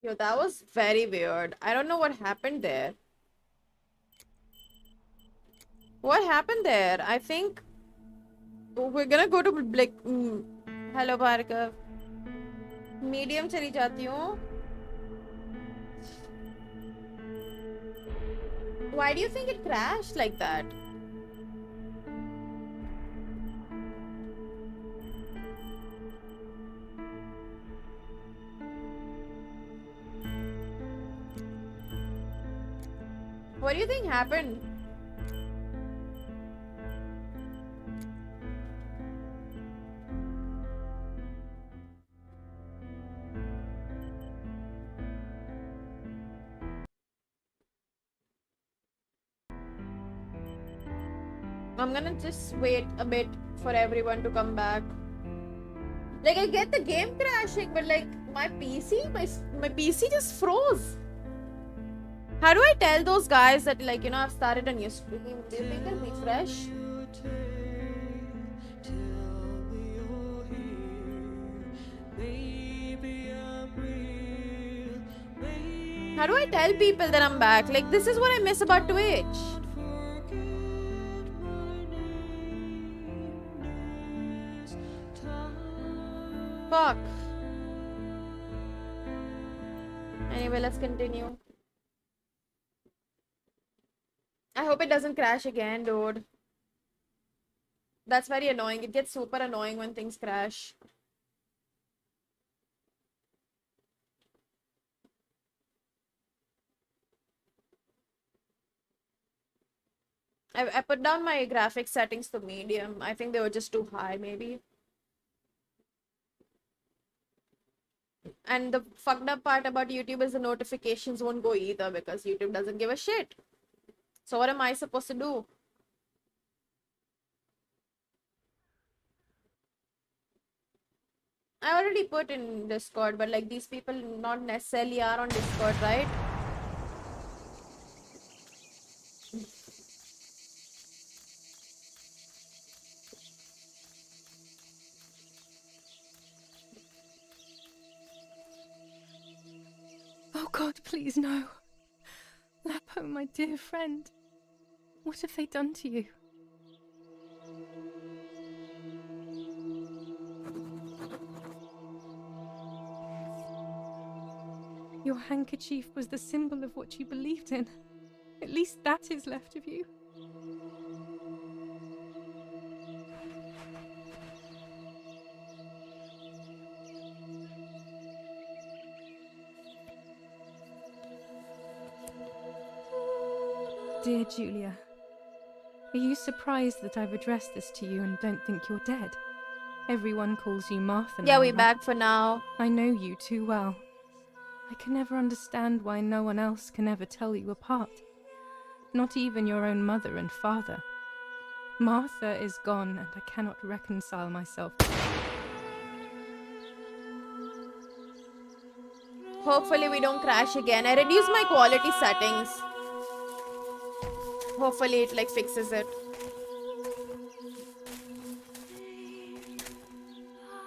Yo, that was very weird. I don't know what happened there. What happened there? I think we're gonna go to like. Hello, Bhargav. Medium चली जाती हूँ. Why do you think it crashed like that? What do you think happened? I'm gonna just wait a bit for everyone to come back. Like, I get the game crashing, but like my PC just froze. How do I tell those guys that, like, you know, I've started a new stream? Do you think it'll refresh? How do I tell people that I'm back? Like, this is what I miss about Twitch. Fuck. Anyway, let's continue. I hope it doesn't crash again, dude. That's very annoying. It gets super annoying when things crash. I put down my graphics settings to medium. I think they were just too high, maybe. And the fucked up part about YouTube is the notifications won't go either because YouTube doesn't give a shit. So what am I supposed to do? I already put in Discord, but like these people not necessarily are on Discord, right? Oh God, please no. Lapo, my dear friend. What have they done to you? Your handkerchief was the symbol of what you believed in. At least that is left of you. Dear Julia, are you surprised that I've addressed this to you and don't think you're dead? Everyone calls you Martha now. Yeah, we're back for now. I know you too well. I can never understand why no one else can ever tell you apart. Not even your own mother and father. Martha is gone and I cannot reconcile myself. Hopefully we don't crash again. I reduced my quality settings. Hopefully it like fixes it.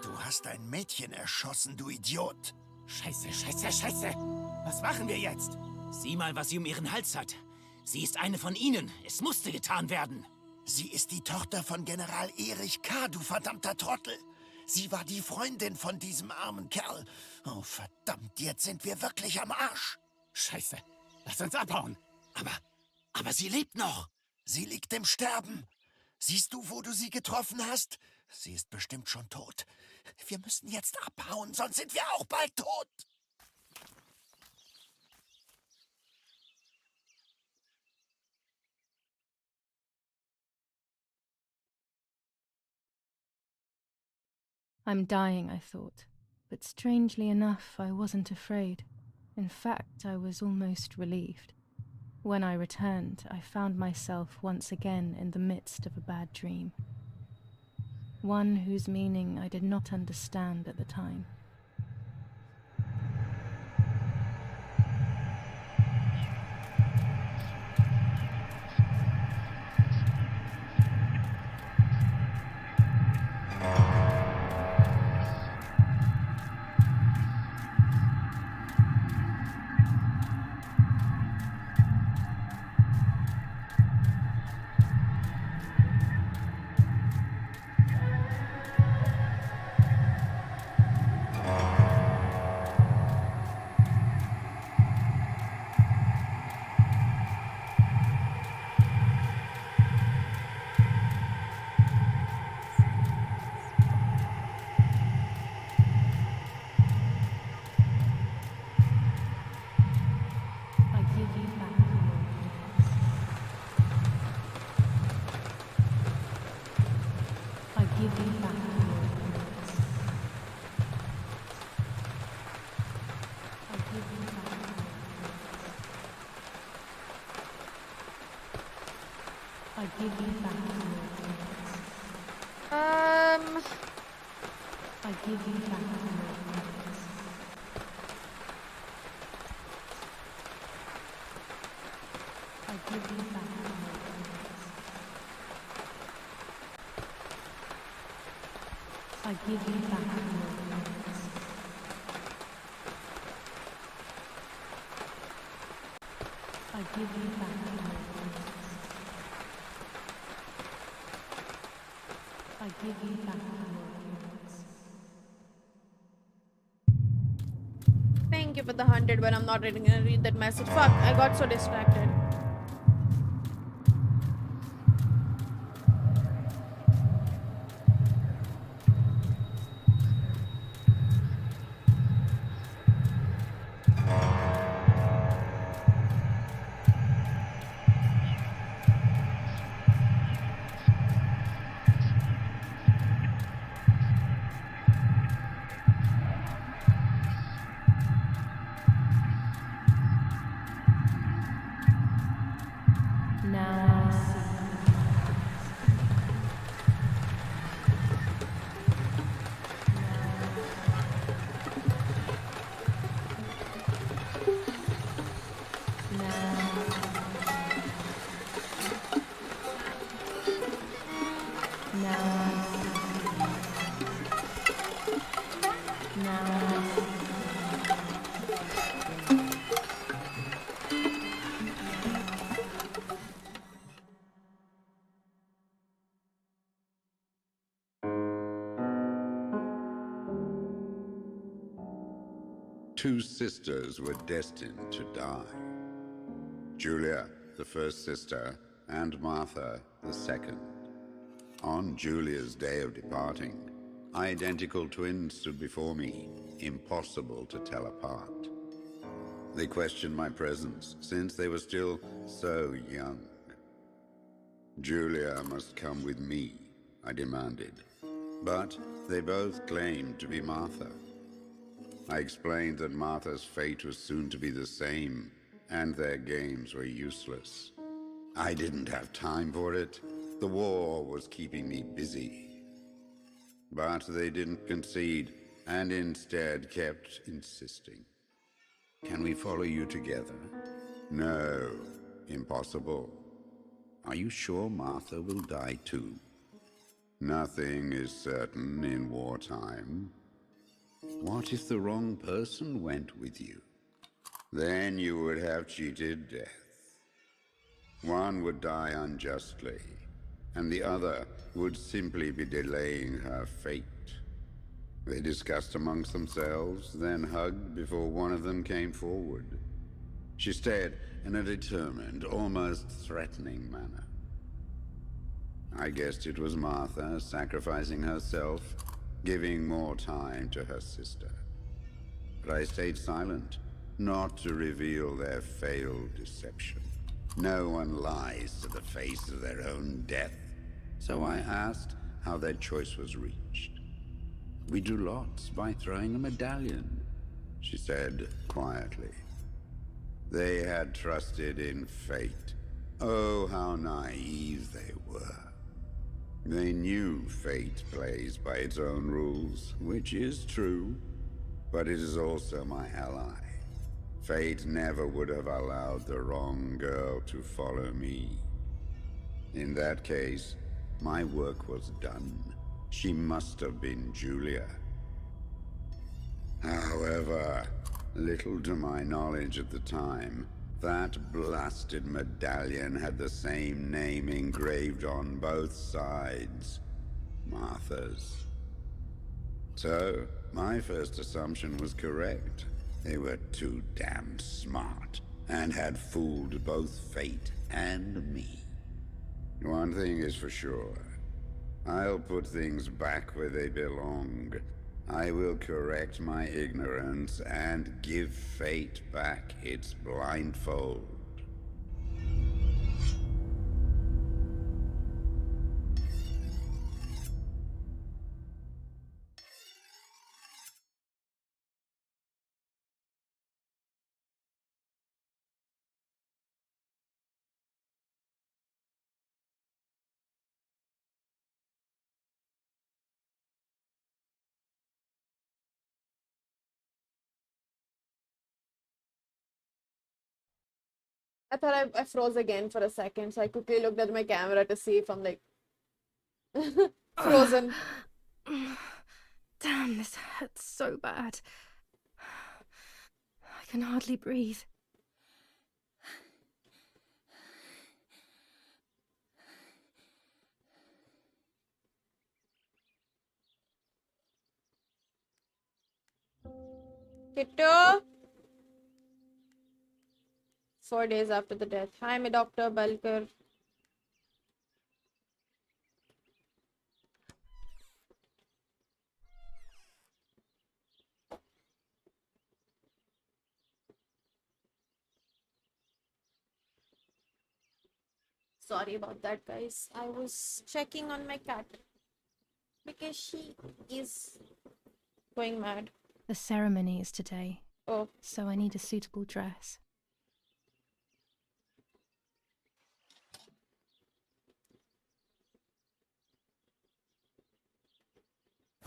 Du hast ein Mädchen erschossen, du Idiot. Scheiße, scheiße, scheiße. Was machen wir jetzt? Sieh mal, was sie um ihren Hals hat. Sie ist eine von ihnen. Es musste getan werden. Sie ist die Tochter von General Erich K., du verdammter Trottel. Sie war die Freundin von diesem armen Kerl. Oh, verdammt, jetzt sind wir wirklich am Arsch. Scheiße. Lass uns abhauen. Aber sie lebt noch. Sie liegt im Sterben. Siehst du, wo du sie getroffen hast? Sie ist bestimmt schon tot. Wir müssen jetzt abhauen, sonst sind wir auch bald tot. I'm dying, I thought. But strangely enough, I wasn't afraid. In fact, I was almost relieved. When I returned, I found myself once again in the midst of a bad dream. One whose meaning I did not understand at the time. I give you back your words. I give you back your words. I give you back your words. I give you back your words. I give you back your words. I give you back your words. Thank you for the 100, but I'm not really gonna read that message. Fuck, I got so distracted. Now I see. Two sisters were destined to die. Julia, the first sister, and Martha, the second. On Julia's day of departing, identical twins stood before me, impossible to tell apart. They questioned my presence, since they were still so young. Julia must come with me, I demanded, but they both claimed to be Martha. I explained that Martha's fate was soon to be the same, and their games were useless. I didn't have time for it. The war was keeping me busy. But they didn't concede, and instead kept insisting. Can we follow you together? No, impossible. Are you sure Martha will die too? Nothing is certain in wartime. What if the wrong person went with you? Then you would have cheated death. One would die unjustly, and the other would simply be delaying her fate. They discussed amongst themselves, then hugged before one of them came forward. She stared in a determined, almost threatening manner. I guessed it was Martha sacrificing herself, giving more time to her sister. But I stayed silent, not to reveal their failed deception. No one lies to the face of their own death, so I asked how their choice was reached. We drew lots by throwing a medallion, she said quietly. They had trusted in fate. Oh, how naive they were. They knew fate plays by its own rules, which is true, but it is also my ally. Fate never would have allowed the wrong girl to follow me. In that case, my work was done. She must have been Julia. However, little to my knowledge at the time, that blasted medallion had the same name engraved on both sides. Martha's. So, my first assumption was correct. They were too damn smart, and had fooled both fate and me. One thing is for sure. I'll put things back where they belong. I will correct my ignorance and give fate back its blindfold. I thought I froze again for a second, so I quickly looked at my camera to see if I'm like frozen. Damn, this hurts so bad. I can hardly breathe. Kitto! 4 days after the death. Hi, my Dr. Balkar. Sorry about that, guys. I was checking on my cat because she is going mad. The ceremony is today, Oh, so I need a suitable dress.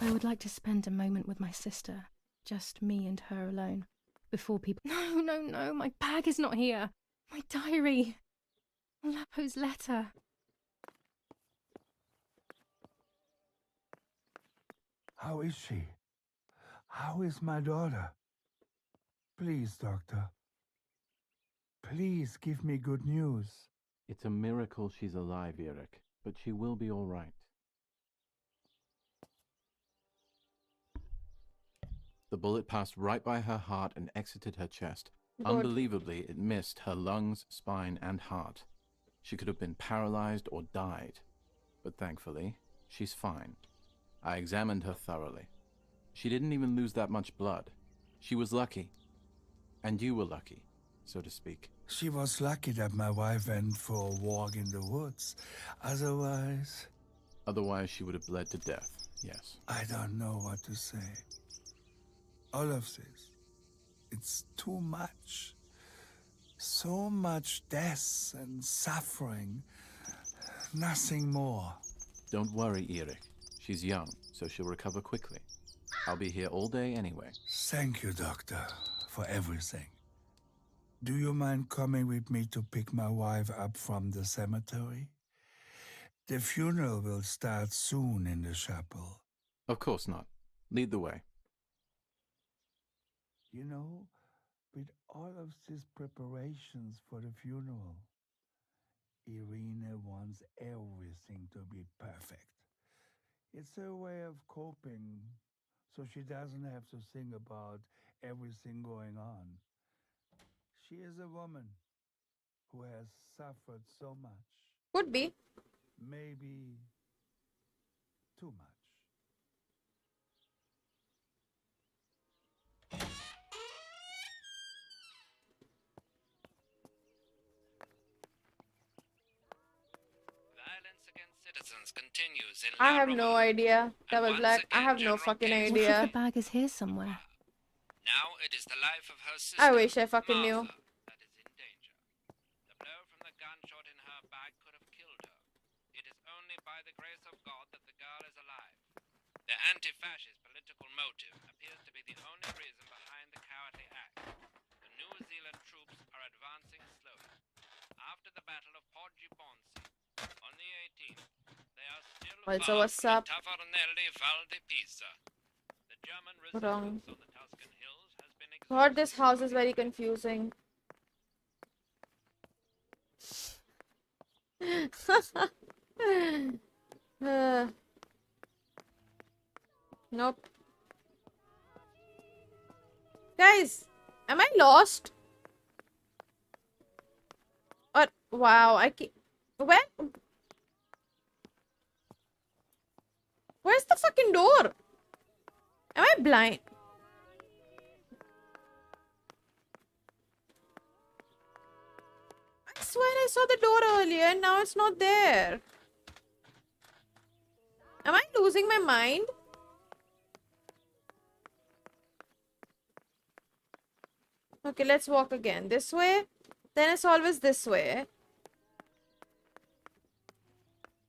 I would like to spend a moment with my sister, just me and her alone, before people— No, my bag is not here. My diary. Lapo's letter. How is she? How is my daughter? Please, doctor. Please give me good news. It's a miracle she's alive, Eric, but she will be all right. The bullet passed right by her heart and exited her chest. good. Unbelievably, it missed her lungs, spine, and heart. She could have been paralyzed or died. But thankfully, she's fine. I examined her thoroughly. She didn't even lose that much blood. She was lucky. And you were lucky, so to speak. She was lucky that my wife went for a walk in the woods. Otherwise, Otherwise, she would have bled to death, yes. I don't know what to say. All of this, it's too much. So much death and suffering. Nothing more. Don't worry, Eric. She's young, so she'll recover quickly. I'll be here all day anyway. Thank you, doctor, for everything. Do you mind coming with me to pick my wife up from the cemetery? The funeral will start soon in the chapel. Of course not. Lead the way. You know, with all of these preparations for the funeral, Irina wants everything to be perfect. It's her way of coping, so she doesn't have to think about everything going on. She is a woman who has suffered so much, Could be. maybe too much. Violence against citizens continues in I have La no Roma. idea. That And was once black. I again, have no General fucking Gates What if idea. the bag is here somewhere? Now it is the life of her sister, I wish I fucking knew. Martha, that is in danger. The blow from the gunshot in her back could have killed her. It is only by the grace of God that the girl is alive. The anti-fascist political motive appears to be the only reason behind the cowardly act. The New Zealand troops are advancing slowly. After the Battle of Porgy Ponce on the 18th, they are still Also, far what's from up? the Tavernelli Val di Pisa. The German Wrong. resistance on the Tuscan hills has been God, this exhausted. house is very confusing. Nope. Guys, am I lost? Or wow, I keep where? Where's the fucking door? Am I blind? I swear I saw the door earlier and now it's not there. Am I losing my mind? Okay, let's walk again. This way. Then it's always this way.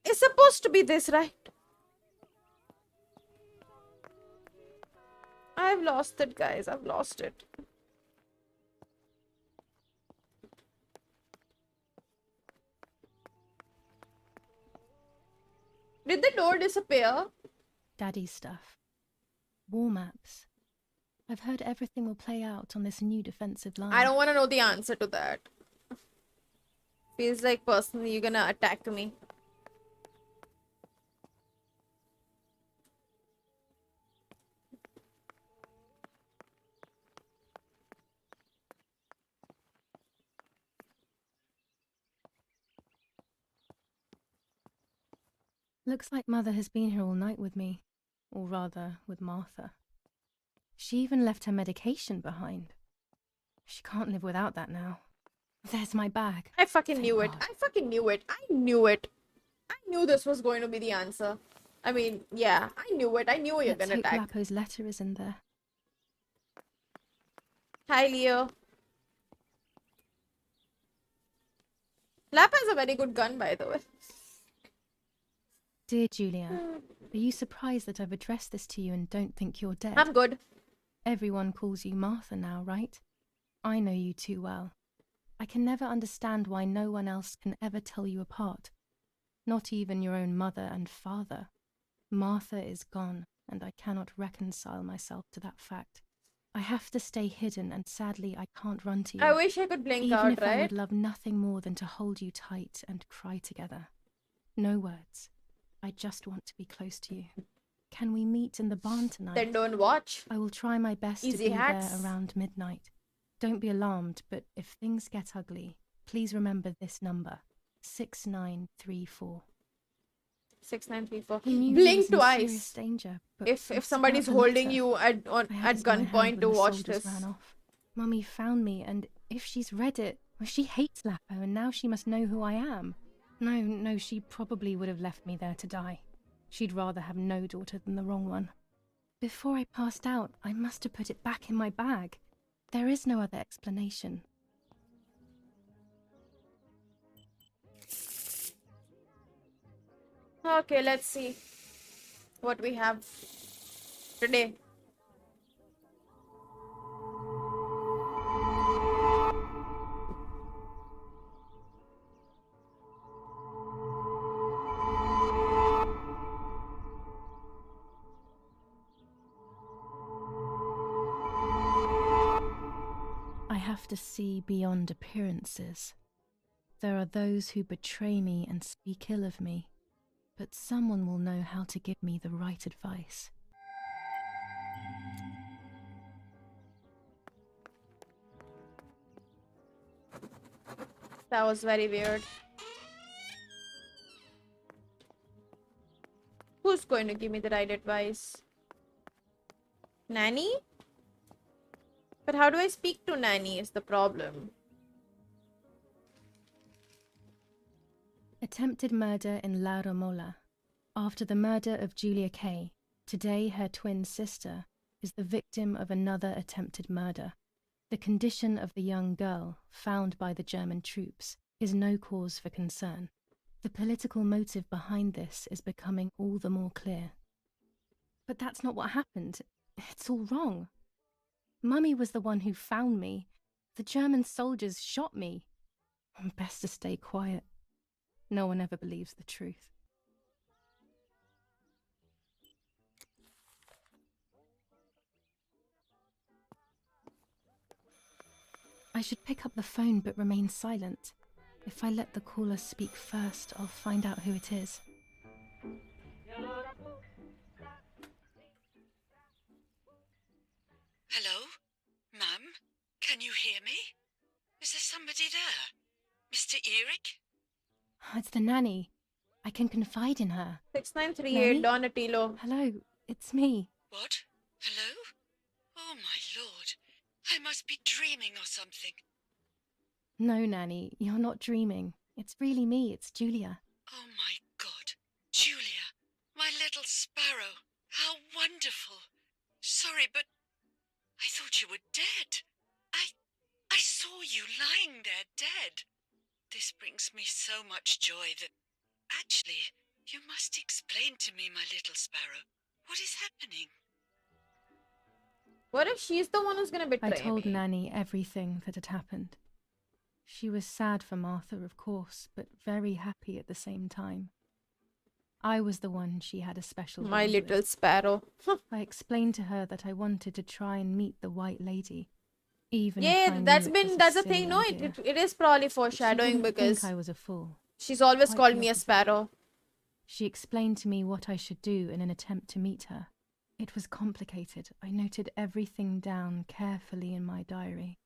It's supposed to be this, right? I've lost it, guys. I've lost it. Did the door disappear? Daddy's stuff. War maps. I've heard everything will play out on this new defensive line. I don't want to know the answer to that. Feels like personally you're gonna attack me. Looks like Mother has been here all night with me. Or rather, with Martha. She even left her medication behind. She can't live without that now. There's my bag. I fucking Thank knew it. God. I fucking knew it. I knew it. I knew this was going to be the answer. I mean, yeah, I knew it. I knew you were Let's gonna hope attack. Lapo's letter is in there. Hi, Leo. Lap has a very good gun, by the way. Dear Julia, are you surprised that I've addressed this to you and don't think you're dead? I'm good. Everyone calls you Martha now, right? I know you too well. I can never understand why no one else can ever tell you apart. Not even your own mother and father. Martha is gone, and I cannot reconcile myself to that fact. I have to stay hidden, and sadly I can't run to you. I wish I could blink Even out, if I right? would love nothing more than to hold you tight and cry together. No words. I just want to be close to you. Can we meet in the barn tonight? Then don't watch. I will try my best to Easy be hacks. there around midnight. Don't be alarmed, but if things get ugly, please remember this number, 6934. 6934. He knew he Blink was in serious twice. danger, but If I somebody's spelled the holding letter. you at I had it in my hand gunpoint to when the watch soldiers this. ran off. Mummy found me, and if she's read it, well, she hates Lapo, and now she must know who I am. No, she probably would have left me there to die. She'd rather have no daughter than the wrong one. Before I passed out, I must have put it back in my bag. There is no other explanation. Okay, let's see what we have today. I have to see beyond appearances. There are those who betray me and speak ill of me, but someone will know how to give me the right advice. That was very weird. Who's going to give me the right advice? Nanny? But how do I speak to Nanny is the problem. Attempted murder in La Romola. After the murder of Julia Kay, today her twin sister is the victim of another attempted murder. The condition of the young girl, found by the German troops, is no cause for concern. The political motive behind this is becoming all the more clear. But that's not what happened. It's all wrong. Mummy was the one who found me. The German soldiers shot me. Best to stay quiet. No one ever believes the truth. I should pick up the phone but remain silent. If I let the caller speak first, I'll find out who it is. Hello? Mum? Can you hear me? Is there somebody there? Mr. Eric? It's the nanny. I can confide in her. 6938 Donatello. Hello, it's me. What? Hello? Oh my lord. I must be dreaming or something. No, Nanny, you're not dreaming. It's really me, it's Julia. Oh my god. Julia, my little sparrow. How wonderful. Sorry, but I thought you were dead. I saw you lying there dead. This brings me so much joy that... Actually, you must explain to me, my little sparrow. What is happening? What if she's the one who's gonna betray I told me? Nanny everything that had happened. She was sad for Martha, of course, but very happy at the same time. I was the one she had a special My bond little with. sparrow. I explained to her that I wanted to try and meet the White Lady, even if Yeah, I knew that's it been was that's a the silly thing. No, idea. it is probably But she foreshadowing didn't because think I was a fool. she's always Quite called the me a opposite. sparrow. She explained to me what I should do in an attempt to meet her. It was complicated. I noted everything down carefully in my diary.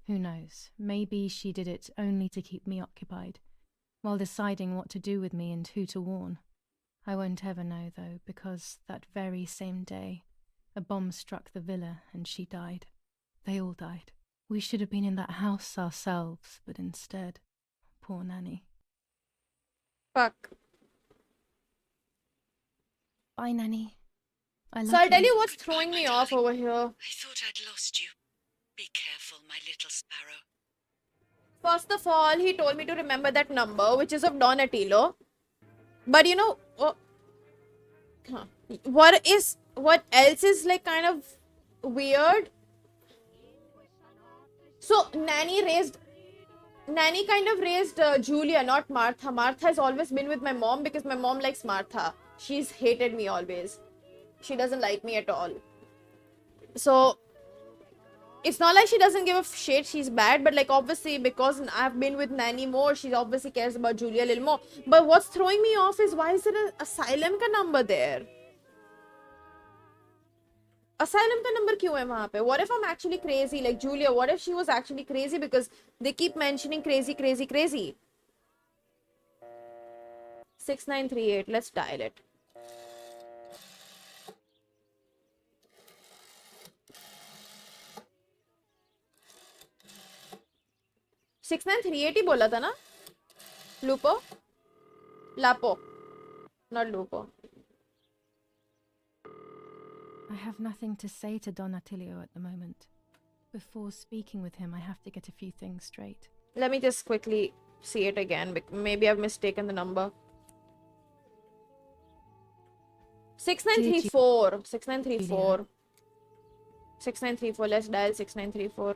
Who knows, maybe she did it only to keep me occupied, while deciding what to do with me and who to warn. I won't ever know, though, because that very same day, a bomb struck the villa and she died. They all died. We should have been in that house ourselves, but instead, poor Nanny. Fuck. Bye, Nanny. I love So I'll tell you you. what's Goodbye, throwing my me off darling. over here. I thought I'd lost you. Be careful, my little sparrow. First of all, he told me to remember that number, which is of Donatello. But you know, what else is like kind of weird? So Nanny kind of raised Julia, not Martha. Martha has always been with my mom because my mom likes Martha. She's hated me always. She doesn't like me at all. So it's not like she doesn't give a shit, she's bad, but like obviously because I've been with Nanny more, she obviously cares about Julia a little more. But what's throwing me off is why is there an asylum ka number there? Asylum ka number kyun hai wahan pe? What if I'm actually crazy like Julia? What if she was actually crazy because they keep mentioning crazy. 6938, let's dial it. Six nine three 8 ही बोला था ना? Lupo? Lapo. Not Lupo. I have nothing to say to Donatello at the moment. Before speaking with him, I have to get a few things straight. Let me just quickly see it again. Maybe I've mistaken the number. 6934. 6934. 6934. Let's dial 6934.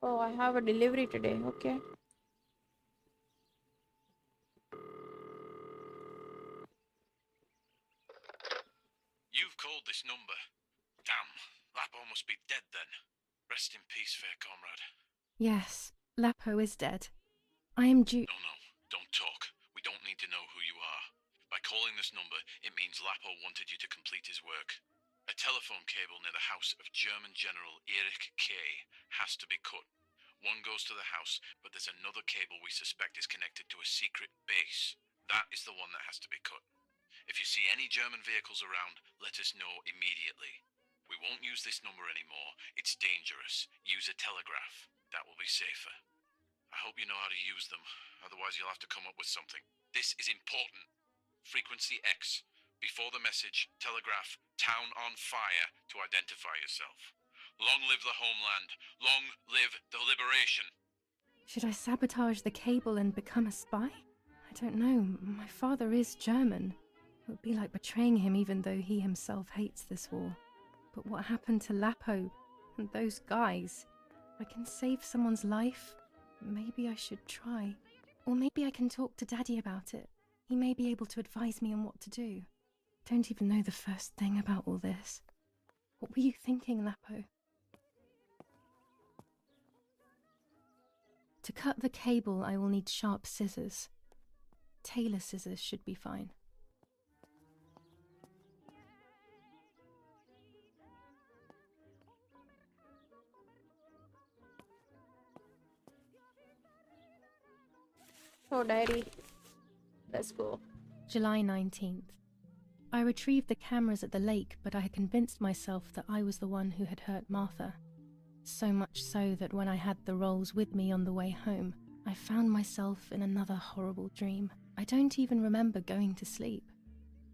Oh, I have a delivery today. Okay. You've called this number. Damn, Lapo must be dead then. Rest in peace, fair comrade. Yes, Lapo is dead. I am due. No, don't talk. We don't need to know who you are. By calling this number, it means Lapo wanted you to complete his work. A telephone cable near the house of German General Erich K. has to be cut. One goes to the house, but there's another cable we suspect is connected to a secret base. That is the one that has to be cut. If you see any German vehicles around, let us know immediately. We won't use this number anymore. It's dangerous. Use a telegraph. That will be safer. I hope you know how to use them. Otherwise, you'll have to come up with something. This is important. Frequency X. Before the message, telegraph town on fire to identify yourself. Long live the homeland. Long live the liberation. Should I sabotage the cable and become a spy? I don't know. My father is German. It would be like betraying him even though he himself hates this war. But what happened to Lapo and those guys? If I can save someone's life, maybe I should try. Or maybe I can talk to Daddy about it. He may be able to advise me on what to do. Don't even know the first thing about all this. What were you thinking, Lapo? To cut the cable, I will need sharp scissors. Tailor scissors should be fine. Oh, diary. Let's go. July 19th. I retrieved the cameras at the lake, but I had convinced myself that I was the one who had hurt Martha. So much so that when I had the rolls with me on the way home, I found myself in another horrible dream. I don't even remember going to sleep.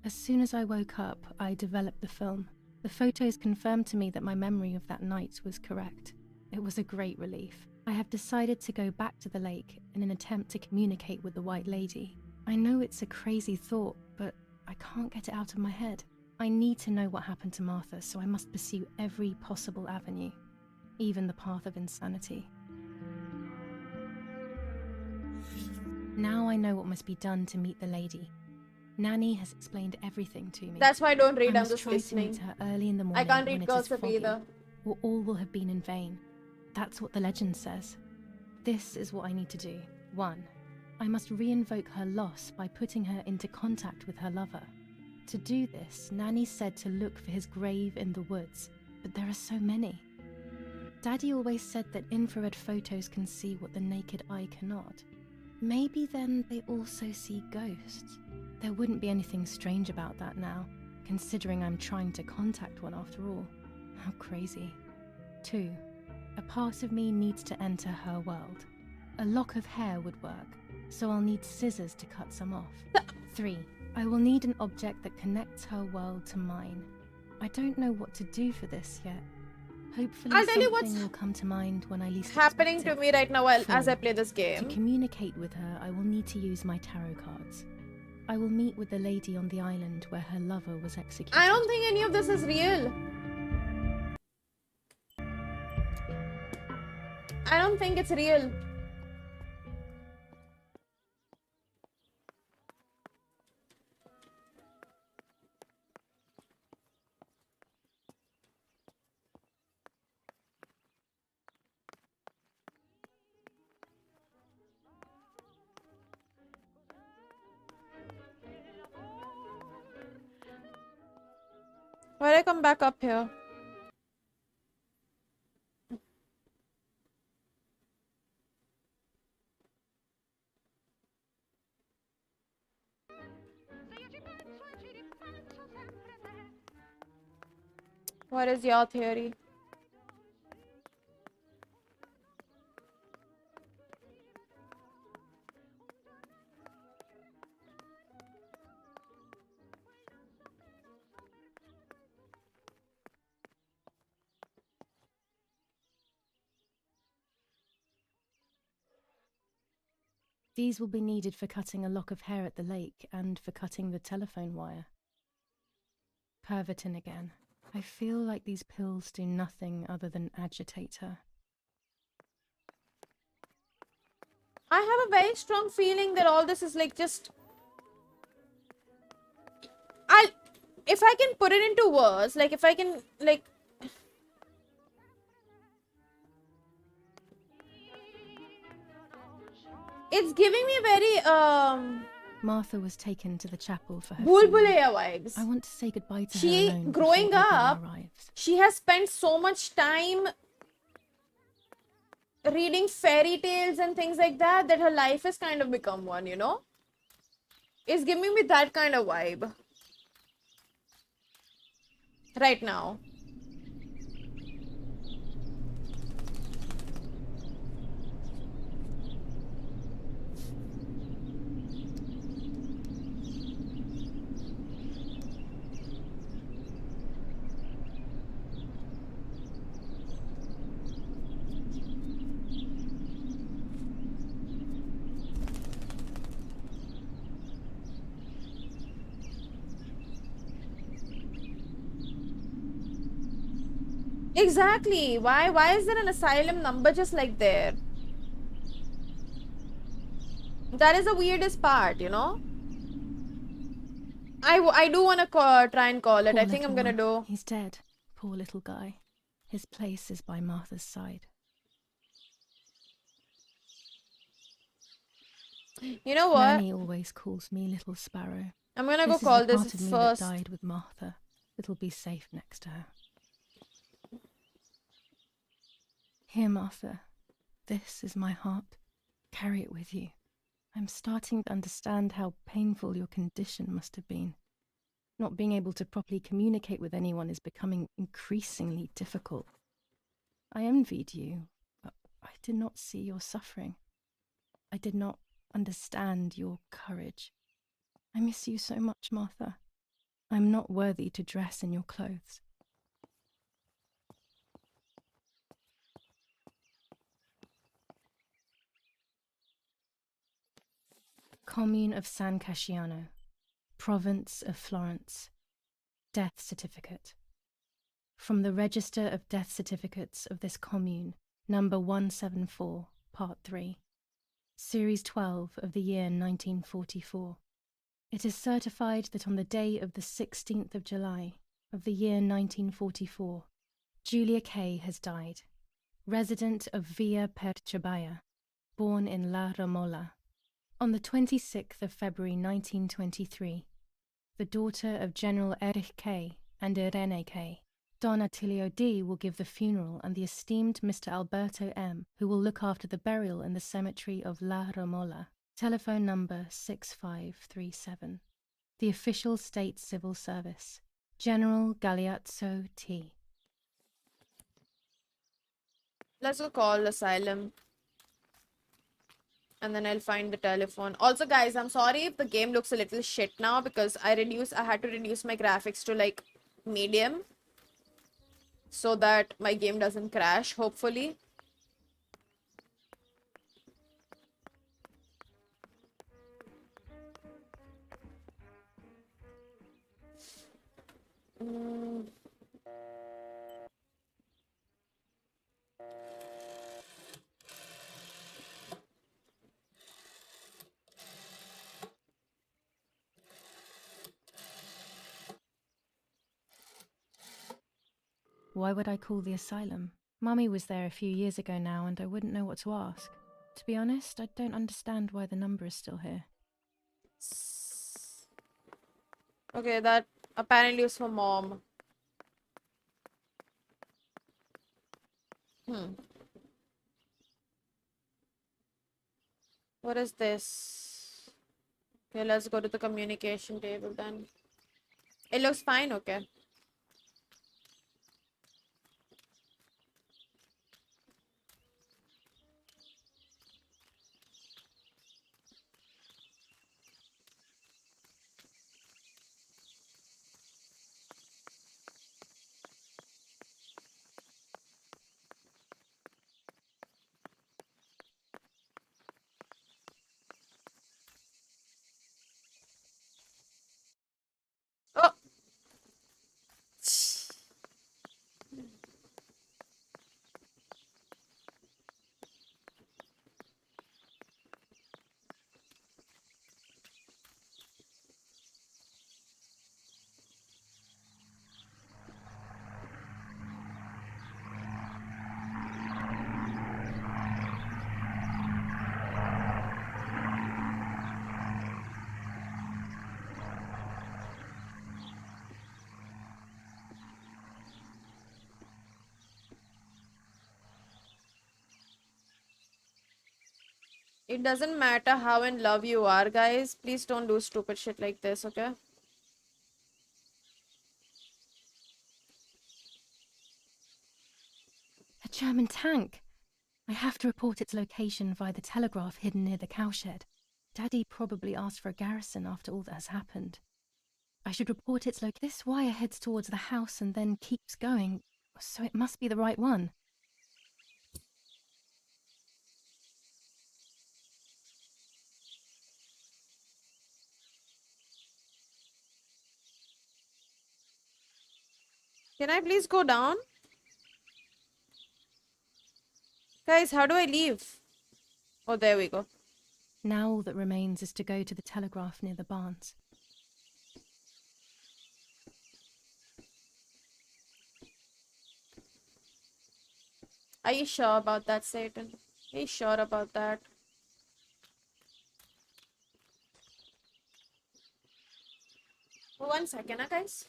As soon as I woke up, I developed the film. The photos confirmed to me that my memory of that night was correct. It was a great relief. I have decided to go back to the lake in an attempt to communicate with the White Lady. I know it's a crazy thought, but I can't get it out of my head. I need to know what happened to Martha, so I must pursue every possible avenue, even the path of insanity. Now I know what must be done to meet the lady. Nanny has explained everything to me. That's why I don't read, I I'm must just try to meet listening. her early in the morning I can't when read it is cursive foggy, either. or all will have been in vain. That's what the legend says. This is what I need to do. 1. I must re-invoke her loss by putting her into contact with her lover. To do this, Nanny said to look for his grave in the woods, but there are so many. Daddy always said that infrared photos can see what the naked eye cannot. Maybe then they also see ghosts. There wouldn't be anything strange about that now, considering I'm trying to contact one after all. How crazy. 2. A part of me needs to enter her world. A lock of hair would work, so I'll need scissors to cut some off. 3. I will need an object that connects her world to mine. I don't know what to do for this yet. Hopefully I'll tell you something what's will come to mind when I least happening expect to it. me right now as I 4. play this To game. communicate with her, I will need to use my tarot cards. I will meet with the lady on the island where her lover was executed. I don't think any of this is real. I don't think it's real. Why did I come back up here? What is your theory? These will be needed for cutting a lock of hair at the lake and for cutting the telephone wire. Pervitin again. I feel like these pills do nothing other than agitate her. I have a very strong feeling that all this is like just... If I can put it into words, like if I can like... It's giving me very Martha was taken to the chapel for her Bhool funeral. Bhulaiya vibes. I want to say goodbye to She, her alone growing before evening up, arrives. she has spent so much time reading fairy tales and things like that that her life has kind of become one, you know? It's giving me that kind of vibe. Right now. Exactly. Why is there an asylum number just like there? That is the weirdest part, you know? I do want to try and call it. Poor I think I'm little gonna one. do. He's dead. Poor little guy. His place is by Martha's side. You know what? Nanny always calls me Little Sparrow. I'm gonna go This is call the this part of me first. that died with Martha. It'll be safe next to her. Here, Martha. This is my heart. Carry it with you. I'm starting to understand how painful your condition must have been. Not being able to properly communicate with anyone is becoming increasingly difficult. I envied you, but I did not see your suffering. I did not understand your courage. I miss you so much, Martha. I'm not worthy to dress in your clothes. Commune of San Casciano, Province of Florence. Death certificate. From the Register of Death Certificates of this commune, number 174, part 3, series 12 of the year 1944. It is certified that on the day of the 16th of July of the year 1944, Julia K. has died, resident of Villa Perchabaya, born in La Romola. On the 26th of February 1923, the daughter of General Erich K. and Irene K. Don Attilio D. will give the funeral, and the esteemed Mr. Alberto M., who will look after the burial in the cemetery of La Romola. Telephone number 6537. The official state civil service. General Galeazzo T. Let's go call asylum. And then I'll find the telephone. Also, guys, I'm sorry if the game looks a little shit now because I had to reduce my graphics to like medium so that my game doesn't crash, hopefully. Why would I call the asylum? Mummy was there a few years ago now, and I wouldn't know what to ask. To be honest, I don't understand why the number is still here. Okay, that apparently was for mom. What is this? Okay, let's go to the communication table then. It looks fine, okay. Oh! It doesn't matter how in love you are, guys. Please don't do stupid shit like this, okay? A German tank! I have to report its location via the telegraph hidden near the cowshed. Daddy probably asked for a garrison after all that has happened. I should report its location. This wire heads towards the house and then keeps going, so it must be the right one. Can I please go down? Guys, how do I leave? Oh, there we go. Now all that remains is to go to the telegraph near the barns. Are you sure about that, Satan? Are you sure about that? Oh, 1 second, guys.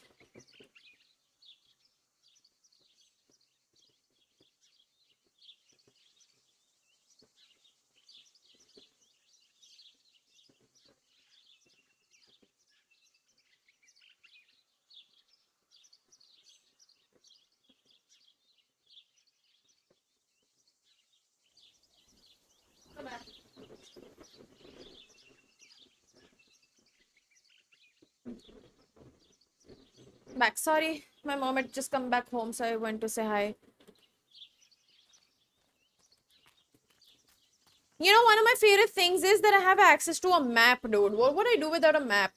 Come back. Back. Sorry, my mom had just come back home, so I went to say hi. You know, one of my favorite things is that I have access to a map, dude. What would I do without a map?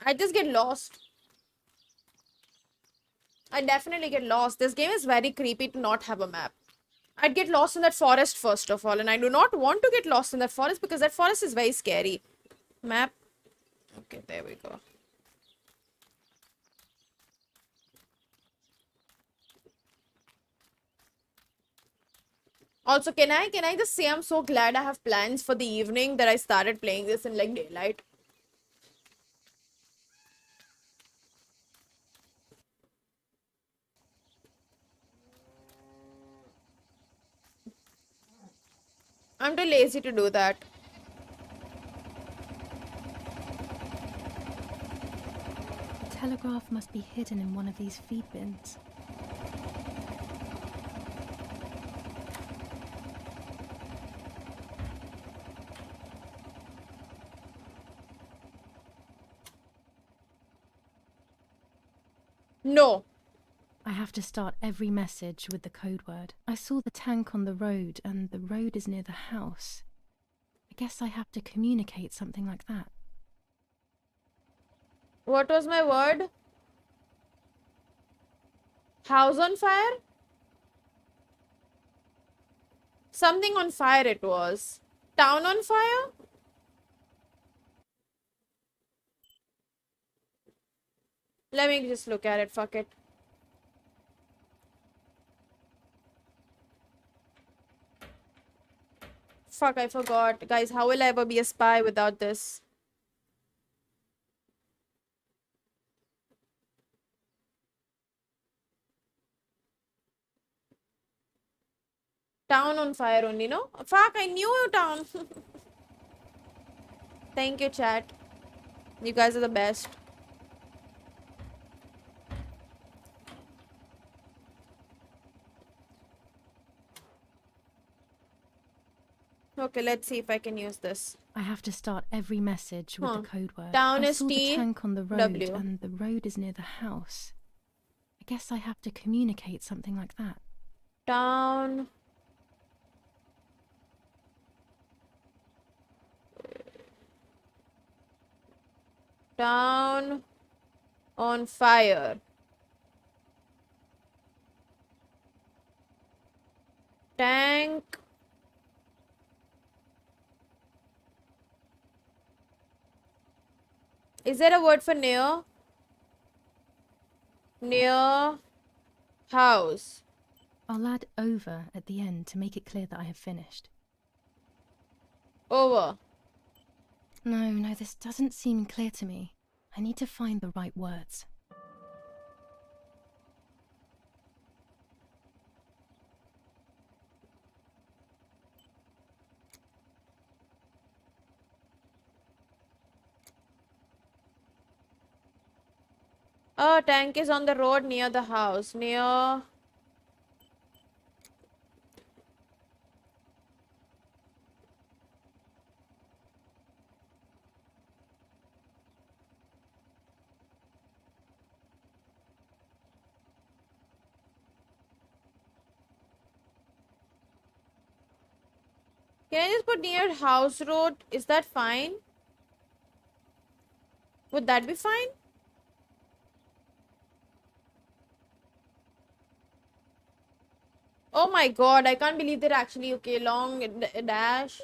I just get lost. I definitely get lost. This game is very creepy to not have a map. I'd get lost in that forest first of all, and I do not want to get lost in that forest because that forest is very scary. Map. Okay, there we go. Also, can I just say I'm so glad I have plans for the evening that I started playing this in like daylight. I'm too lazy to do that. The telegraph must be hidden in one of these feed bins. No. I have to start every message with the code word. I saw the tank on the road, and the road is near the house. I guess I have to communicate something like that. What was my word? House on fire? Something on fire it was. Town on fire? Let me just look at it, fuck it. Fuck, I forgot. Guys, how will I ever be a spy without this? Town on fire only, no? Fuck, I knew town. Thank you, chat. You guys are the best. Okay, let's see if I can use this. I have to start every message with the code word. Town I is saw the T, tank on the road, W. and the road is near the house. I guess I have to communicate something like that. Town. Town on fire. Tank. Is there a word for near? Near house. I'll add over at the end to make it clear that I have finished. Over. No, this doesn't seem clear to me. I need to find the right words. Oh, tank is on the road near the house. Near. Can I just put near house road? Is that fine? Would that be fine? Oh my god, I can't believe they're actually okay. Long dash.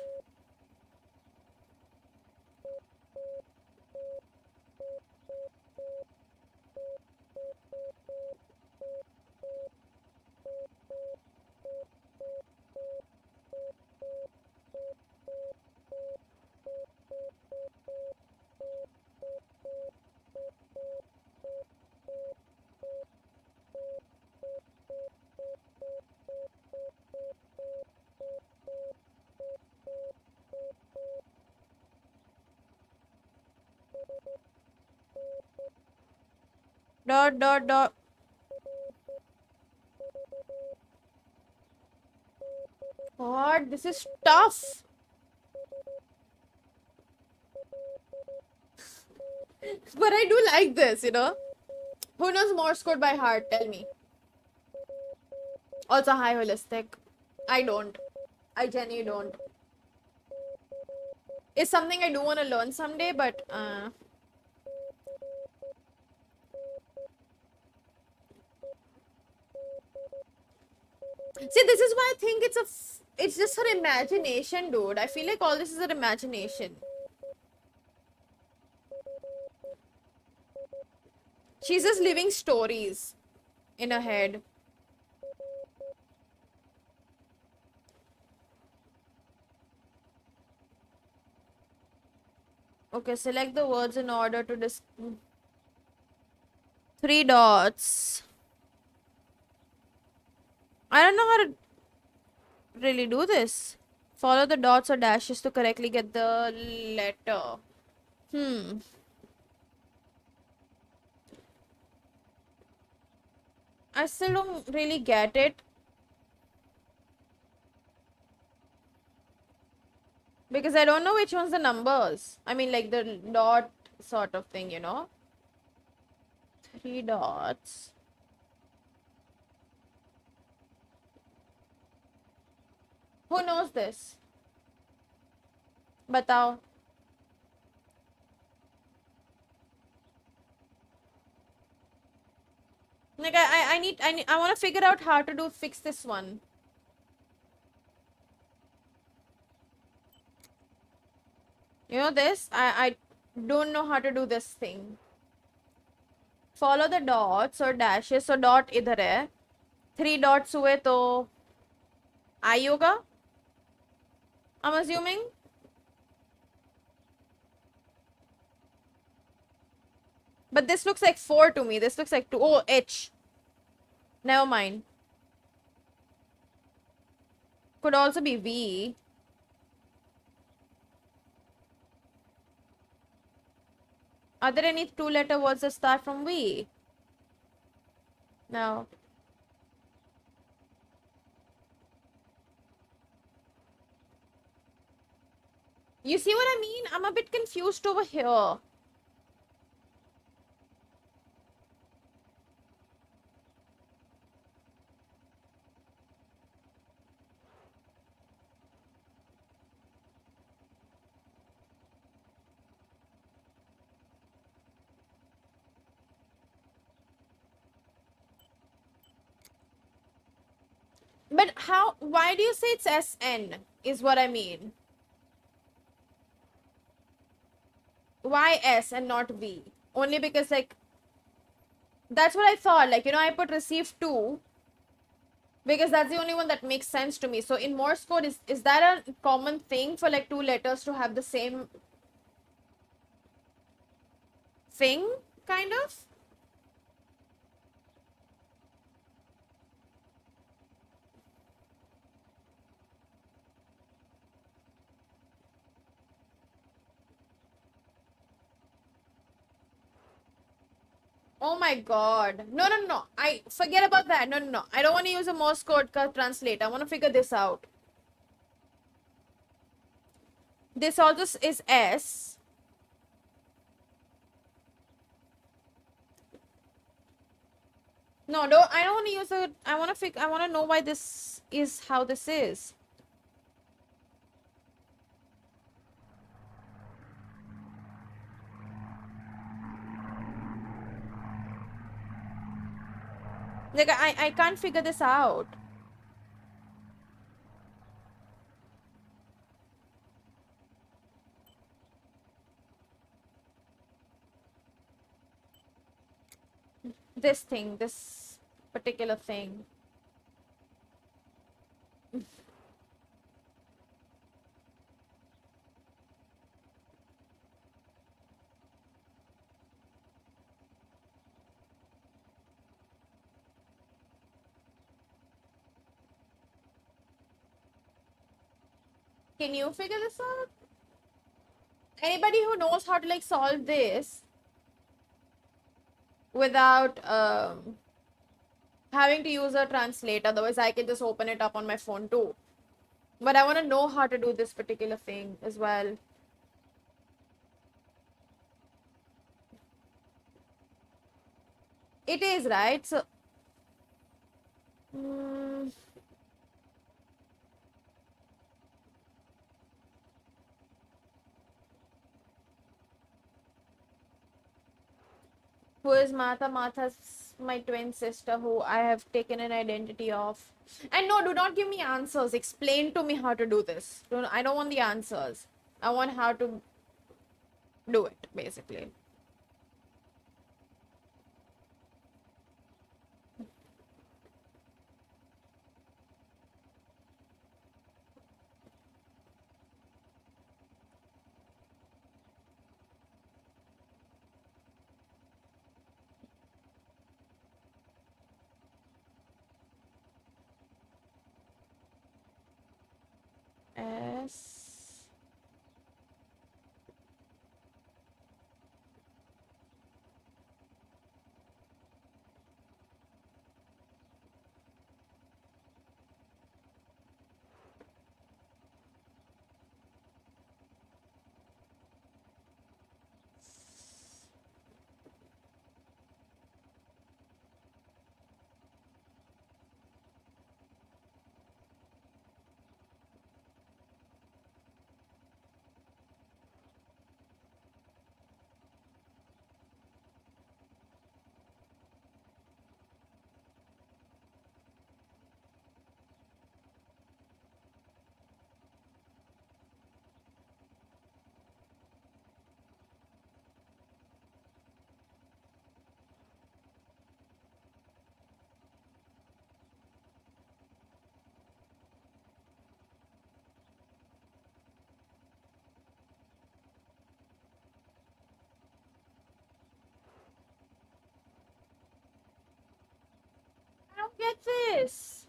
Dot dot dot. God, this is tough. But I do like this, you know. Who knows Morse code by heart? Tell me. Also, hi, holistic. I don't. I genuinely don't. It's something I do want to learn someday, but see, this is why I think it's just her imagination, dude. I feel like all this is her imagination. She's just living stories in her head. Okay, select the words in order to three dots. I don't know how to really do this. Follow the dots or dashes to correctly get the letter. I still don't really get it. Because I don't know which one's the numbers. I mean, like the dot sort of thing, you know? Three dots. Who knows this? Batao. Like I want to figure out how to fix this one. You know this? I don't know how to do this thing. Follow the dots or dashes. So dot idhar hai. Three dots हुए तो I होगा. I'm assuming. But this looks like 4 to me. This looks like 2. Oh, H. Never mind. Could also be V. Are there any two-letter words that start from V? No. You see what I mean? I'm a bit confused over here. But how, why do you say it's SN is what I mean? Why S and not V? Only because like, that's what I thought. Like, you know, I put receive 2 because that's the only one that makes sense to me. So in Morse code, is that a common thing for like two letters to have the same thing, kind of? Oh my god. No, no, no. I forget about that. No, no, no. I don't want to use a Morse code to translate. I want to figure this out. This also is S. No, I don't want to use a. I want to know why this is how this is. Like I can't figure this out. This thing, this particular thing. Can you figure this out? Anybody who knows how to like solve this without having to use a translate, otherwise I can just open it up on my phone too. But I want to know how to do this particular thing as well. It is, right? So Who is Martha? Martha's my twin sister who I have taken an identity of. And no, do not give me answers. Explain to me how to do this. I don't want the answers. I want how to do it, basically. S. I don't get this.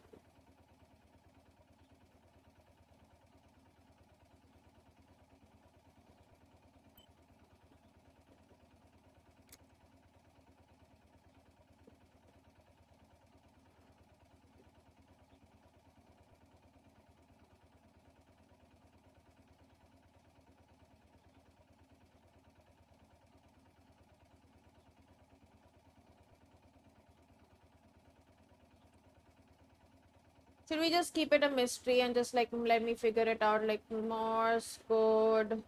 Should we just keep it a mystery and just like let me figure it out, like Morse code?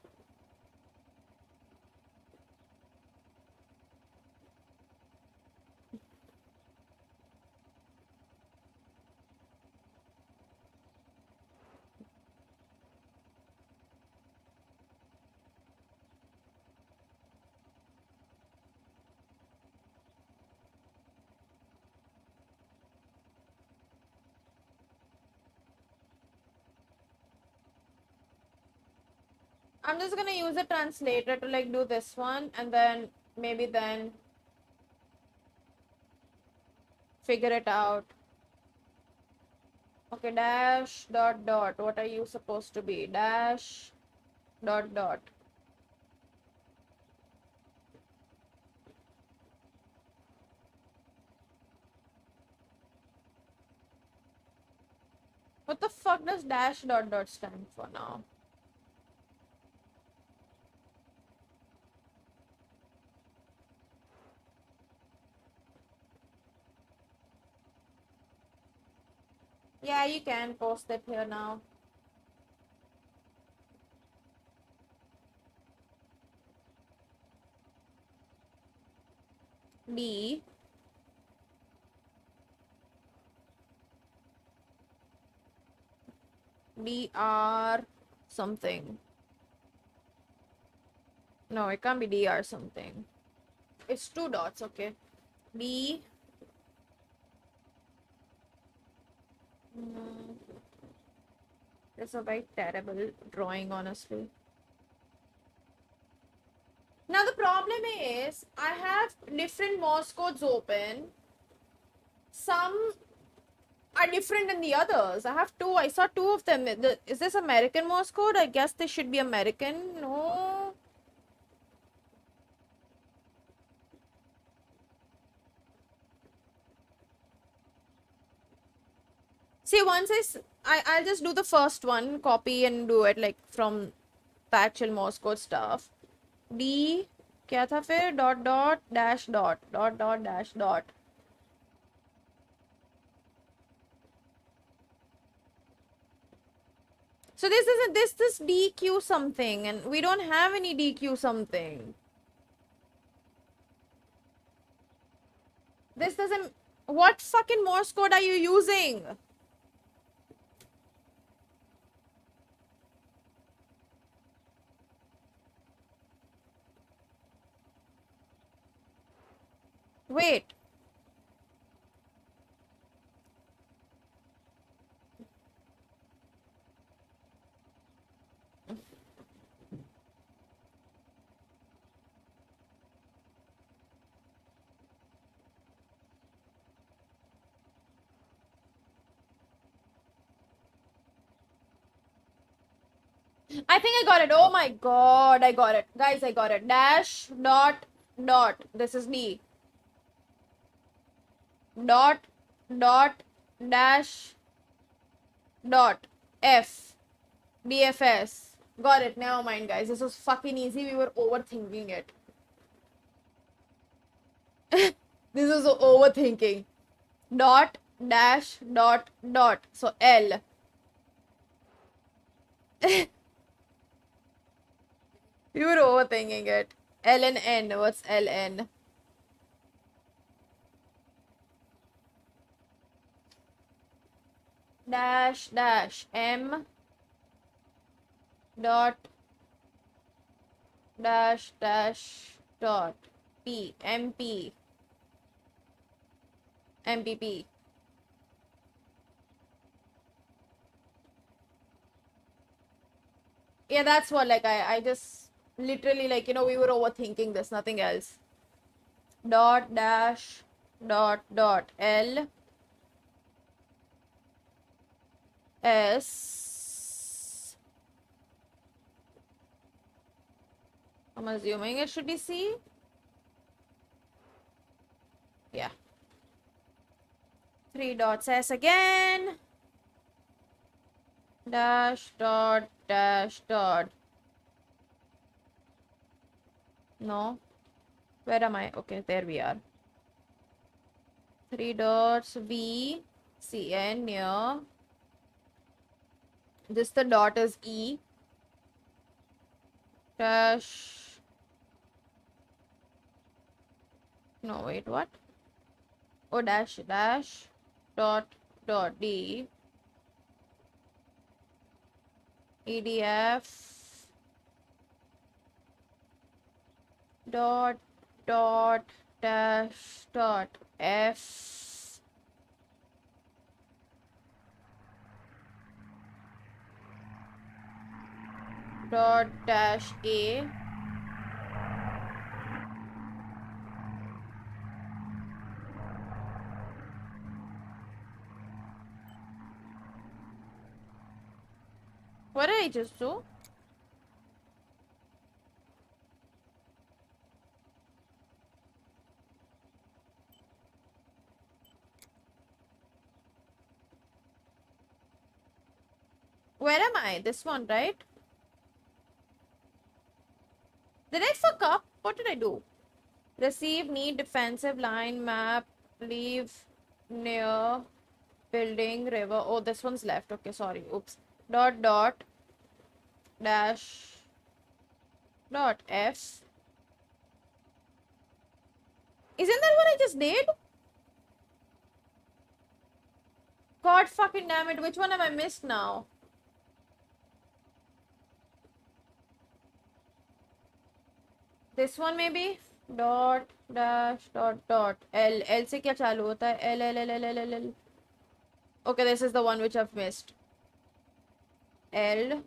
I'm just gonna use a translator to like do this one and then maybe then figure it out. Okay, dash dot dot. What are you supposed to be? Dash dot dot. What the fuck does dash dot dot stand for now? Yeah, you can post it here now. D DR something. No, it can't be DR something. It's two dots, okay. D. It's a very terrible drawing, honestly. Now the problem is, I have different Morse codes open. Some are different than the others. I have two. I saw two of them. Is this American Morse code? I guess they should be American. No. See, once I'll just do the first one, copy and do it like from the actual Morse code stuff. D क्या था फिर dot dot dash dot dot dot dash dot. So this DQ something and we don't have any DQ something. What fucking Morse code are you using? Wait. I think I got it. Oh my god, I got it. Guys, I got it. Dash, dot, dot. This is me. Dot, dot, dash, dot, F, DFS. Got it. Never mind, guys. This was fucking easy. We were overthinking it. This was overthinking. Dot, dash, dot, dot. So L. We were overthinking it. L and N. What's LN? Dash, dash, M, dot, dash, dash, dot, P, MP, MPP. Yeah, that's what, like, I just literally, like, you know, we were overthinking this, nothing else. Dot, dash, dot, dot, L, S. I'm assuming it should be C. Yeah. 3 dots S again. Dash, dot, dash, dot. No. Where am I? Okay, there we are. 3 dots V, C, N, near. This the dot is E. Dash. No, wait, what? Oh, dash, dash, dot, dot, D. EDF. Dot, dot, dash, dot, F. Dot, dash, A. What did I just do? Where am I? This one, right? Did I fuck up? What did I do? Receive, need, defensive, line, map, leave, near, building, river. Oh, this one's left. Okay, sorry. Oops. Dot, dot, dash, dot, F. Isn't that what I just did? God fucking damn it. Which one have I missed now? This one maybe? Dot, dash, dot, dot. L. L से क्या चालू होता है? L, L, L, L, L, L, L. Okay, this is the one which I've missed. L,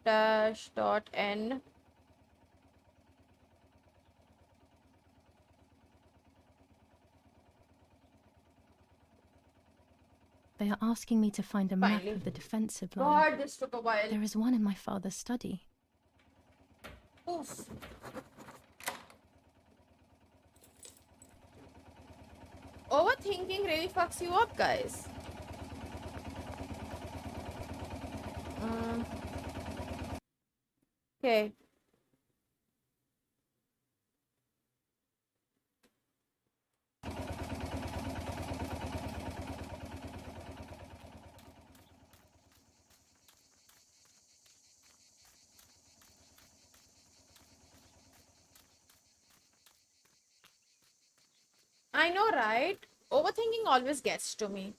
dash, dot, N. They are asking me to find a map Finally. of the defensive line. God, this took a while. There is one in my father's study. Oof. Overthinking really fucks you up, guys. Okay. I know, right? Overthinking always gets to me.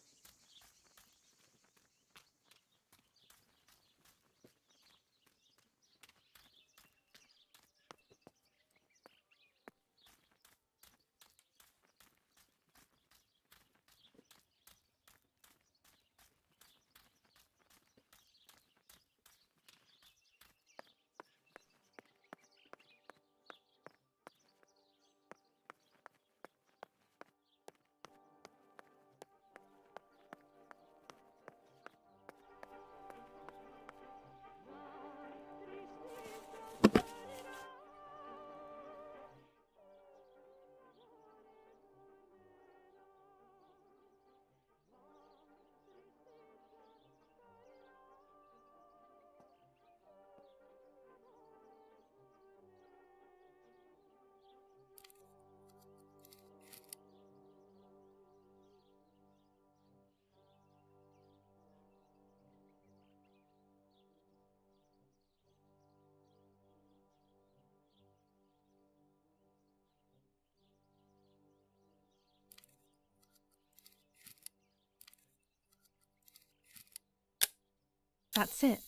That's it.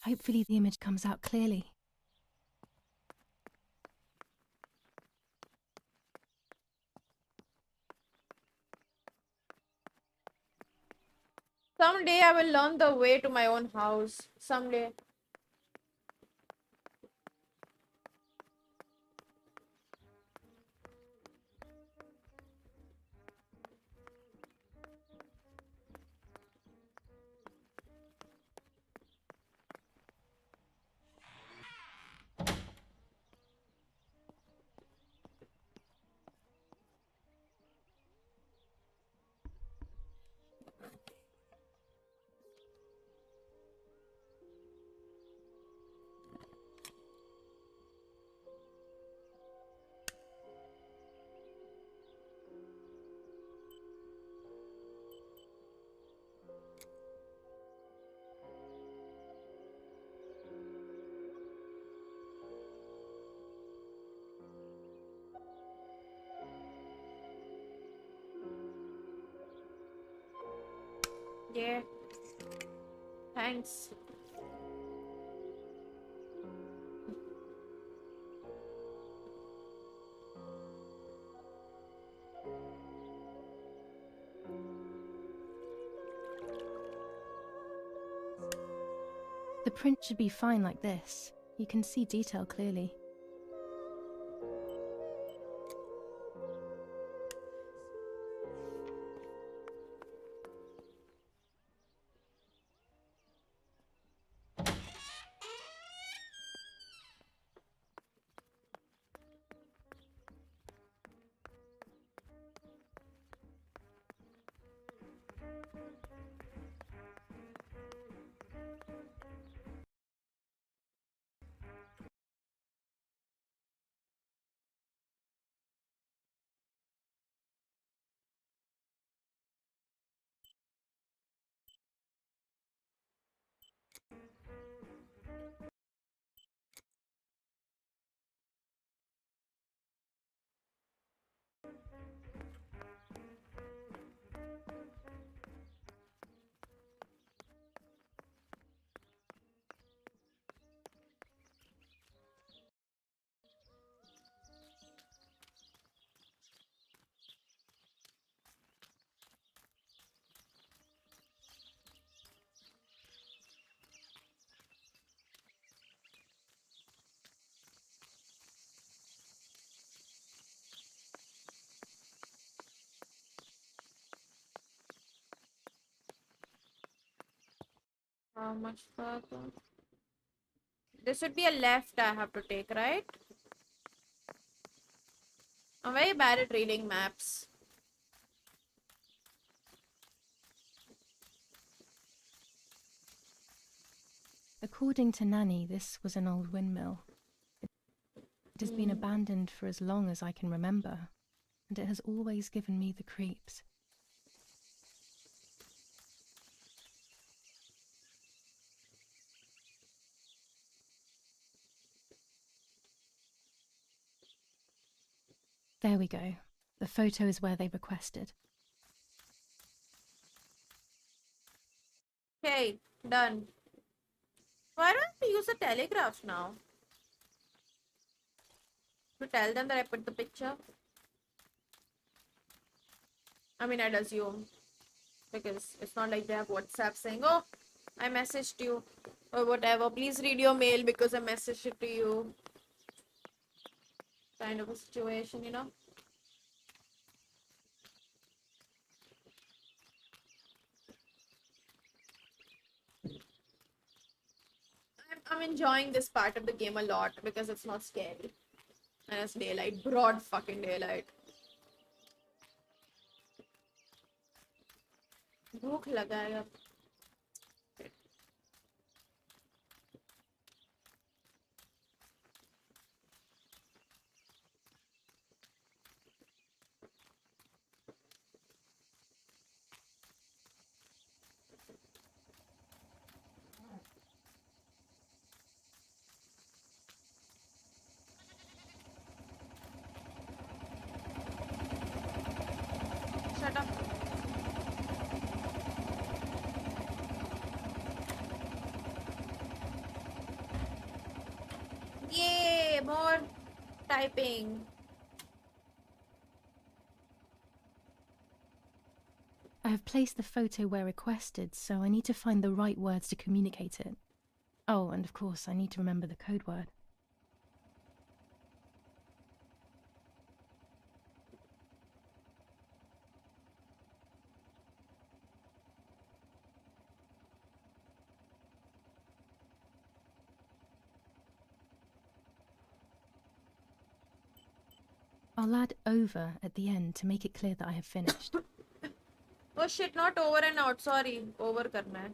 Hopefully the image comes out clearly. Someday I will learn the way to my own house. Someday. Yeah. Thanks. The print should be fine like this. You can see detail clearly. How much further? This would be a left I have to take, right? I'm very bad at reading maps. According to Nanny, this was an old windmill. It has been abandoned for as long as I can remember, and it has always given me the creeps. There we go. The photo is where they requested. Okay, done. Why don't I use a telegraph now? To tell them that I put the picture? I mean, I'd assume. Because it's not like they have WhatsApp saying, oh, I messaged you. Or whatever. Please read your mail because I messaged it to you. Kind of a situation, you know? I'm enjoying this part of the game a lot because it's not scary. And it's daylight. Broad fucking daylight. भूख लगा है अब. Shut up. Yay! More typing. I have placed the photo where requested, so I need to find the right words to communicate it. Oh, and of course, I need to remember the code word. I'll add over at the end to make it clear that I have finished. Oh shit, not over and out. Sorry. Over करना है.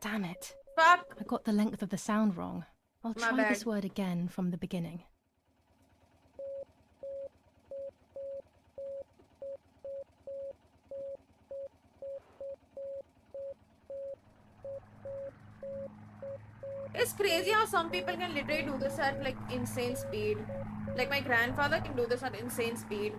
Damn it. Fuck. I got the length of the sound wrong. I'll My try this bad. word again from the beginning. It's crazy how some people can literally do this at like insane speed. Like my grandfather can do this at insane speed.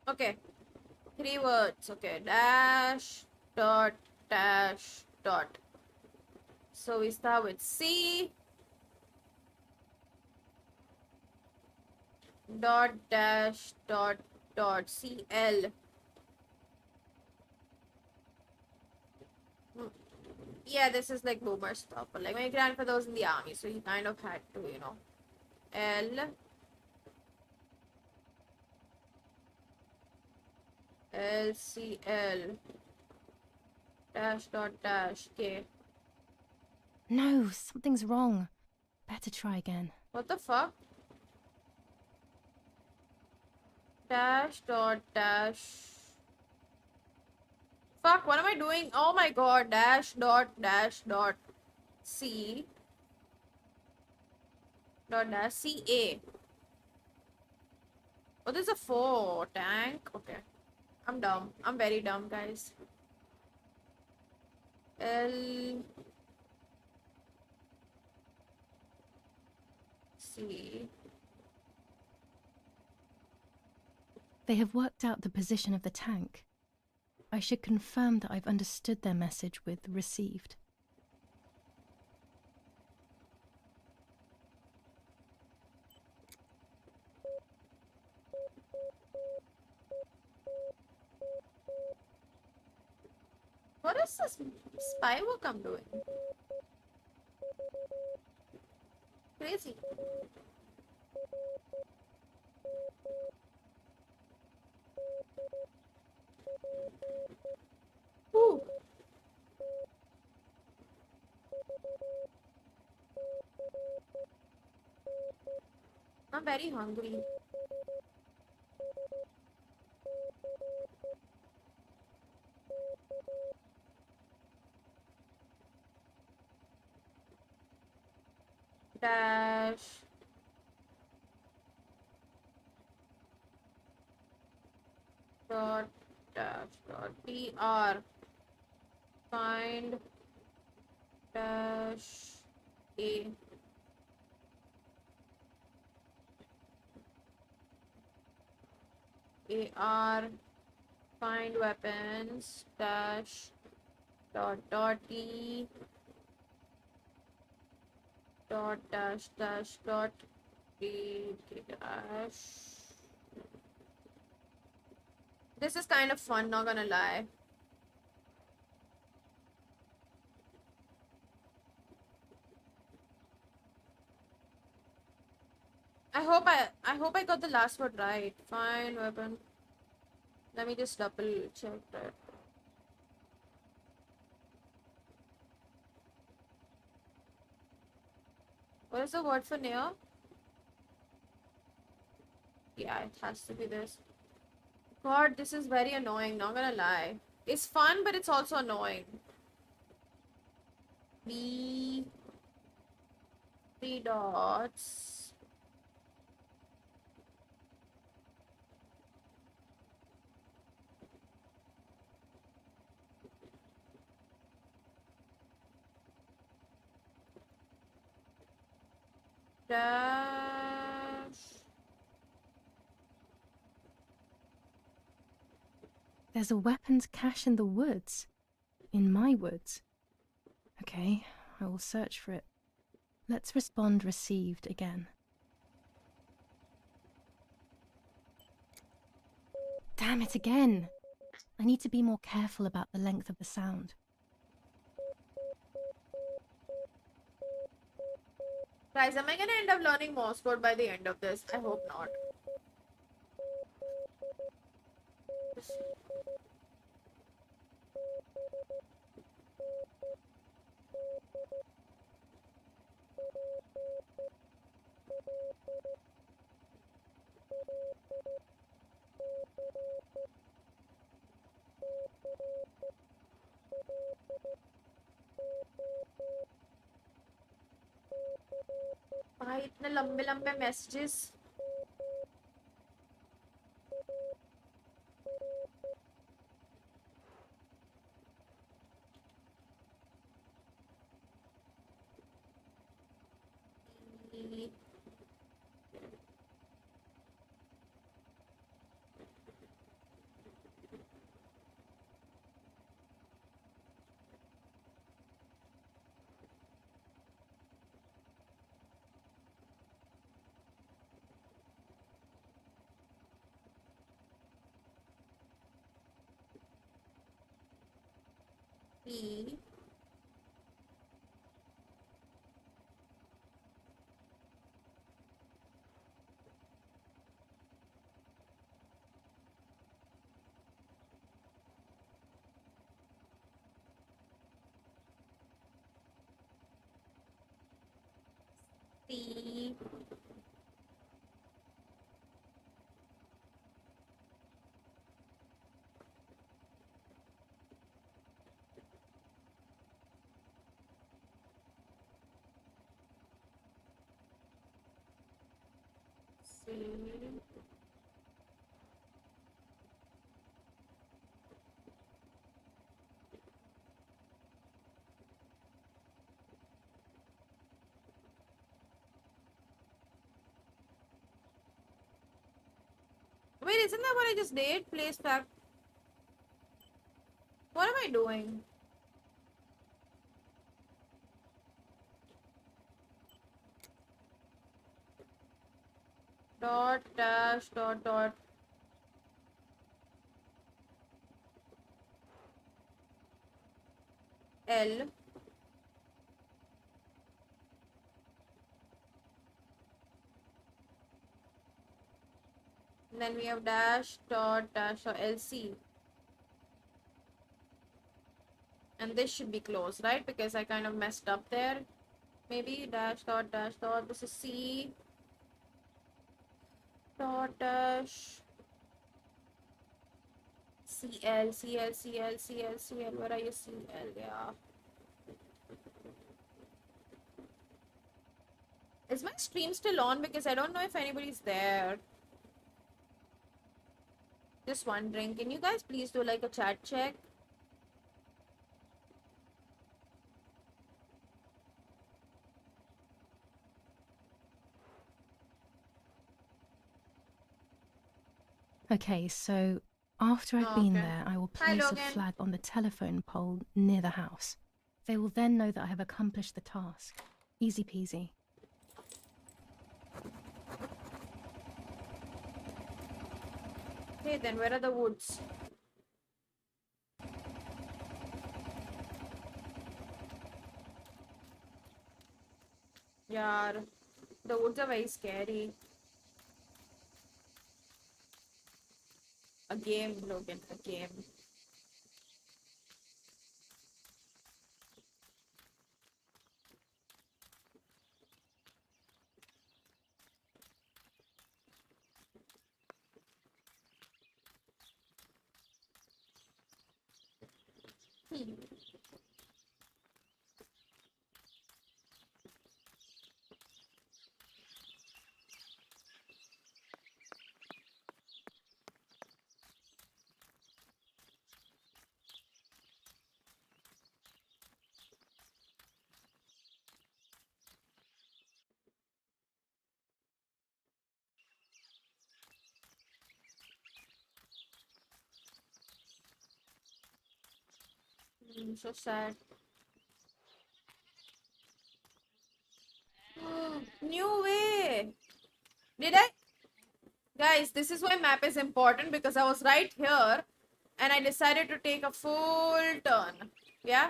Okay. 3 words. Okay. Dash, dot, dash, dot. So we start with C. Dot, dash, dot, dot, CL. Yeah, this is like boomer stuff. But like my grandfather was in the army, so he kind of had to, you know. L. LCL. Dash dot dash K. No, something's wrong. Better try again. What the fuck? Dash dot dash. Fuck, what am I doing? Oh my god. Dash dot C. Dot dash CA. Oh, there's a 4 tank. Okay. I'm dumb. I'm very dumb, guys. L. C. They have worked out the position of the tank. I should confirm that I've understood their message with received. What is this spy work I'm doing? Crazy. Ooh. I'm very hungry. dash dot dash dot tr find dash a ar find weapons dash dot e dot dash dash dot e dash. This is kind of fun, not gonna lie. I hope I got the last word right. Fine weapon. Let me just double check that. What is the word for near? Yeah, it has to be this. God, this is very annoying, not gonna lie. It's fun, but it's also annoying. B 3 dots. Dash. There's a weapons cache in the woods. In my woods. Okay, I will search for it. Let's respond received again. Damn it again! I need to be more careful about the length of the sound. Guys, am I gonna end up learning Morse code by the end of this? I hope not. भाई इतने लंबे लंबे messages P C C Wait, isn't that what I just did? Place back. What am I doing? Dot dash dot dot L and then we have dash dot dash or LC and this should be closed, right? Because I kind of messed up there. Maybe dash dot dash dot. This is C dot dash CL CL CL CL CL. Where are you, CL? Yeah. Is my stream still on? Because I don't know if anybody's there. Just wondering. Can you guys please do like a chat check? Okay, so after I've been okay. there, I will Hi, place a Logan. flag on the telephone pole near the house. They will then know that I have accomplished the task. Easy peasy. Okay, then where are the woods? Yeah, the woods are very scary. A game, Logan, a game. So sad. New way! Did I? Guys, this is why map is important, because I was right here and I decided to take a full turn. Yeah?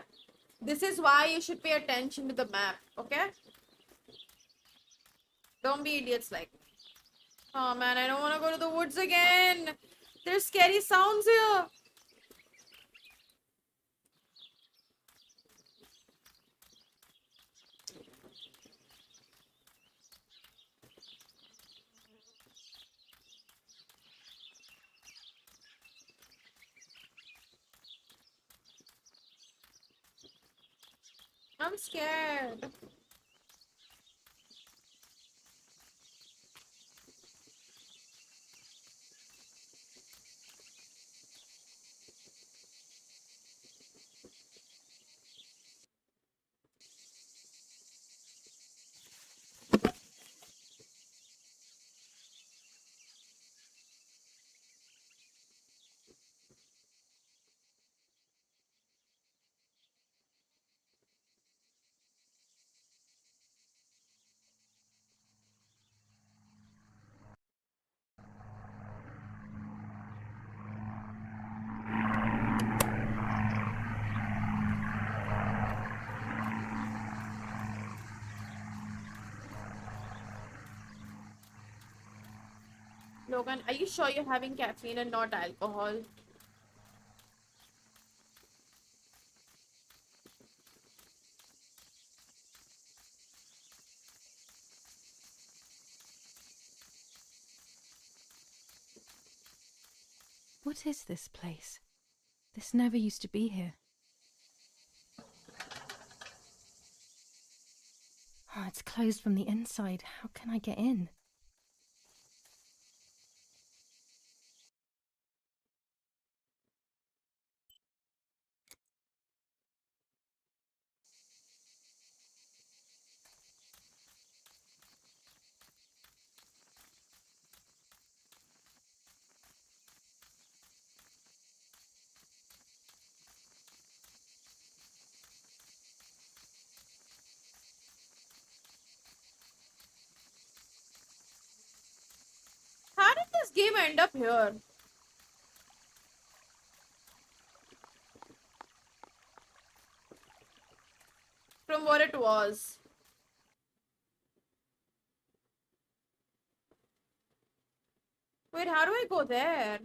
This is why you should pay attention to the map, okay? Don't be idiots like me. Oh man, I don't want to go to the woods again. There's scary sounds here. I'm scared. Logan, are you sure you're having caffeine and not alcohol? What is this place? This never used to be here. Oh, it's closed from the inside. How can I get in? How did this game end up here? From what it was. Wait, how do I go there?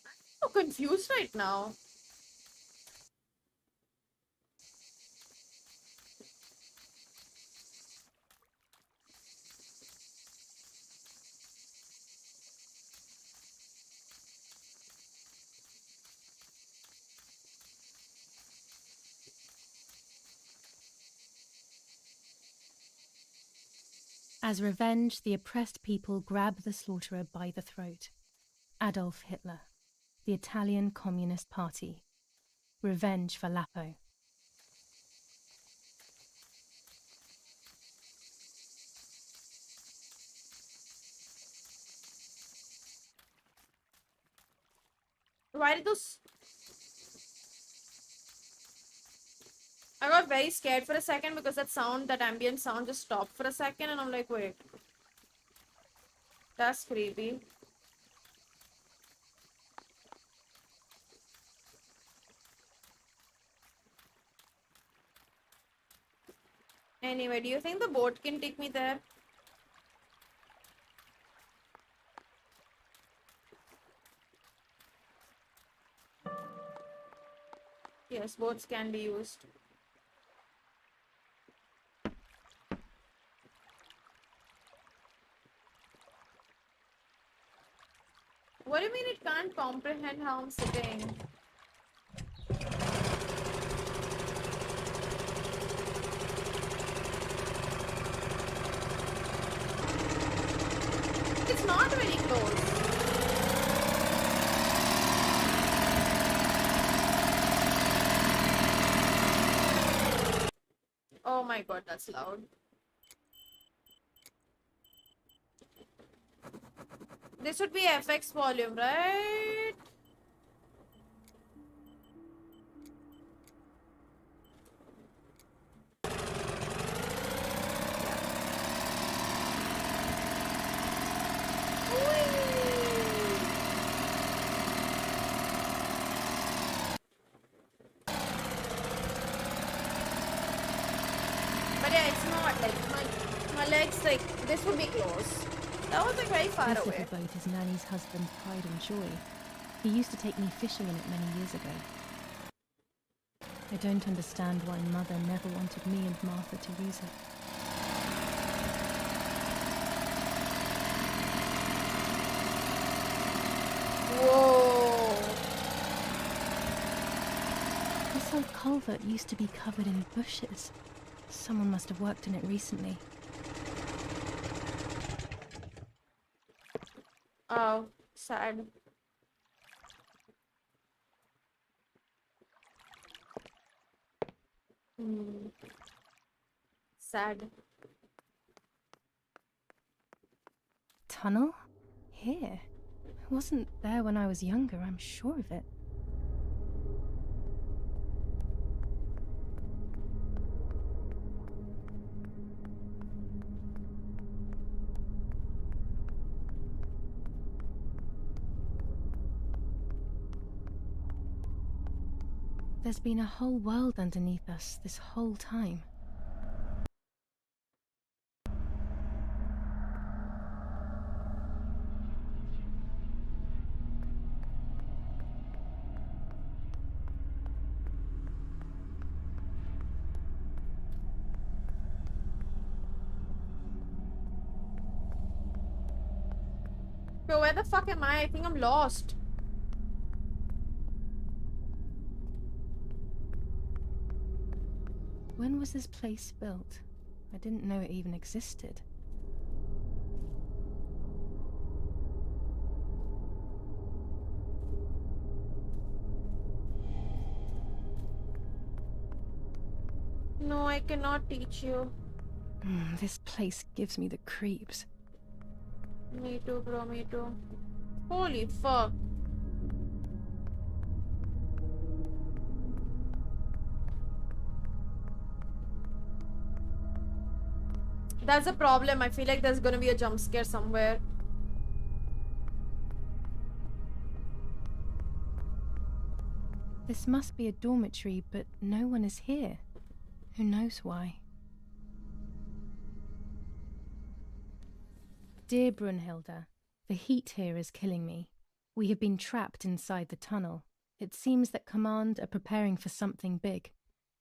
I'm so confused right now. As revenge, the oppressed people grab the slaughterer by the throat. Adolf Hitler, the Italian Communist Party. Revenge for Lapo. Why did those... I got very scared for a second because that sound, that ambient sound just stopped for a second and I'm like, wait. That's creepy. Anyway, do you think the boat can take me there? Yes, boats can be used. What do you mean it can't comprehend how I'm sitting? It's not very close. Oh my god, that's loud. This would be FX volume, right? But yeah, it's not like my legs, like this would be close. That was like very far This away. little boat is Nanny's husband's pride and joy. He used to take me fishing in it many years ago. I don't understand why Mother never wanted me and Martha to use it. Whoa. This old culvert used to be covered in bushes. Someone must have worked in it recently. Oh, sad. Sad. Tunnel? Here? It wasn't there when I was younger, I'm sure of it. There's been a whole world underneath us this whole time. Bro, where the fuck am I? I think I'm lost. When was this place built? I didn't know it even existed. No, I cannot teach you. This place gives me the creeps. Me too, bro, me too. Holy fuck. That's a problem. I feel like there's gonna be a jump scare somewhere. This must be a dormitory, but no one is here. Who knows why? Dear Brunhilde, the heat here is killing me. We have been trapped inside the tunnel. It seems that Command are preparing for something big,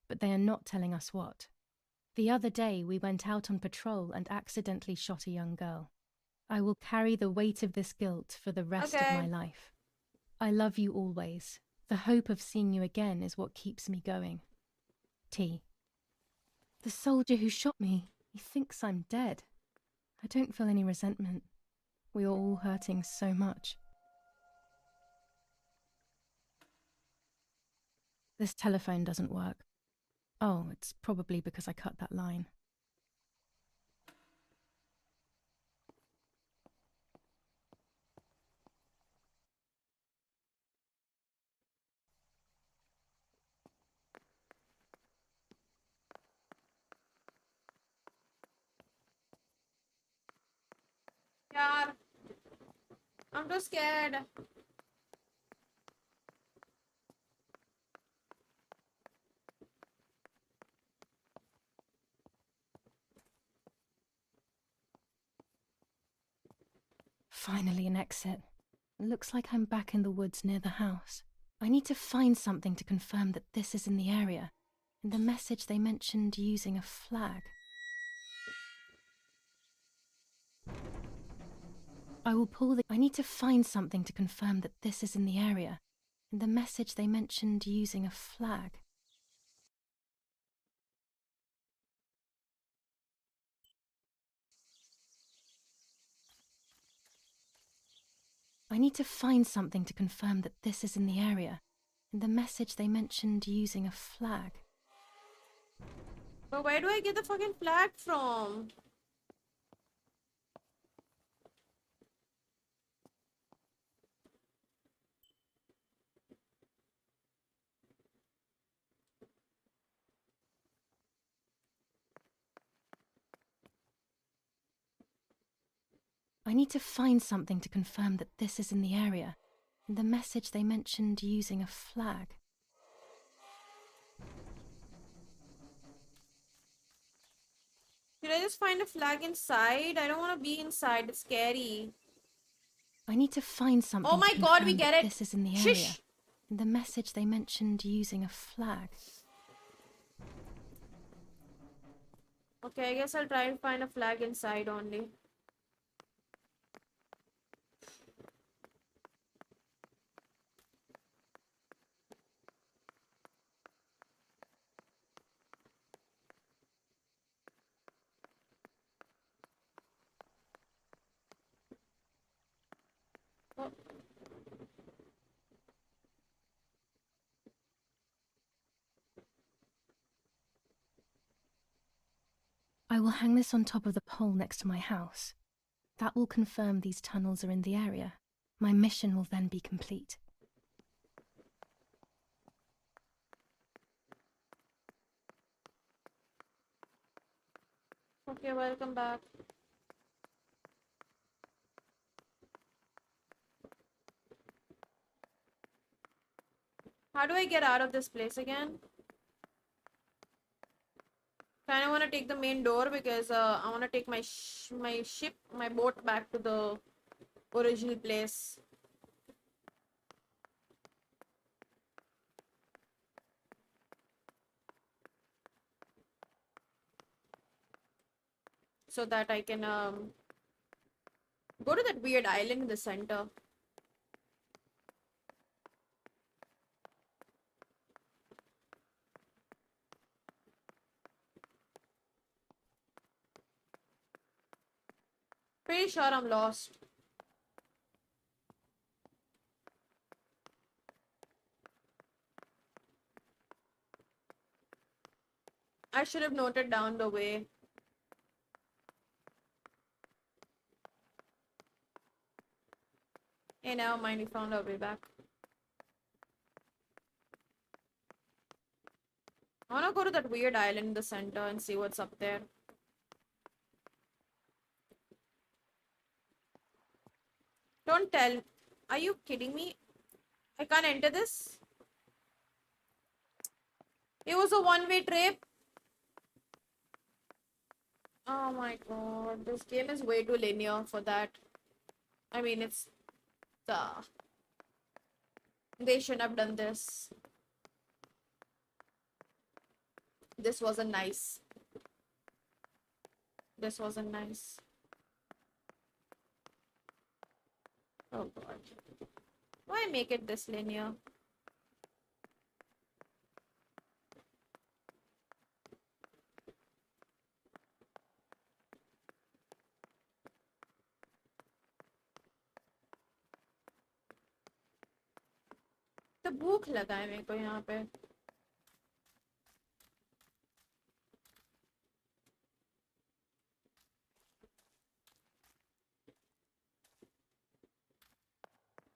but they are not telling us what. The other day we went out on patrol and accidentally shot a young girl. I will carry the weight of this guilt for the rest of my life. I love you always. The hope of seeing you again is what keeps me going. T. The soldier who shot me, he thinks I'm dead. I don't feel any resentment. We are all hurting so much. This telephone doesn't work. Oh, it's probably because I cut that line. Yeah, I'm too scared. Finally an exit. Looks like I'm back in the woods near the house. I need to find something to confirm that this is in the area. In the message they mentioned using a flag. I need to find something to confirm that this is in the area. In the message they mentioned using a flag. I need to find something to confirm that this is in the area. In the message they mentioned using a flag. But where do I get the fucking flag from? I need to find something to confirm that this is in the area. In the message they mentioned using a flag. Did I just find a flag inside? I don't want to be inside. It's scary. I need to find something Oh my to god, we confirm get that it. this is in the Shush. area. In the message they mentioned using a flag. Okay, I guess I'll try and find a flag inside only. Oh. I will hang this on top of the pole next to my house. That will confirm these tunnels are in the area. My mission will then be complete. Okay, welcome back. How do I get out of this place again? Kinda wanna take the main door because I wanna take my boat back to the original place. So that I can go to that weird island in the center. Pretty sure I'm lost. I should have noted down the way. Hey, never mind, we found our way back. I wanna go to that weird island in the center and see what's up there. Don't tell. Are you kidding me? I can't enter this? It was a one-way trip. Oh my god, this game is way too linear for that. I mean, it's... They shouldn't have done this. This wasn't nice. This wasn't nice. Oh god. Why make it this linear? तो भूख लगा है मेरे को यहाँ पे.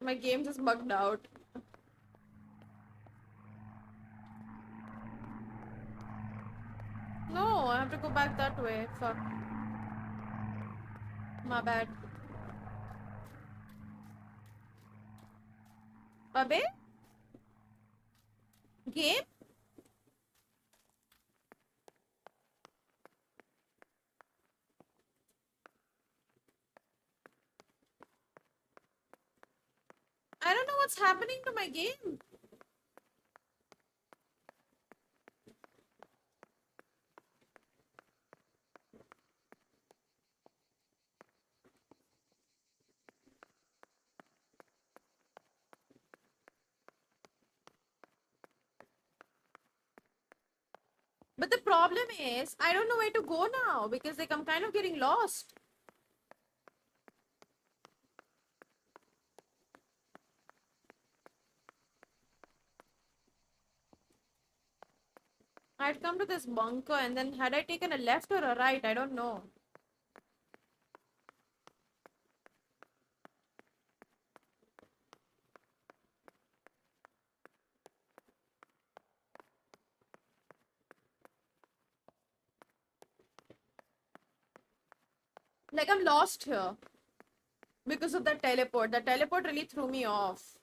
My game just bugged out. No, I have to go back that way. Fuck. My bad. अबे? Game? I don't know what's happening to my game. But the problem is, I don't know where to go now because like I'm kind of getting lost. I'd come to this bunker and then had I taken a left or a right, I don't know. Like I'm lost here because of that teleport. That teleport really threw me off.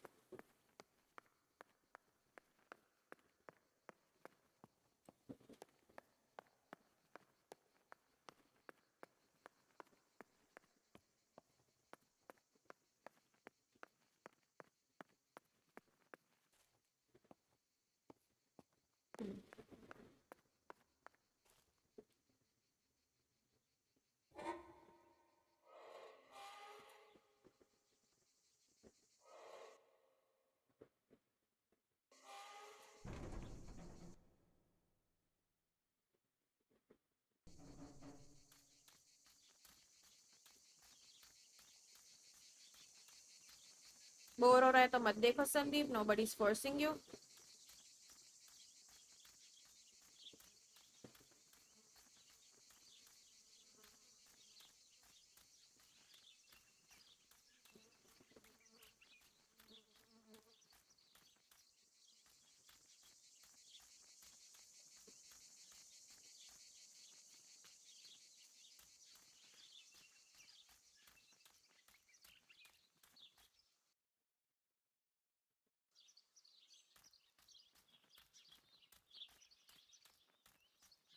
Bore हो रहा है तो मत देखो Sandeep. Nobody's forcing you.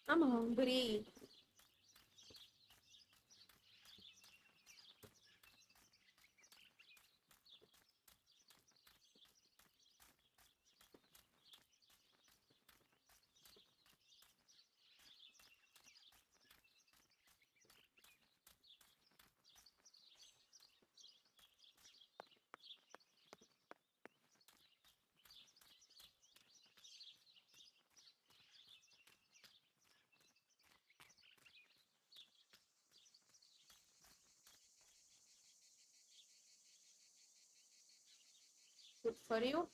I'm hungry. Good for you.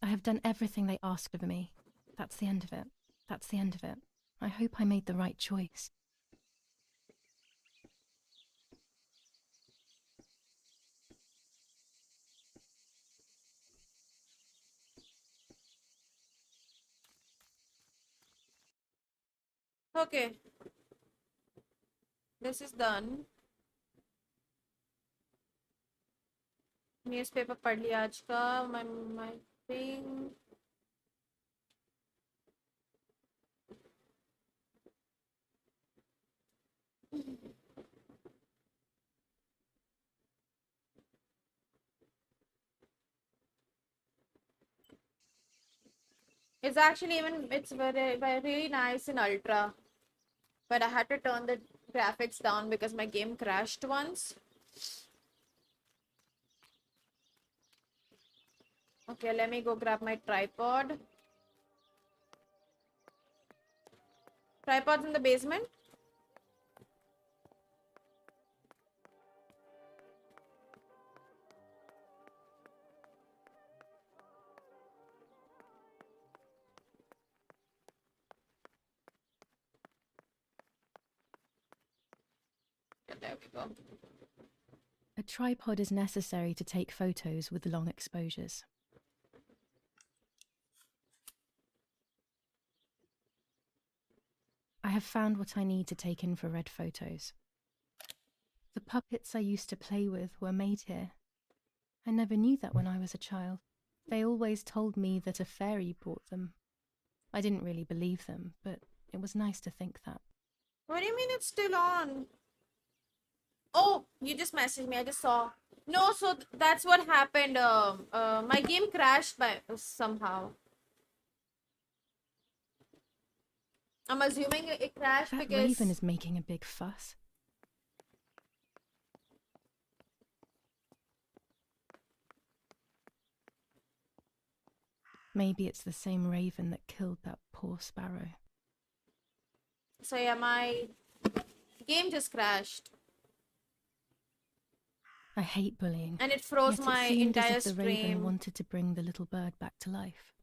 I have done everything they asked of me. That's the end of it. That's the end of it. I hope I made the right choice. Okay. This is done. Newspaper पढ़ लिया आज का. My thing. It's actually even, it's very, very really nice in ultra But I had to turn the graphics down because my game crashed once. Okay, let me go grab my tripod. Tripod's in the basement. There we go. A tripod is necessary to take photos with long exposures. I have found what I need to take infrared photos. The puppets I used to play with were made here. I never knew that when I was a child. They always told me that a fairy brought them. I didn't really believe them, but it was nice to think that. What do you mean it's still on? Oh, you just messaged me. I just saw. No, so that's what happened. My game crashed by somehow. I'm assuming it crashed That because raven is making a big fuss. Maybe it's the same raven that killed that poor sparrow. So yeah, my game just crashed. I hate bullying. And it froze Yet my it seemed entire as if the raven stream. wanted to bring the little bird back to life.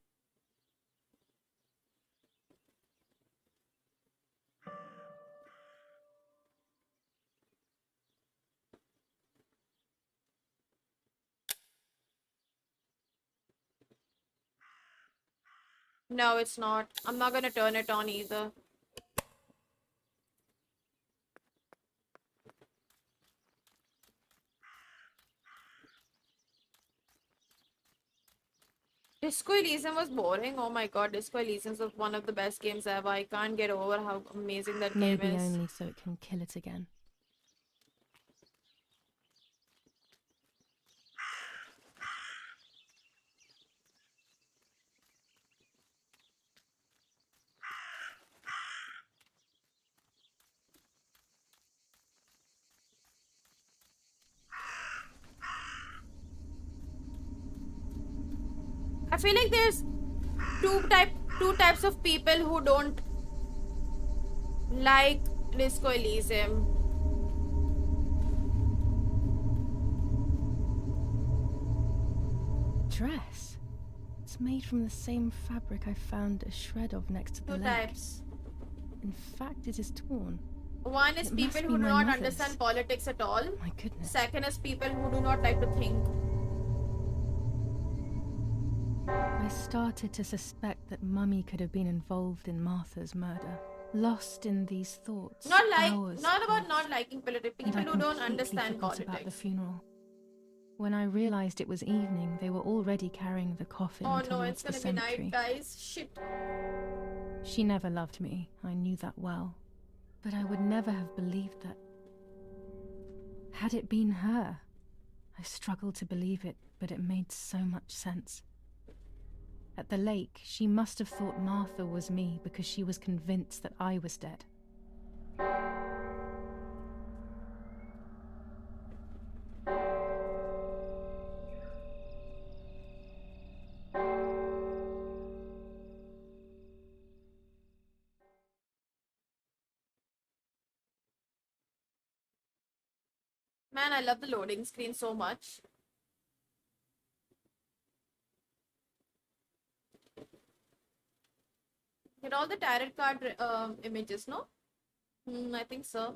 No, it's not. I'm not gonna turn it on either. Disco Elysium was boring. Oh my god, Disco Elysium was one of the best games ever. I can't get over how amazing that game Maybe is. only so it can kill it again. I feel like there's two types of people who don't like Disco Elysium. Dress? It's made from the same fabric I found a shred of next to the Two lake. types. In fact, it is torn. One is It people must who be do my not mother's. understand politics at all. My goodness. Second is people who do not like to think. I started to suspect that Mummy could have been involved in Martha's murder. Lost in these thoughts. Not about passed, not liking politics. and I People who don't completely understand forgot about the politics. funeral. When I realized it was evening, they were already carrying the coffin Oh towards no, it's the gonna be cemetery. night, guys. Shit. She never loved me. I knew that well. But I would never have believed that. Had it been her? I struggled to believe it, but it made so much sense. At the lake, she must have thought Martha was me because she was convinced that I was dead. Man, I love the loading screen so much. Get all the tarot card images, no? I think so.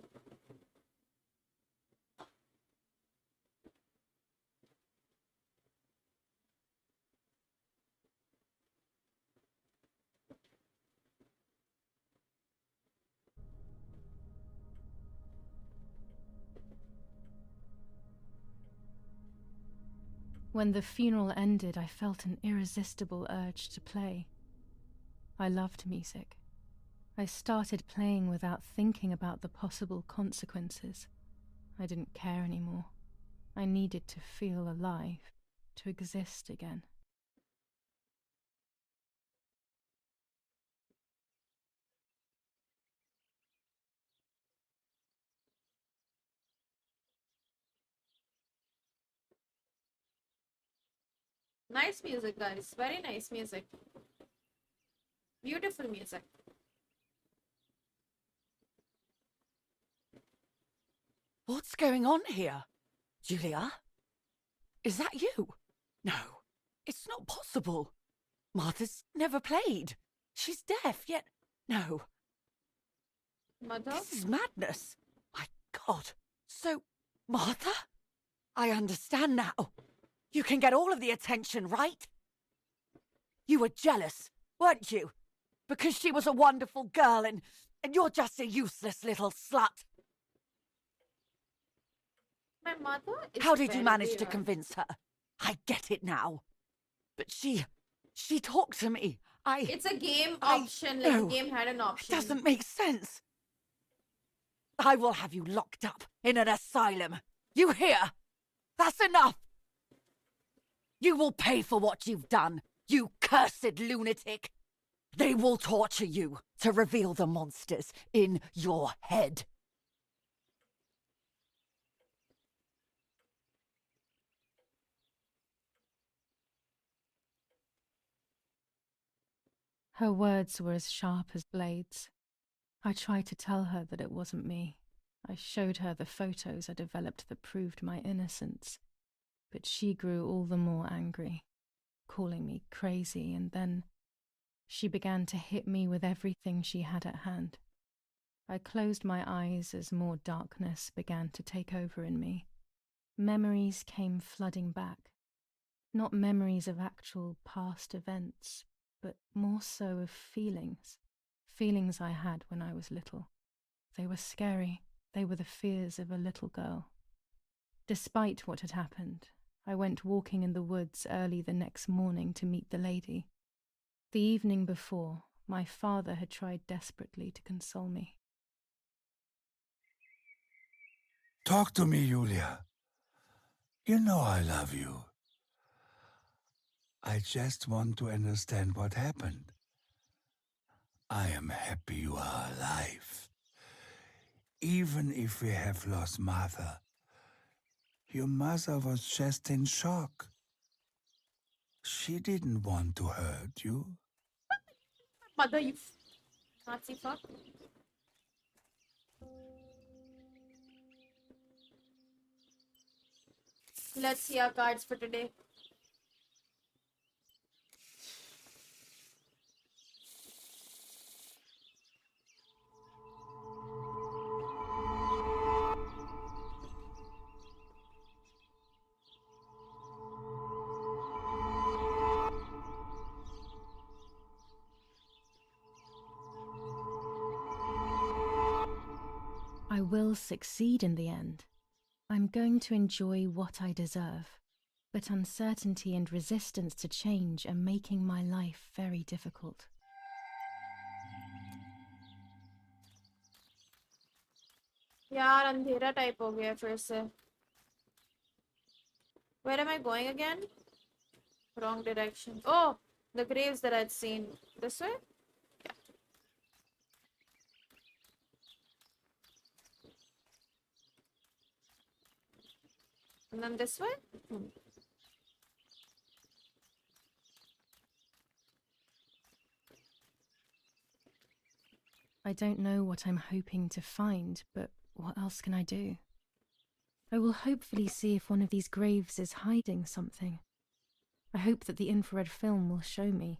When the funeral ended, I felt an irresistible urge to play. I loved music. I started playing without thinking about the possible consequences. I didn't care anymore. I needed to feel alive, to exist again. Nice music, guys. Very nice music. Beautiful music. What's going on here? Julia? Is that you? No, it's not possible. Martha's never played. She's deaf, yet... No. Mother? This is madness. My God. So, Martha? I understand now. You can get all of the attention, right? You were jealous, weren't you? Because she was a wonderful girl and you're just a useless little slut. My mother is How did you very manage to weird. convince her? I get it now. But she talked to me. It's a game option. Like No, the game had an option. It doesn't make sense. I will have you locked up in an asylum. You hear? That's enough. You will pay for what you've done, you cursed lunatic. They will torture you to reveal the monsters in your head. Her words were as sharp as blades. I tried to tell her that it wasn't me. I showed her the photos I developed that proved my innocence. But she grew all the more angry, calling me crazy, and then she began to hit me with everything she had at hand. I closed my eyes as more darkness began to take over in me. Memories came flooding back. Not memories of actual past events, but more so of feelings. Feelings I had when I was little. They were scary. They were the fears of a little girl. Despite what had happened, I went walking in the woods early the next morning to meet the lady. The evening before, my father had tried desperately to console me. Talk to me, Julia. You know I love you. I just want to understand what happened. I am happy you are alive. Even if we have lost Mother, your mother was just in shock. She didn't want to hurt you. Mother, you Nazi fuck. Let's see our cards for today. I will succeed in the end. I'm going to enjoy what I deserve, but uncertainty and resistance to change are making my life very difficult. यार अंधेरा type हो गया फिर से. Where am I going again? Wrong direction. Oh, the graves that I'd seen. This way? Yeah. And then this way? I don't know what I'm hoping to find, but what else can I do? I will hopefully see if one of these graves is hiding something. I hope that the infrared film will show me.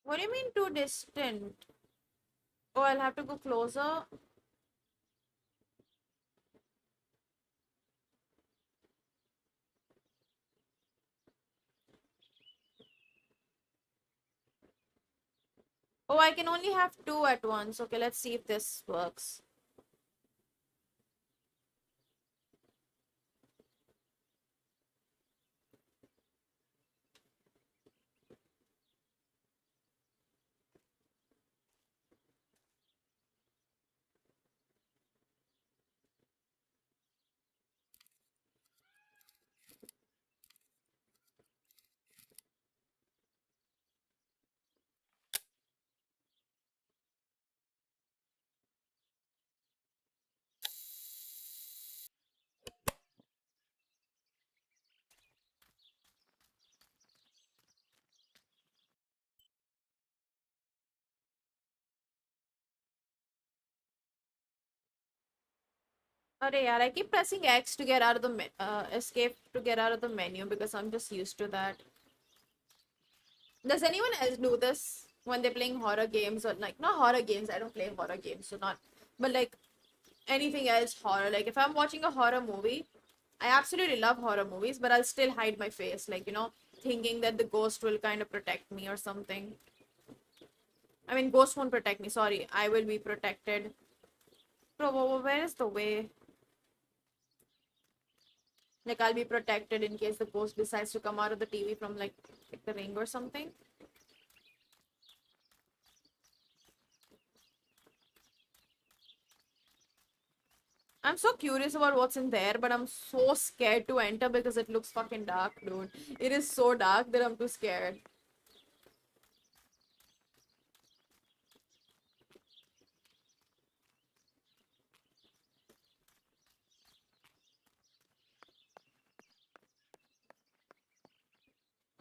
What do you mean too distant? Oh, I'll have to go closer. Oh, I can only have two at once. Okay, let's see if this works. Arey yaar, I keep pressing X to get out of the escape to get out of the menu because I'm just used to that. Does anyone else do this when they're playing horror games or like not horror games? I don't play horror games, so not. But like anything else horror. Like if I'm watching a horror movie, I absolutely love horror movies, but I'll still hide my face, like thinking that the ghost will kind of protect me or something. I mean, ghost won't protect me. Sorry, I will be protected. Bro, where is the way? Like I'll be protected in case the ghost decides to come out of the TV from like the ring or something. I'm so curious about what's in there, but I'm so scared to enter because it looks fucking dark, dude. It is so dark that I'm too scared.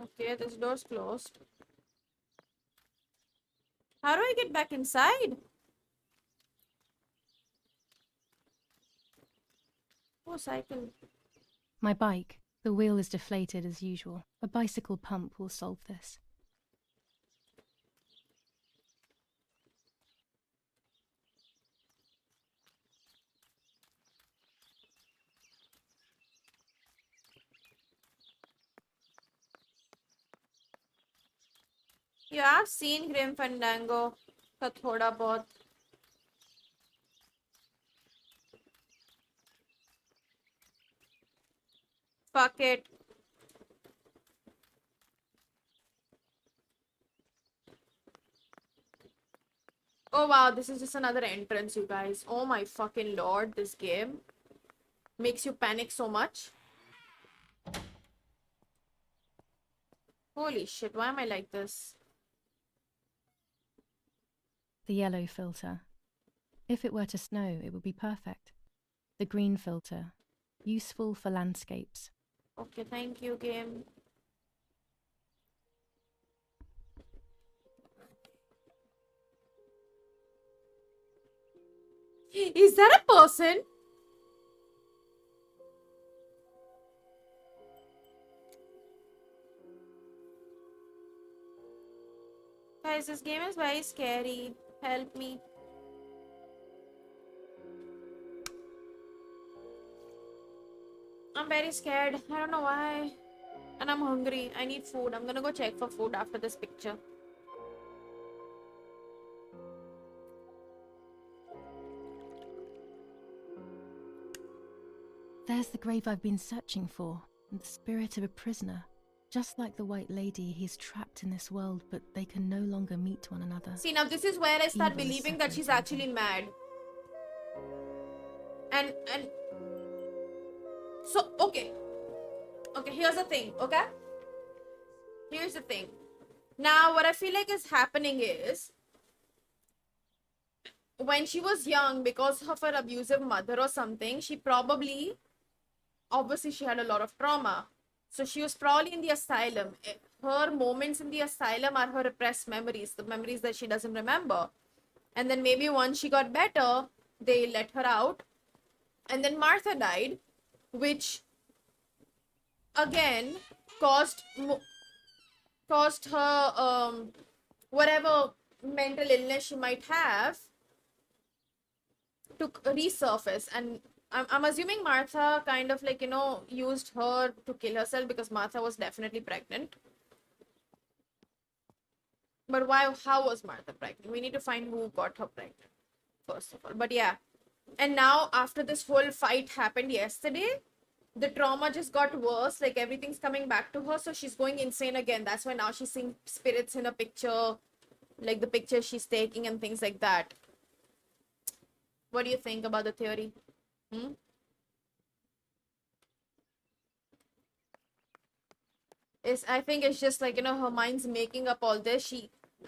Okay, this door's closed. How do I get back inside? Oh, cycle. My bike. The wheel is deflated as usual. A bicycle pump will solve this. Yeah, I've seen Grim Fandango. का थोड़ा बहुत. Fuck it. Oh wow, this is just another entrance, you guys. Oh my fucking lord, this game makes you panic so much. Holy shit, why am I like this? The yellow filter. If it were to snow, it would be perfect. The green filter. Useful for landscapes. Okay, thank you, game. Is that a person? Guys, this game is very scary. Help me. I'm very scared. I don't know why. And I'm hungry. I need food. I'm gonna go check for food after this picture. There's the grave I've been searching for, and the spirit of a prisoner. Just like the White Lady, he's trapped in this world, but they can no longer meet one another. See, now this is where I start Evil is believing that she's actually mad. And so, okay, here's the thing, okay? Here's the thing. Now, what I feel like is happening is, when she was young, because of her abusive mother or something, she probably, obviously she had a lot of trauma. So she was probably in the asylum. Her moments in the asylum are her repressed memories, the memories that she doesn't remember. And then maybe once she got better, they let her out. And then Martha died, which again caused her whatever mental illness she might have to resurface. And I'm assuming Martha kind of like used her to kill herself because Martha was definitely pregnant. But why? How was Martha pregnant? We need to find who got her pregnant first of all. But yeah, and now after this whole fight happened yesterday, the trauma just got worse. Like everything's coming back to her, so she's going insane again. That's why now she's seeing spirits in a picture, like the picture she's taking and things like that. What do you think about the theory? I think it's just like her mind's making up all this.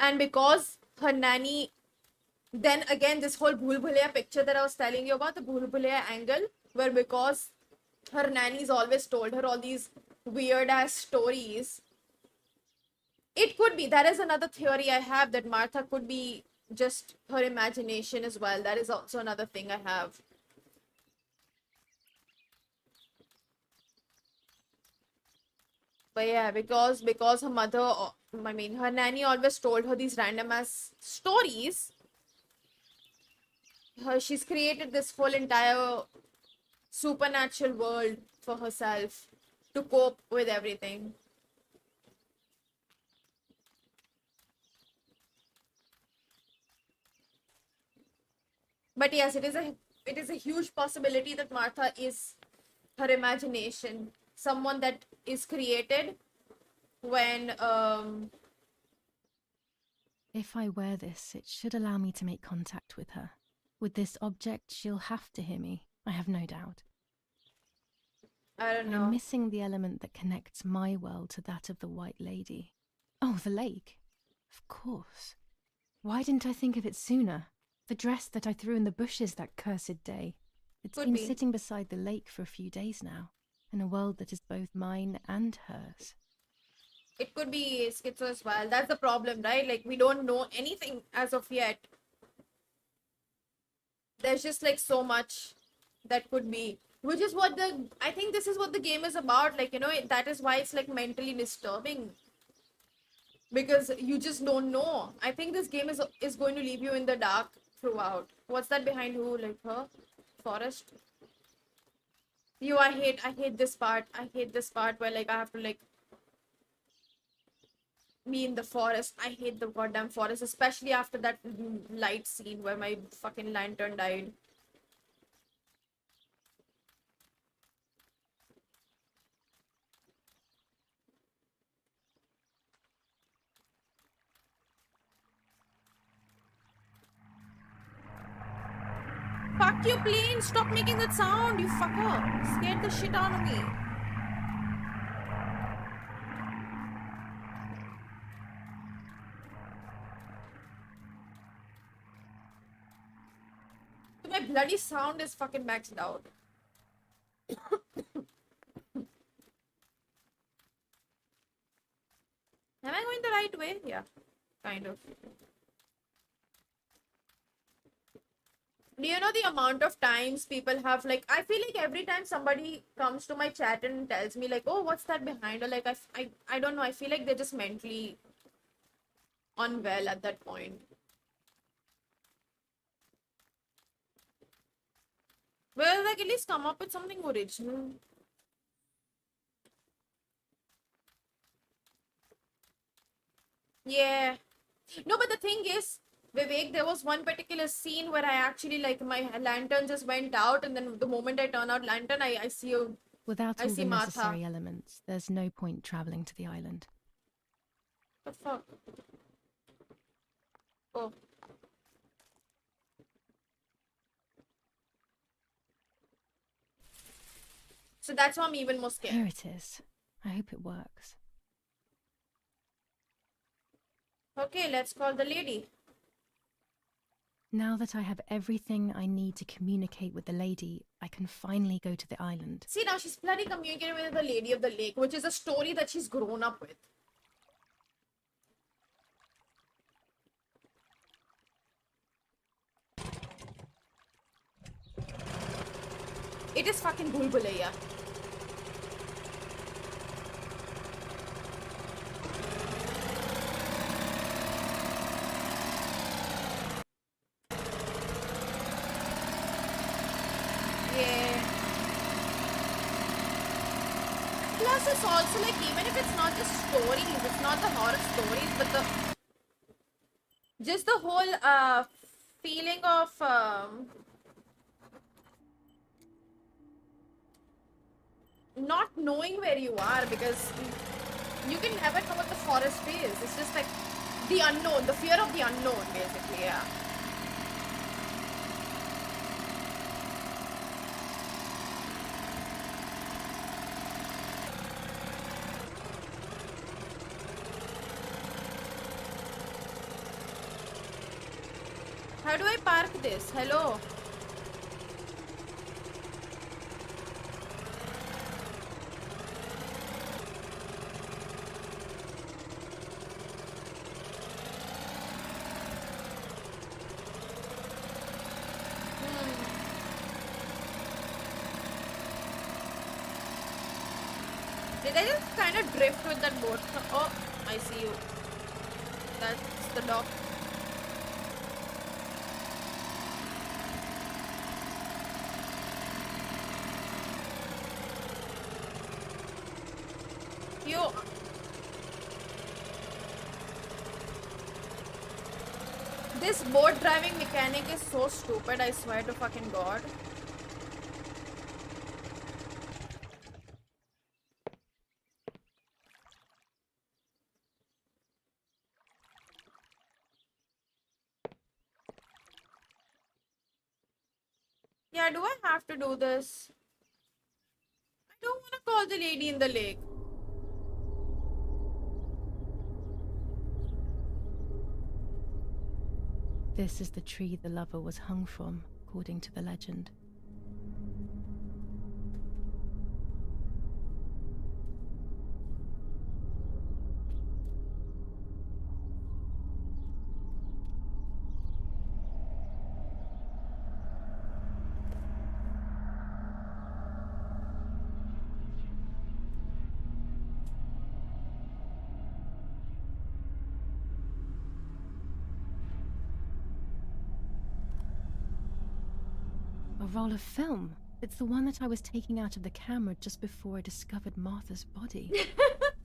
And because her nanny, then again this whole Bhool Bhulaiya picture that I was telling you about, the Bhool Bhulaiya angle, where because her nanny's always told her all these weird ass stories. It could be, that is another theory I have, that Martha could be just her imagination as well. That is also another thing I have. But yeah, because her mother, I mean, her nanny always told her these random ass stories. She's created this whole entire supernatural world for herself to cope with everything. But yes, it is a huge possibility that Martha is her imagination, someone that is created when If I wear this, it should allow me to make contact with her. With this object, she'll have to hear me, I have no doubt. I don't know. I'm missing the element that connects my world to that of the White Lady. Oh, the lake. Of course. Why didn't I think of it sooner? The dress that I threw in the bushes that cursed day. It's Could been be. sitting beside the lake for a few days now, in a world that is both mine and hers. It could be schizo as well. That's the problem, right? Like, we don't know anything as of yet. There's just like so much that could be. Which is what I think this is what the game is about. Like, you know, that is why it's like mentally disturbing. Because you just don't know. I think this game is going to leave you in the dark throughout. What's that behind who? Like her? Forest? I hate this part. I hate this part where like I have to like be in the forest. I hate the goddamn forest, especially after that light scene where my fucking lantern died. Fuck you, plane! Stop making that sound, you fucker! Scared the shit out of me. My bloody sound is fucking maxed out. Am I going the right way? Yeah, kind of. Do you know the amount of times people have like, I feel like every time somebody comes to my chat and tells me like, oh, what's that behind? Or like, I don't know. I feel like they're just mentally unwell at that point. Well, like at least come up with something original. Yeah. No, but the thing is, Vivek, there was one particular scene where I actually like my lantern just went out, and then the moment I turn out lantern, I see you. Without I all see the Martha. necessary elements, there's no point travelling to the island. The fuck? Oh. So that's why I'm even more scared. Here it is. I hope it works. Okay, let's call the lady. Now that I have everything I need to communicate with the lady, I can finally go to the island. See, now she's bloody communicating with the lady of the lake, which is a story that she's grown up with. It is fucking Bhul Bhulaiya. Yeah. Plus, it's also like, even if it's not just stories, it's not the horror stories, but just the whole feeling of not knowing where you are, because you can never know what the forest is. It's just like the unknown, the fear of the unknown, basically. Yeah. How do I park this? Hello? Like I just kind of drift with that boat. Oh, I see you. That's the dock. Yo. This boat driving mechanic is so stupid, I swear to fucking God. Yeah, do I have to do this? I don't want to call the lady in the lake. This is the tree the lover was hung from, according to the legend. A roll of film. It's the one that I was taking out of the camera just before I discovered Martha's body.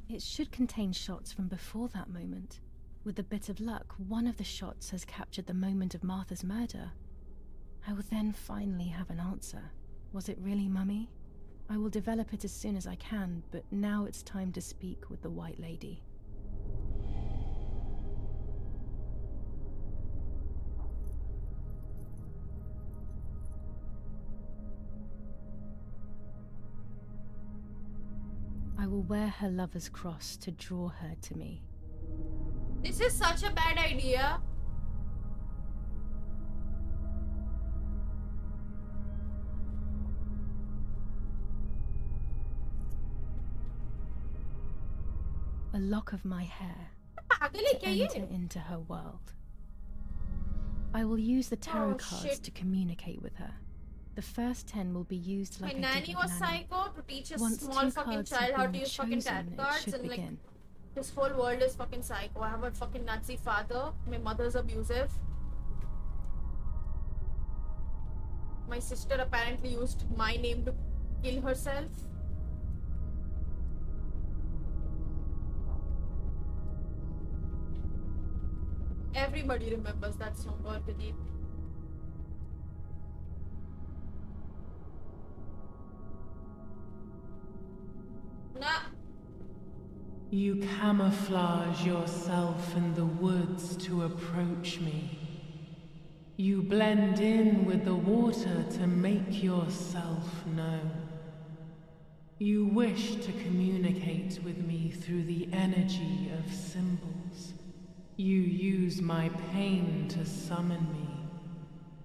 It should contain shots from before that moment. With a bit of luck, one of the shots has captured the moment of Martha's murder. I will then finally have an answer. Was it really Mummy? I will develop it as soon as I can, but now it's time to speak with the White Lady. I will wear her lover's cross to draw her to me. This is such a bad idea. A lock of my hair to enter into her world. I will use the tarot cards to communicate with her. The first 10 will be used like My nanny was psycho to teach a small fucking child how to use fucking tarot cards, and like this whole world is fucking psycho. I have a fucking Nazi father. My mother's abusive. My sister apparently used my name to kill herself. Everybody remembers that song, or Pradeep. Nah. You camouflage yourself in the woods to approach me. You blend in with the water to make yourself known. You wish to communicate with me through the energy of symbols. You use my pain to summon me.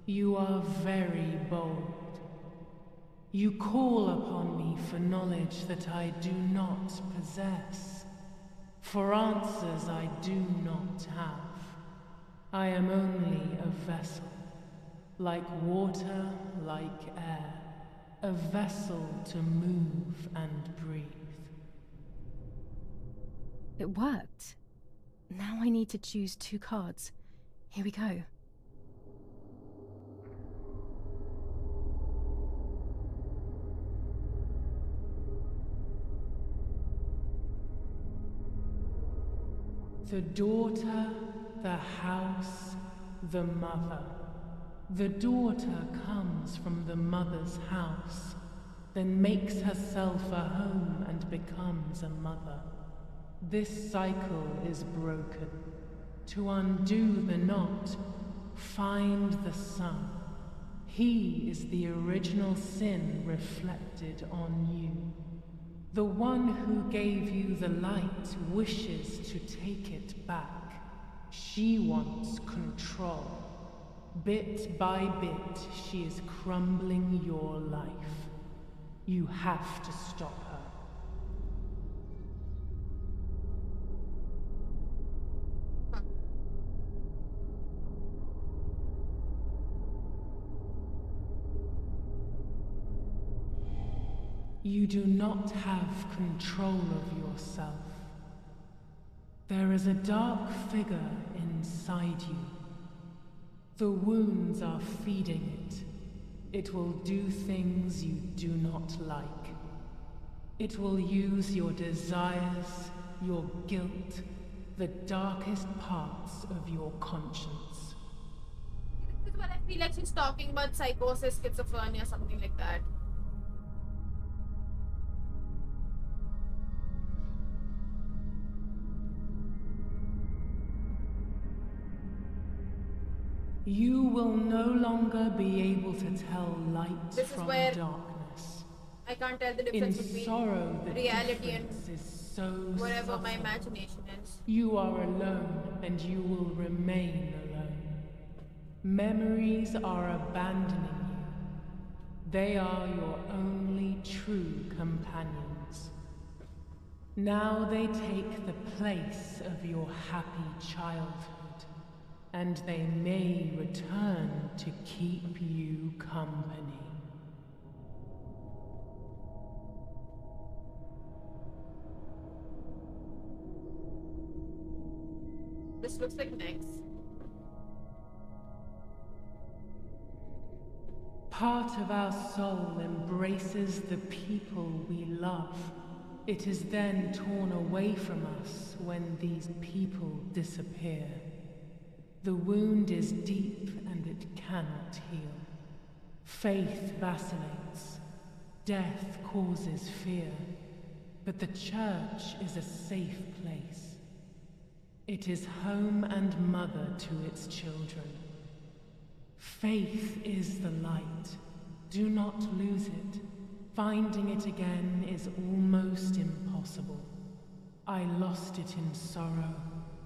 You are very bold. You call upon me for knowledge that I do not possess, for answers I do not have. I am only a vessel, like water, like air, a vessel to move and breathe. It worked. Now I need to choose 2 cards. Here we go. The daughter, the house, the mother. The daughter comes from the mother's house, then makes herself a home and becomes a mother. This cycle is broken. To undo the knot, find the sun. He is the original sin reflected on you. The one who gave you the light wishes to take it back. She wants control. Bit by bit, she is crumbling your life. You have to stop her. You do not have control of yourself. There is a dark figure inside you. The wounds are feeding it. It will do things you do not like. It will use your desires, your guilt, the darkest parts of your conscience. This is what I feel like she's talking about psychosis, schizophrenia, something like that. You will no longer be able to tell light This is from where darkness. I can't tell the difference In between sorrow, the reality and difference is so whatever my subtle. imagination is. You are alone, and you will remain alone. Memories are abandoning you. They are your only true companions. Now they take the place of your happy childhood, and they may return to keep you company. This looks like next. Part of our soul embraces the people we love. It is then torn away from us when these people disappear. The wound is deep and it cannot heal. Faith vacillates. Death causes fear. But the church is a safe place. It is home and mother to its children. Faith is the light. Do not lose it. Finding it again is almost impossible. I lost it in sorrow,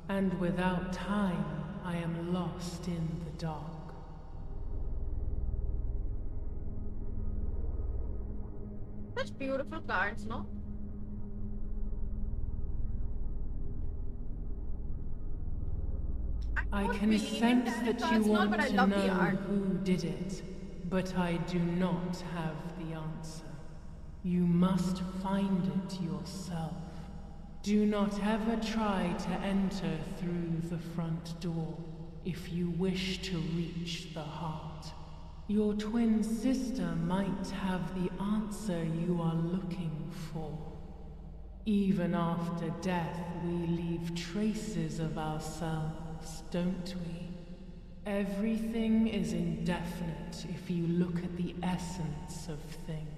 and without time, I am lost in the dark. Such beautiful cards, no? I don't can believe in sense tarot that you cards, no, want but I to love the know art. who did it, but I do not have the answer. You must find it yourself. Do not ever try to enter through the front door if you wish to reach the heart. Your twin sister might have the answer you are looking for. Even after death, we leave traces of ourselves, don't we? Everything is indefinite if you look at the essence of things.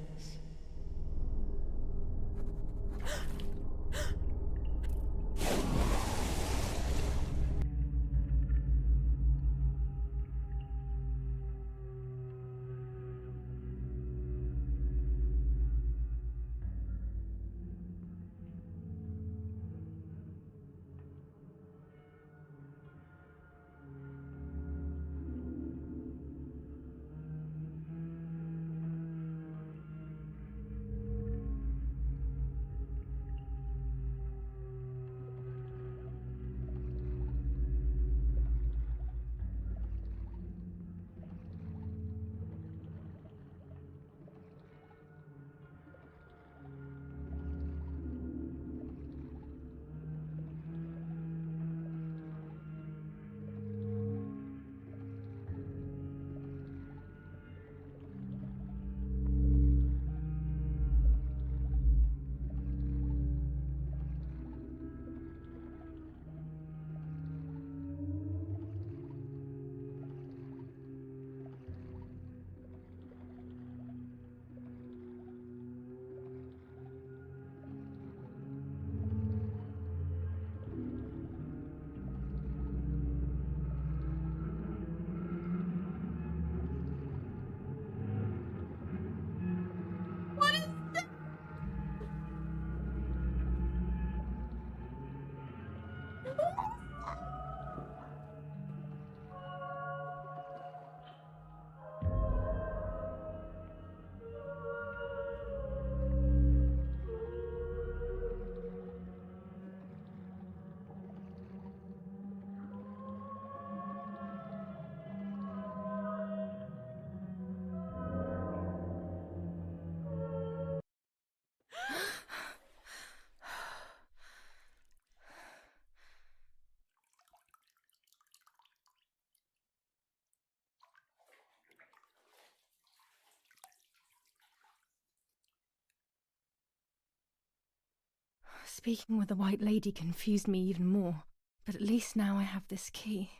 Speaking with the White Lady confused me even more, but at least now I have this key.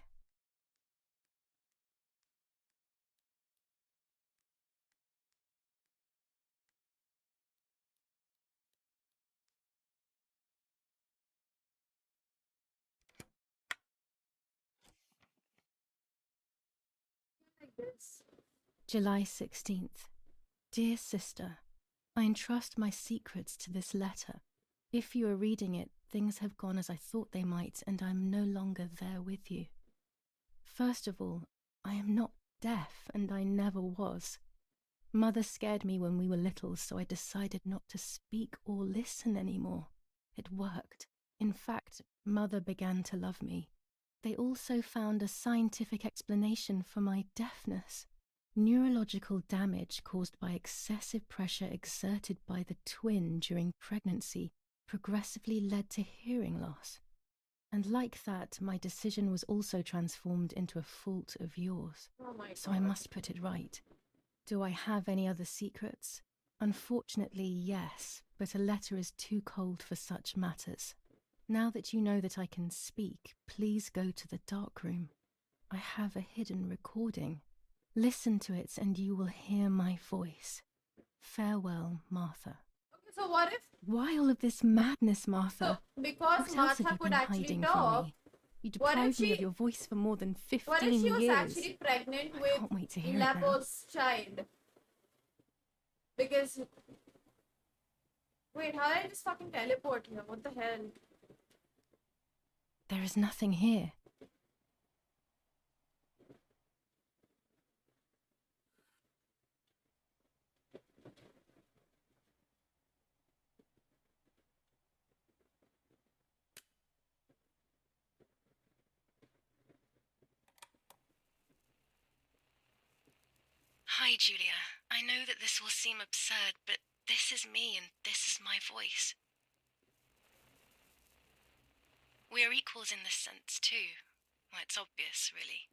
July 16th. Dear sister, I entrust my secrets to this letter. If you are reading it, things have gone as I thought they might, and I am no longer there with you. First of all, I am not deaf, and I never was. Mother scared me when we were little, so I decided not to speak or listen anymore. It worked. In fact, Mother began to love me. They also found a scientific explanation for my deafness. Neurological damage caused by excessive pressure exerted by the twin during pregnancy progressively led to hearing loss. And like that, my decision was also transformed into a fault of yours. Oh my God. So I must put it right. Do I have any other secrets? Unfortunately, yes, but a letter is too cold for such matters. Now that you know that I can speak, please go to the dark room. I have a hidden recording. Listen to it and you will hear my voice. Farewell, Martha. Okay, so what if... Why all of this madness, Martha? So, because What else have Martha you could been actually hiding talk, from me? You what if deprived me of she- your voice for more than 15 what if she was years. actually pregnant I with can't wait to hear it now. Lapo's child? Because... Wait, how did I just fucking teleport here? What the hell? There is nothing here. Hi, Julia. I know that this will seem absurd, but this is me and this is my voice. We are equals in this sense, too. Well, it's obvious, really.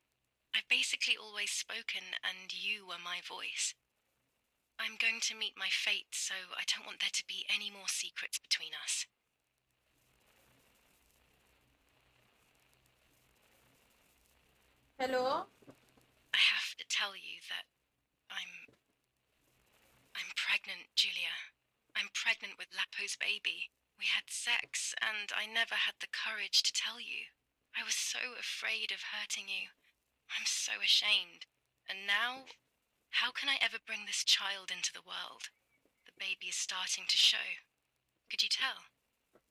I've basically always spoken, and you were my voice. I'm going to meet my fate, so I don't want there to be any more secrets between us. Hello? I have to tell you that I'm pregnant, Julia. I'm pregnant with Lapo's baby. We had sex, and I never had the courage to tell you. I was so afraid of hurting you. I'm so ashamed. And now, how can I ever bring this child into the world? The baby is starting to show. Could you tell?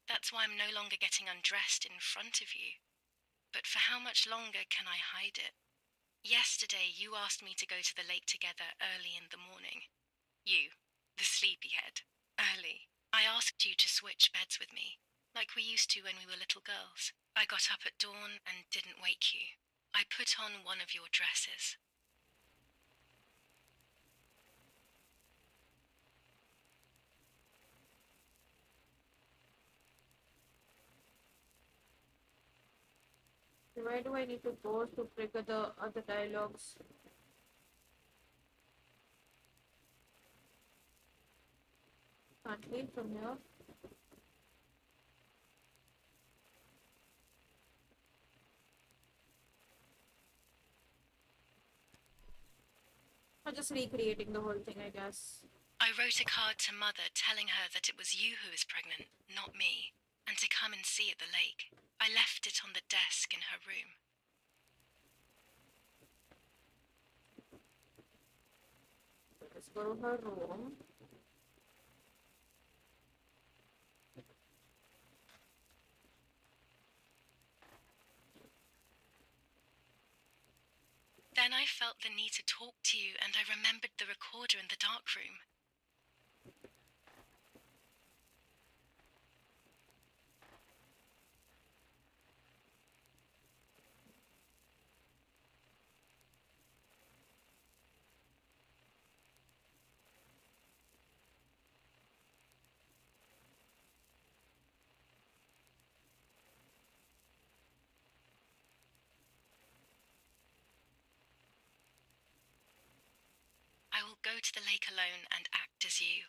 That's why I'm no longer getting undressed in front of you. But for how much longer can I hide it? Yesterday, you asked me to go to the lake together early in the morning. You, the sleepyhead. Early. I asked you to switch beds with me, like we used to when we were little girls. I got up at dawn and didn't wake you. I put on one of your dresses. Where do I need to go to trigger the other dialogues? Can't leave from here. I'm just recreating the whole thing, I guess. I wrote a card to Mother telling her that it was you who was pregnant, not me, and to come and see at the lake. I left it on the desk in her room. Let's go to her room. Then I felt the need to talk to you, and I remembered the recorder in the dark room. I will go to the lake alone and act as you.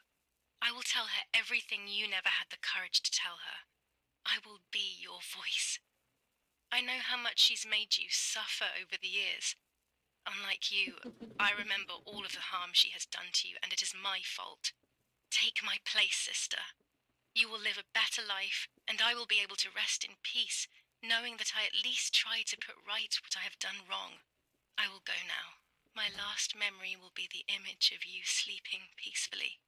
I will tell her everything you never had the courage to tell her. I will be your voice. I know how much she's made you suffer over the years. Unlike you, I remember all of the harm she has done to you, and it is my fault. Take my place, sister. You will live a better life, and I will be able to rest in peace, knowing that I at least tried to put right what I have done wrong. I will go now. My last memory will be the image of you sleeping peacefully.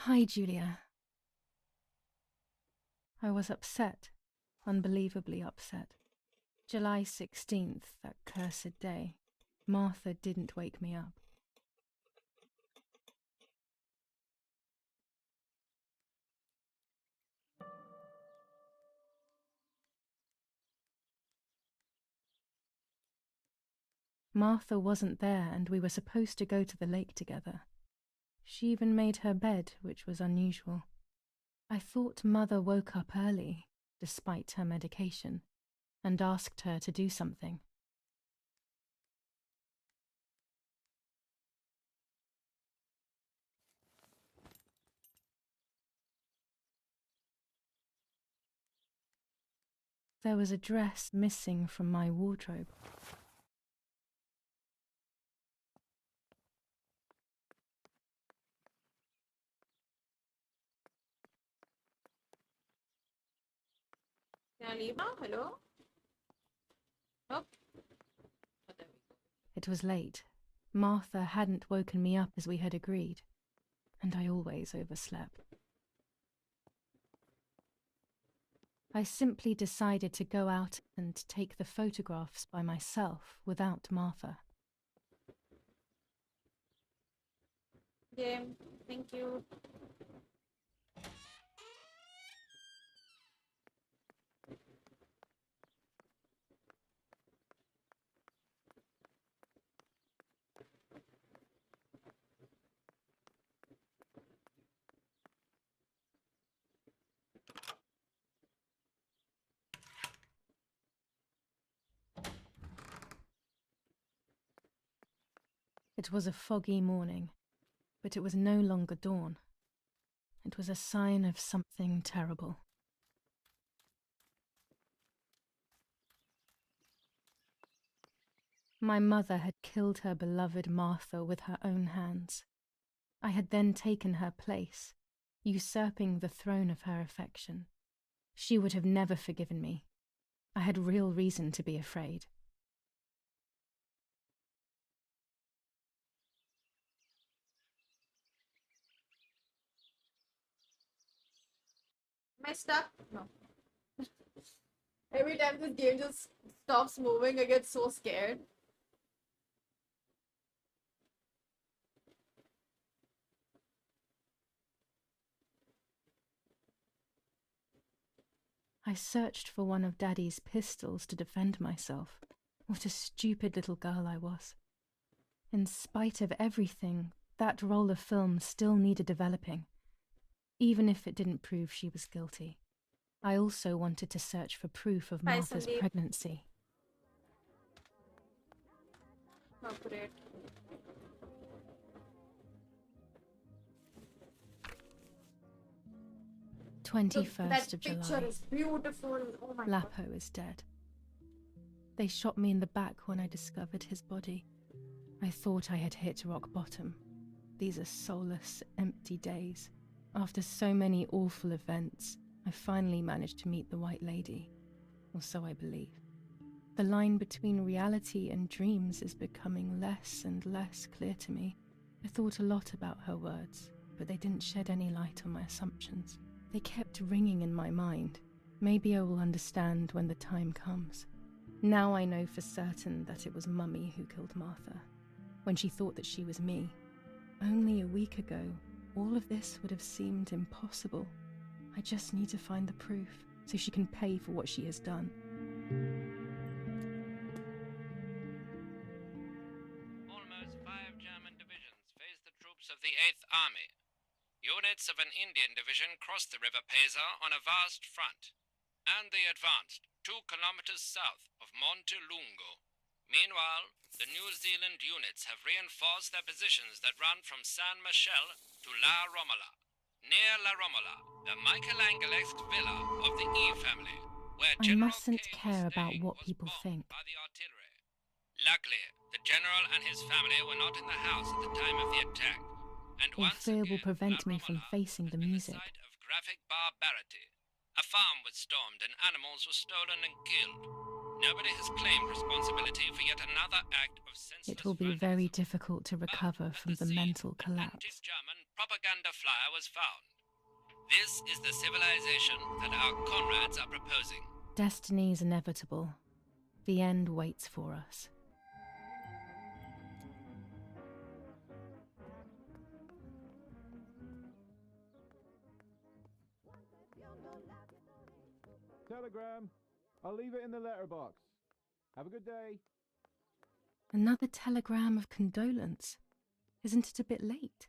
Hi, Julia. I was upset, unbelievably upset. July 16th, that cursed day. Martha didn't wake me up. Martha wasn't there, and we were supposed to go to the lake together. She even made her bed, which was unusual. I thought Mother woke up early, despite her medication, and asked her to do something. There was a dress missing from my wardrobe. Can I leave now? Hello? Oh. Oh, there we go. It was late. Martha hadn't woken me up as we had agreed, and I always overslept. I simply decided to go out and take the photographs by myself without Martha. Game. Thank you. It was a foggy morning, but it was no longer dawn. It was a sign of something terrible. My mother had killed her beloved Martha with her own hands. I had then taken her place, usurping the throne of her affection. She would have never forgiven me. I had real reason to be afraid. Am I stuck? No. Every time this game just stops moving, I get so scared. I searched for one of Daddy's pistols to defend myself. What a stupid little girl I was. In spite of everything, that roll of film still needed developing, even if it didn't prove she was guilty. I also wanted to search for proof of Martha's pregnancy. Oh, great. 21st of That picture July. is beautiful. Oh my god. Lapo is dead. They shot me in the back when I discovered his body. I thought I had hit rock bottom. These are soulless, empty days. After so many awful events, I finally managed to meet the White Lady, or so I believe. The line between reality and dreams is becoming less and less clear to me. I thought a lot about her words, but they didn't shed any light on my assumptions. They kept ringing in my mind. Maybe I will understand when the time comes. Now I know for certain that it was Mummy who killed Martha, when she thought that she was me. Only a week ago, all of this would have seemed impossible. I just need to find the proof, so she can pay for what she has done. Almost 5 German divisions faced the troops of the 8th Army. Units of an Indian division crossed the River Pesa on a vast front, and they advanced 2 kilometers south of Monte Lungo. Meanwhile, The New Zealand units have reinforced their positions that run from San Michel to La Romola. Near La Romola, the Michelangelesque villa of the E family, where I General mustn't K care was about staying, what was people bombed think. by the artillery. Luckily, the general and his family were not in the house at the time of the attack. And Or once fear will again, prevent La me from Romola facing has the been music. the site of graphic barbarity. A farm was stormed and animals were stolen and killed. Nobody has claimed responsibility for yet another act of senseless It will be very difficult to recover from the mental collapse. anti-German propaganda flyer was found. This is the civilization that our comrades are proposing. Destiny is inevitable. The end waits for us. Telegram. I'll leave it in the letterbox. Have a good day. Another telegram of condolence. Isn't it a bit late?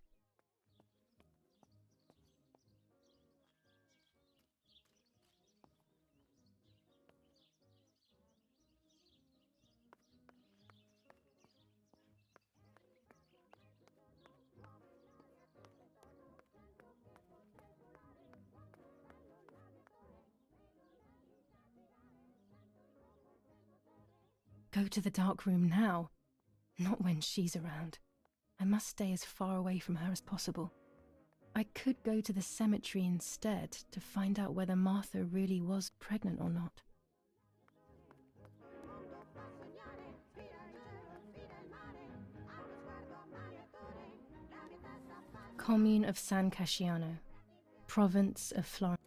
Go to the dark room now. Not when she's around. I must stay as far away from her as possible. I could go to the cemetery instead to find out whether Martha really was pregnant or not. Commune of San Casciano, province of Florence.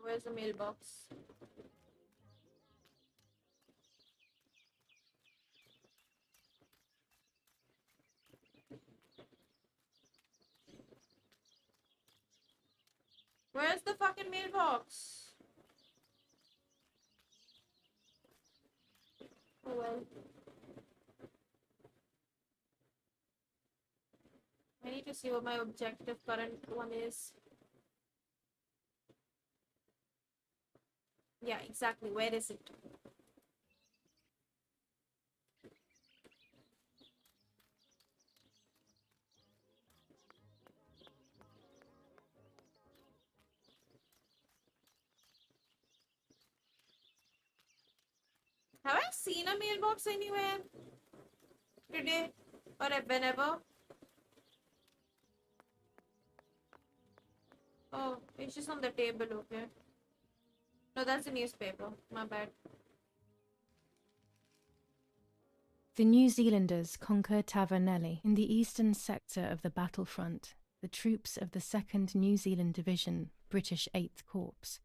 Where's the mailbox? Where's the fucking mailbox? Oh well. I need to see what my objective current one is. Yeah, exactly. Where is it? Have I seen a mailbox anywhere today or whenever? Oh, it's just on the table, okay. No, that's a newspaper. My bad. The New Zealanders conquered Tavernelli. In the eastern sector of the battlefront, the troops of the 2nd New Zealand Division, British 8th Corps,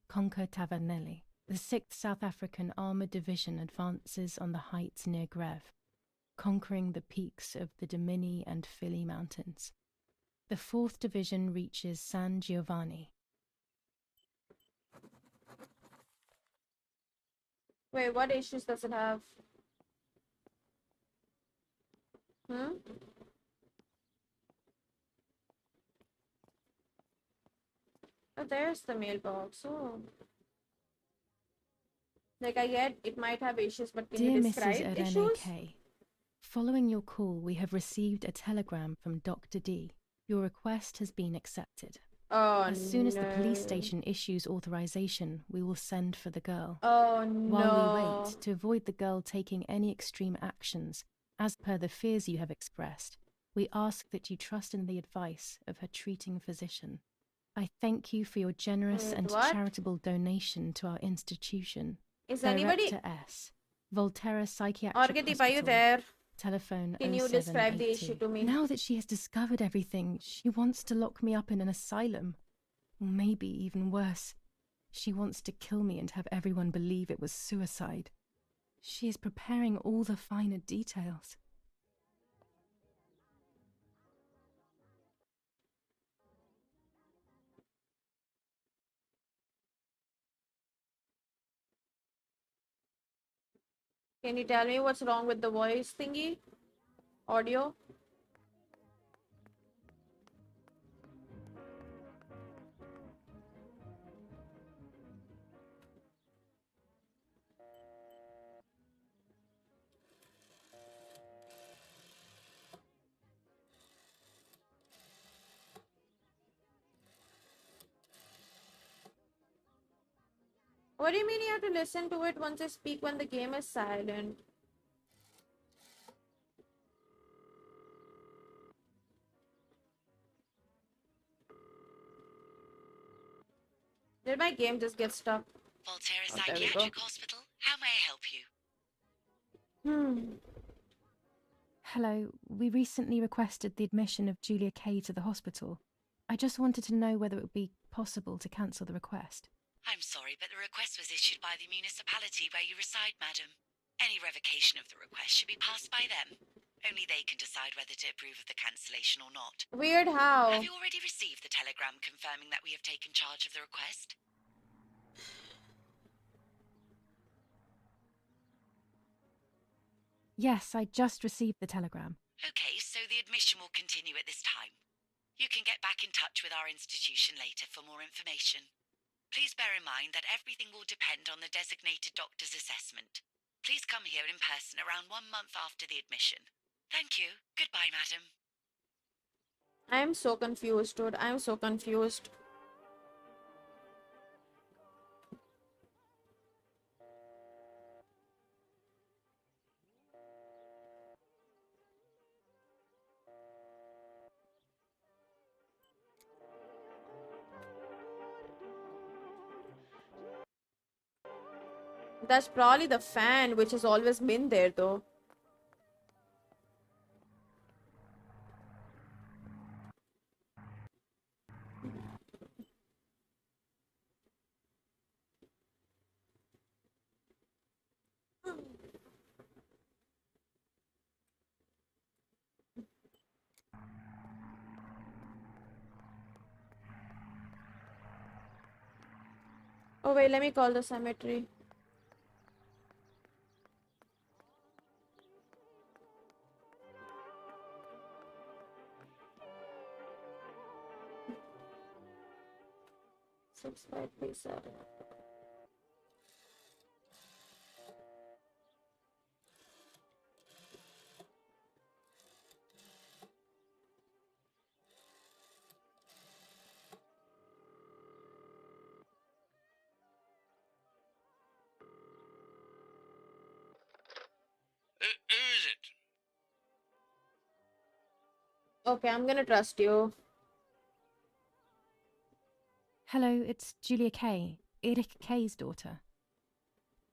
conquered Tavernelli. The 6th South African Armoured Division advances on the heights near Greve, conquering the peaks of the Dimini and Fili Mountains. The 4th Division reaches San Giovanni. Wait, what issues does it have? Hmm? Oh, there's the mailbox. Oh. Like, I get it might have issues, but can Dear you Mrs. describe issues? Irene, following your call, we have received a telegram from Dr. D. Your request has been accepted. Oh, as soon as the police no. station issues authorization, we will send for the girl. Oh, no. While we wait, to avoid the girl taking any extreme actions, as per the fears you have expressed, we ask that you trust in the advice of her treating physician. I thank you for your generous Wait, and what? charitable donation to our institution. Is Director anybody... S. Volterra Psychiatric Archetype, are you Hospital. there? Telephone Can you describe the issue 0782. to me? Now that she has discovered everything, she wants to lock me up in an asylum. Or maybe even worse. She wants to kill me and have everyone believe it was suicide. She is preparing all the finer details. Can you tell me what's wrong with the voice thingy? Audio? What do you mean you have to listen to it once I speak when the game is silent? Did my game just get stuck? Volterra Oh, there we go. Psychiatric Hospital. How may I help you? Hello, we recently requested the admission of Julia Kay to the hospital. I just wanted to know whether it would be possible to cancel the request. I'm sorry, but the request was issued by the municipality where you reside, madam. Any revocation of the request should be passed by them. Only they can decide whether to approve of the cancellation or not. Weird how? Have you already received the telegram confirming that we have taken charge of the request? Yes, I just received the telegram. Okay, so the admission will continue at this time. You can get back in touch with our institution later for more information. Please bear in mind that everything will depend on the designated doctor's assessment. Please come here in person around 1 month after the admission. Thank you. Goodbye, madam. I am so confused, dude. I am so confused. That's probably the fan, which has always been there, though. Oh wait, let me call the cemetery. Six, 5, 3, 7. Who is it? Okay, I'm gonna trust you. Hello, it's Julia Kay, Eric Kay's daughter.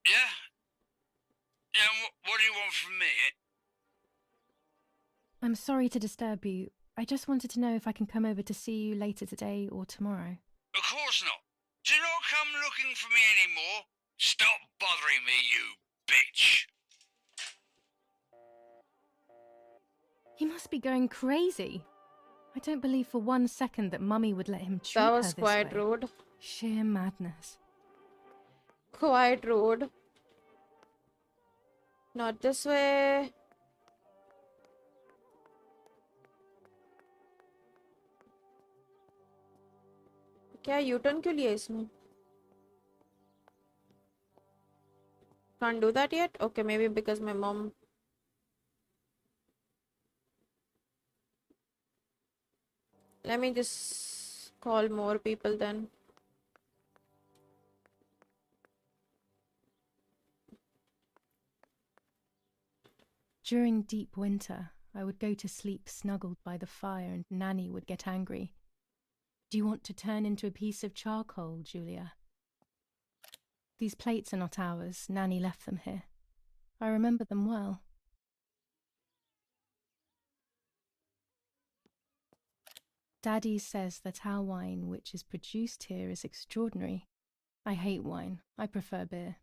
Yeah? Yeah, and what do you want from me? I'm sorry to disturb you. I just wanted to know if I can come over to see you later today or tomorrow. Of course not. Do not come looking for me anymore. Stop bothering me, you bitch. He must be going crazy. I don't believe for 1 second that Mummy would let him treat That her was this quite way. rude. Sheer madness. Quite rude. Not this way. क्या U-turn क्यों लिया इसमें? Can't do that yet? Okay, maybe because my mom... Let me just call more people then. During deep winter, I would go to sleep snuggled by the fire and Nanny would get angry. Do you want to turn into a piece of charcoal, Julia? These plates are not ours. Nanny left them here. I remember them well. Daddy says that our wine, which is produced here, is extraordinary. I hate wine. I prefer beer.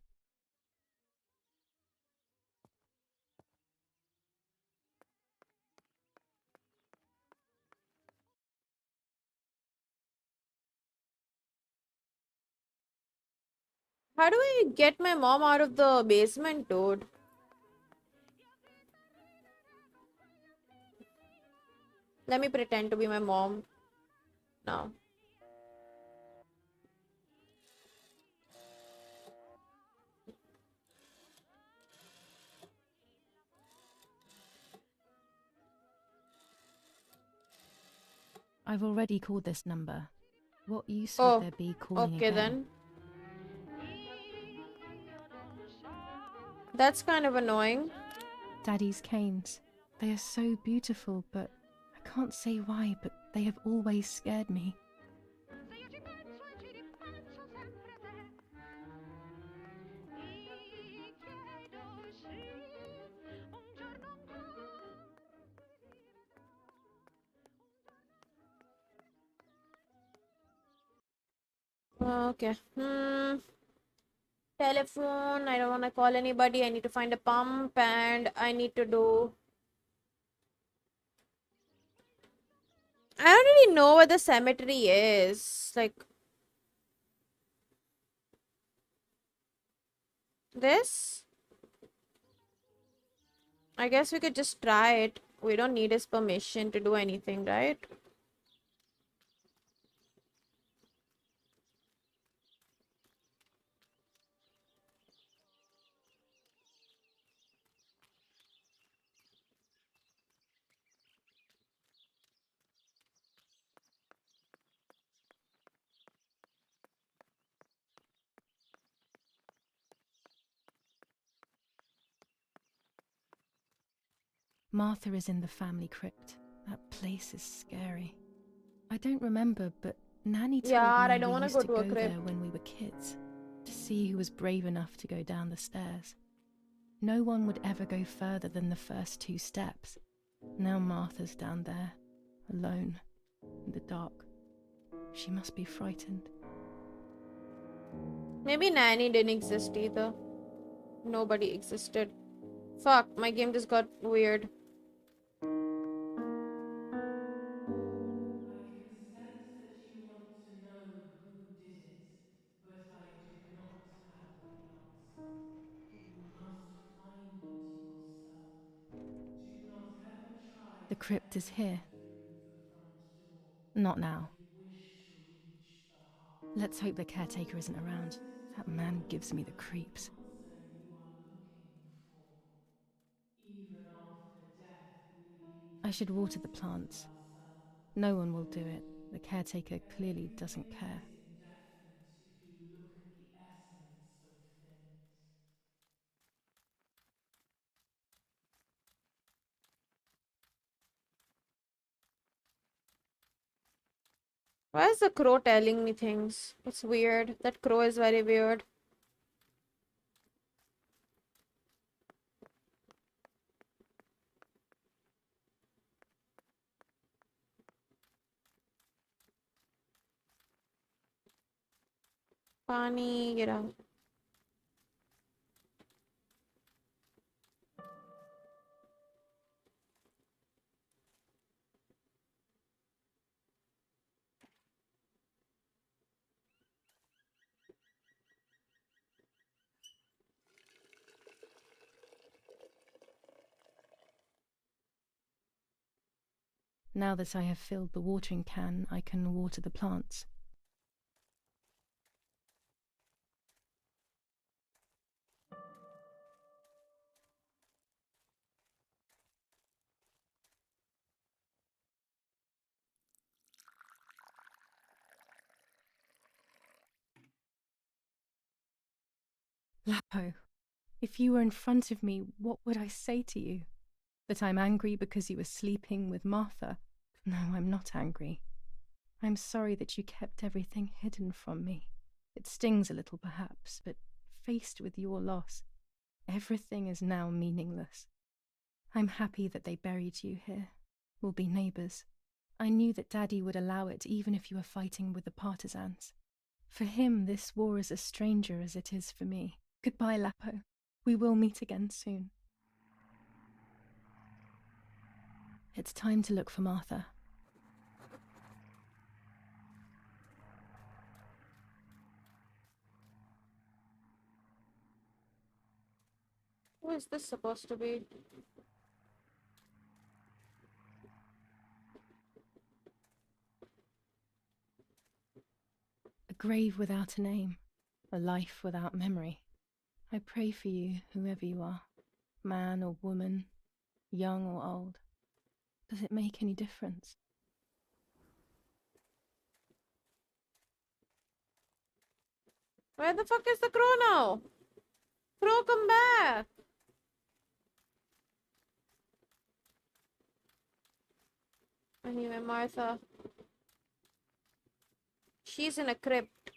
How do I get my mom out of the basement, dude? Let me pretend to be my mom now. I've already called this number. What use Oh, would there be calling okay again? then. That's kind of annoying. Daddy's canes. They are so beautiful, but I can't say why, but they have always scared me. Okay. Telephone. I don't want to call anybody. I need to find a pump and I need to do. I don't really know where the cemetery is. Like. This? I guess we could just try it. We don't need his permission to do anything, right? Martha is in the family crypt. That place is scary. I don't remember, but Nanny told Yeah, me I don't we want to used go to to a go there crypt. when we were kids, to see who was brave enough to go down the stairs. No one would ever go further than the first 2 steps. Now Martha's down there, alone, in the dark. She must be frightened. Maybe Nanny didn't exist either. Nobody existed. Fuck, my game just got weird. The crypt is here. Not now. Let's hope the caretaker isn't around. That man gives me the creeps. I should water the plants. No one will do it. The caretaker clearly doesn't care. Why is the crow telling me things? It's weird. That crow is very weird. Pani, get out. Now that I have filled the watering can, I can water the plants. Lapo, if you were in front of me, what would I say to you? That I'm angry because you were sleeping with Martha? No, I'm not angry. I'm sorry that you kept everything hidden from me. It stings a little, perhaps, but faced with your loss, everything is now meaningless. I'm happy that they buried you here. We'll be neighbours. I knew that Daddy would allow it even if you were fighting with the partisans. For him, this war is as stranger as it is for me. Goodbye, Lapo. We will meet again soon. It's time to look for Martha. Who is this supposed to be? A grave without a name. A life without memory. I pray for you, whoever you are. Man or woman. Young or old. Does it make any difference? Where the fuck is the crow now? Crow, come back! Anyway, Martha. She's in a crypt.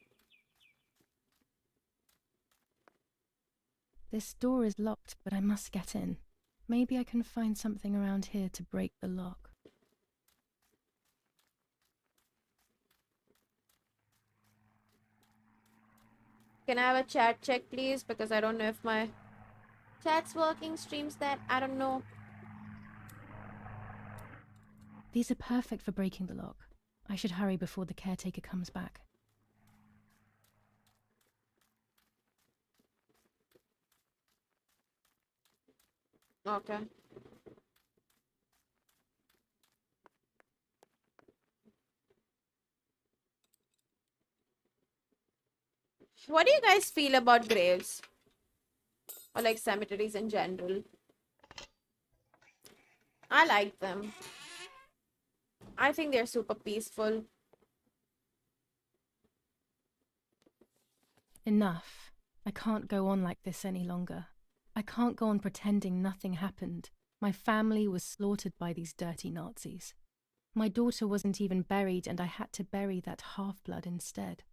This door is locked, but I must get in. Maybe I can find something around here to break the lock. Can I have a chat check, please? Because I don't know if my chat's working, streams that. I don't know. These are perfect for breaking the lock. I should hurry before the caretaker comes back. Okay. What do you guys feel about graves? Or like cemeteries in general? I like them. I think they're super peaceful. Enough. I can't go on like this any longer. I can't go on pretending nothing happened. My family was slaughtered by these dirty Nazis. My daughter wasn't even buried, and I had to bury that half-blood instead.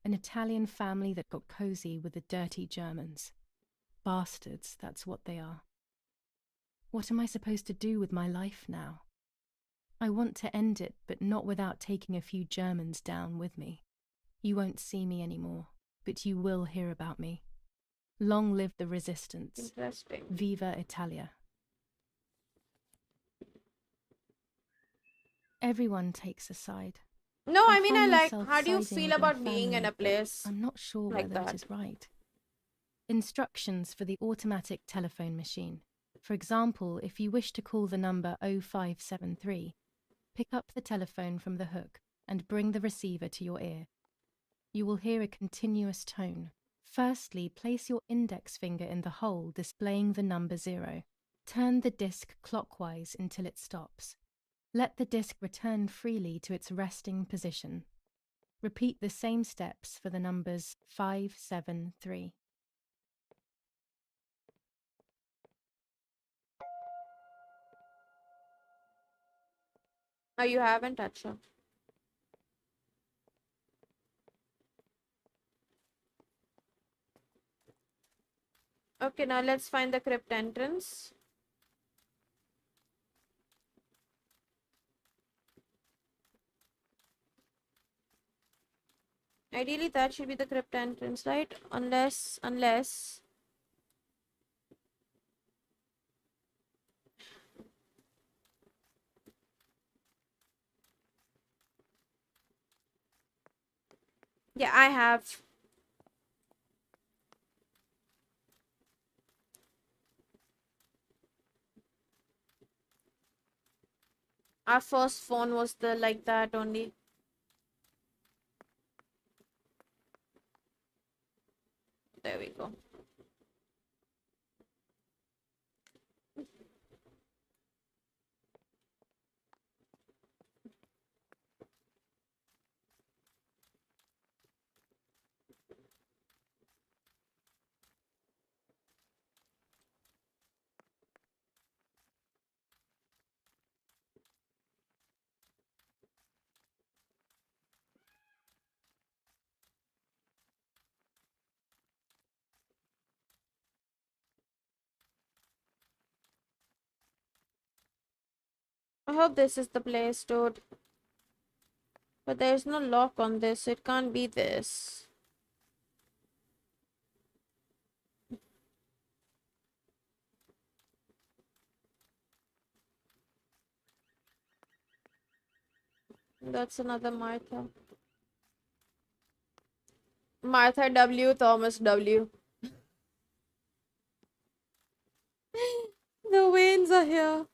An Italian family that got cozy with the dirty Germans. Bastards, that's what they are. What am I supposed to do with my life now? I want to end it, but not without taking a few Germans down with me. You won't see me anymore, but you will hear about me. Long live the resistance. Interesting. Viva Italia. Everyone takes a side. No, I mean, I find like, myself how do you siding feel with my about being in family, a but place I'm not sure like whether that? it is right. Instructions for the automatic telephone machine. For example, if you wish to call the number 0573, pick up the telephone from the hook and bring the receiver to your ear. You will hear a continuous tone. Firstly, place your index finger in the hole displaying the number 0. Turn the disc clockwise until it stops. Let the disc return freely to its resting position. Repeat the same steps for the numbers 573. Oh, you haven't touched her. Okay, now let's find the crypt entrance. Ideally, that should be the crypt entrance, right? Unless... Yeah, I have. Our first phone was the like that only. There we go. I hope this is the place, dude. But there's no lock on this, so it can't be this. That's another Martha. Martha W, Thomas W. The Waynes are here.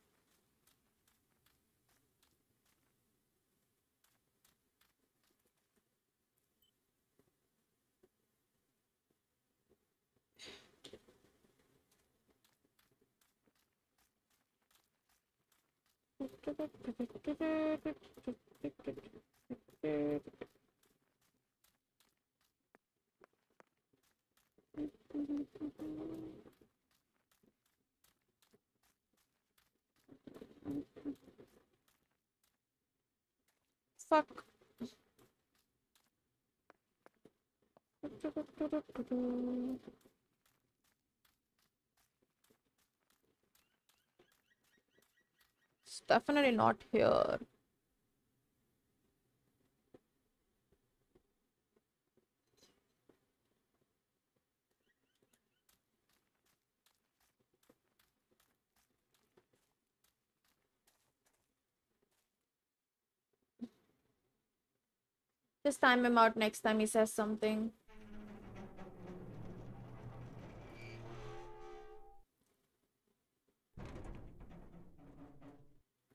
Fuck. It's definitely not here. Just time him out next time he says something.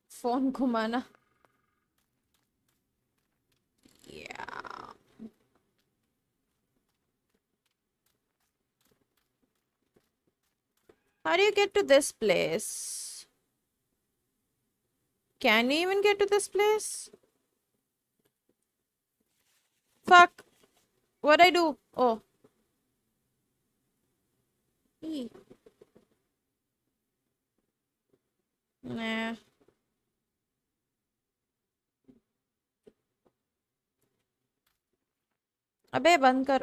Phone घुमाना. Yeah. How do you get to this place? Can you even get to this place? Fuck. What'd I do? Oh. Eee. Nah. अबे बंद कर.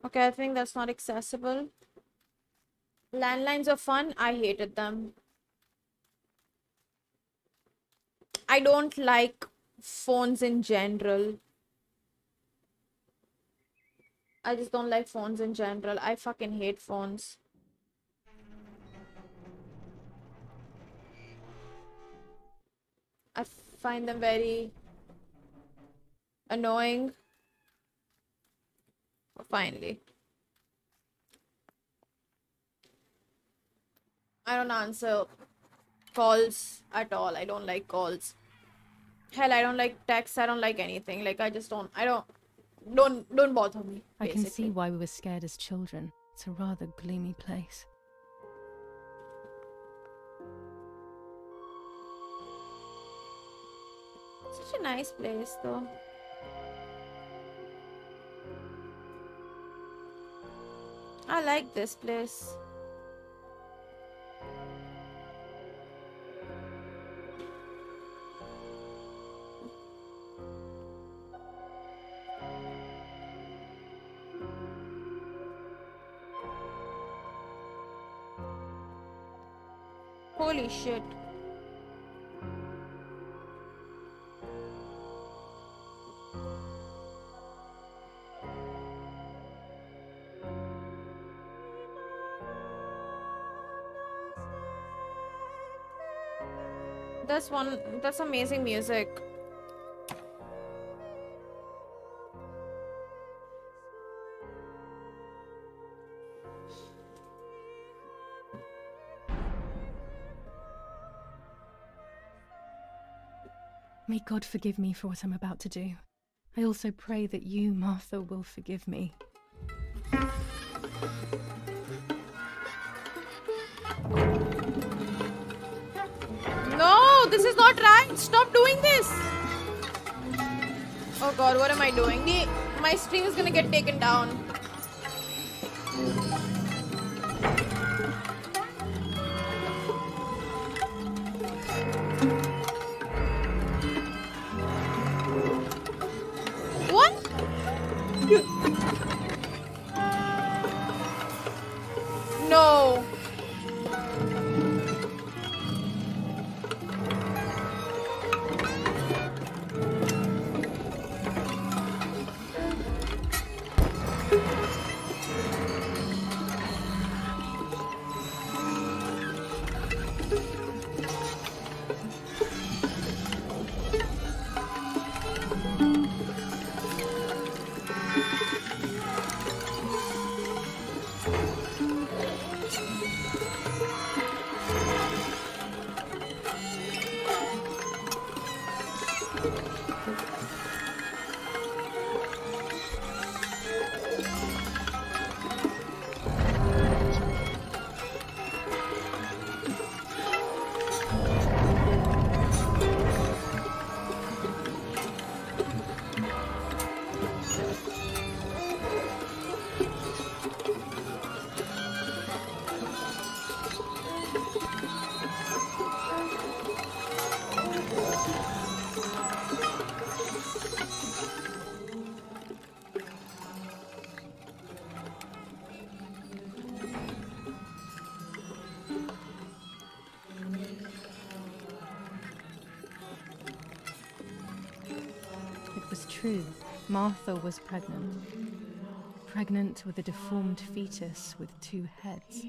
Okay, I think that's not accessible. Landlines are fun. I hated them. I don't like phones in general. I just don't like phones in general. I fucking hate phones. I find them very annoying. Finally. I don't answer calls at all. I don't like calls. Hell, I don't like texts. I don't like anything. Like, I just don't. Don't bother me. I can see why we were scared as children. It's a rather gloomy place. Such a nice place, though. I like this place. Holy shit. That's amazing music. May God forgive me for what I'm about to do. I also pray that you, Martha, will forgive me. No, this is not right. Stop doing this. Oh god, what am I doing? My stream is gonna get taken down. What? No. was true. Martha was pregnant. Pregnant with a deformed fetus with 2 heads.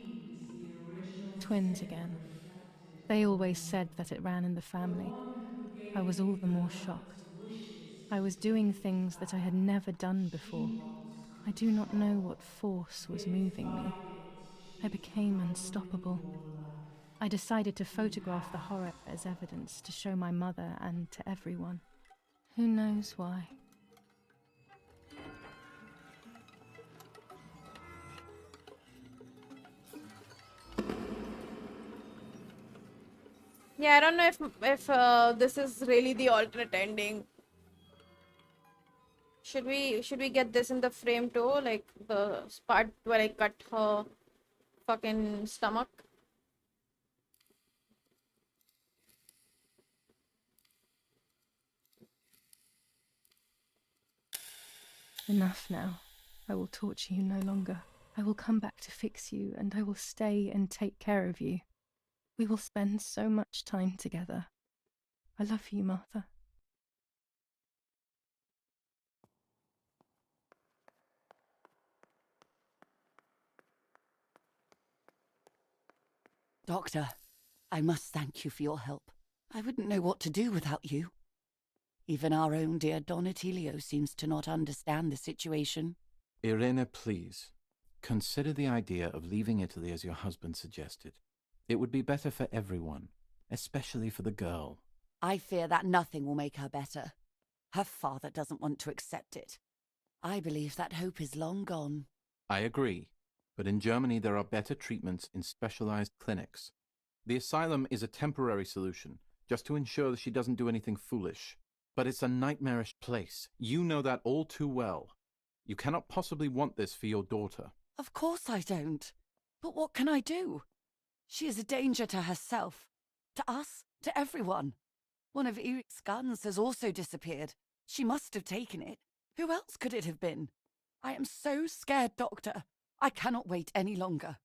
Twins again. They always said that it ran in the family. I was all the more shocked. I was doing things that I had never done before. I do not know what force was moving me. I became unstoppable. I decided to photograph the horror as evidence to show my mother and to everyone. Who knows why? Yeah, I don't know if this is really the alternate ending. Should we get this in the frame too, like the part where I cut her fucking stomach? Enough now. I will torture you no longer. I will come back to fix you, and I will stay and take care of you. We will spend so much time together. I love you, Martha. Doctor, I must thank you for your help. I wouldn't know what to do without you. Even our own dear Donatelio seems to not understand the situation. Irene, please. Consider the idea of leaving Italy as your husband suggested. It would be better for everyone, especially for the girl. I fear that nothing will make her better. Her father doesn't want to accept it. I believe that hope is long gone. I agree, but in Germany there are better treatments in specialized clinics. The asylum is a temporary solution, just to ensure that she doesn't do anything foolish. But it's a nightmarish place. You know that all too well. You cannot possibly want this for your daughter. Of course I don't. But what can I do? She is a danger to herself, to us, to everyone. One of Eric's guns has also disappeared. She must have taken it. Who else could it have been? I am so scared, Doctor. I cannot wait any longer.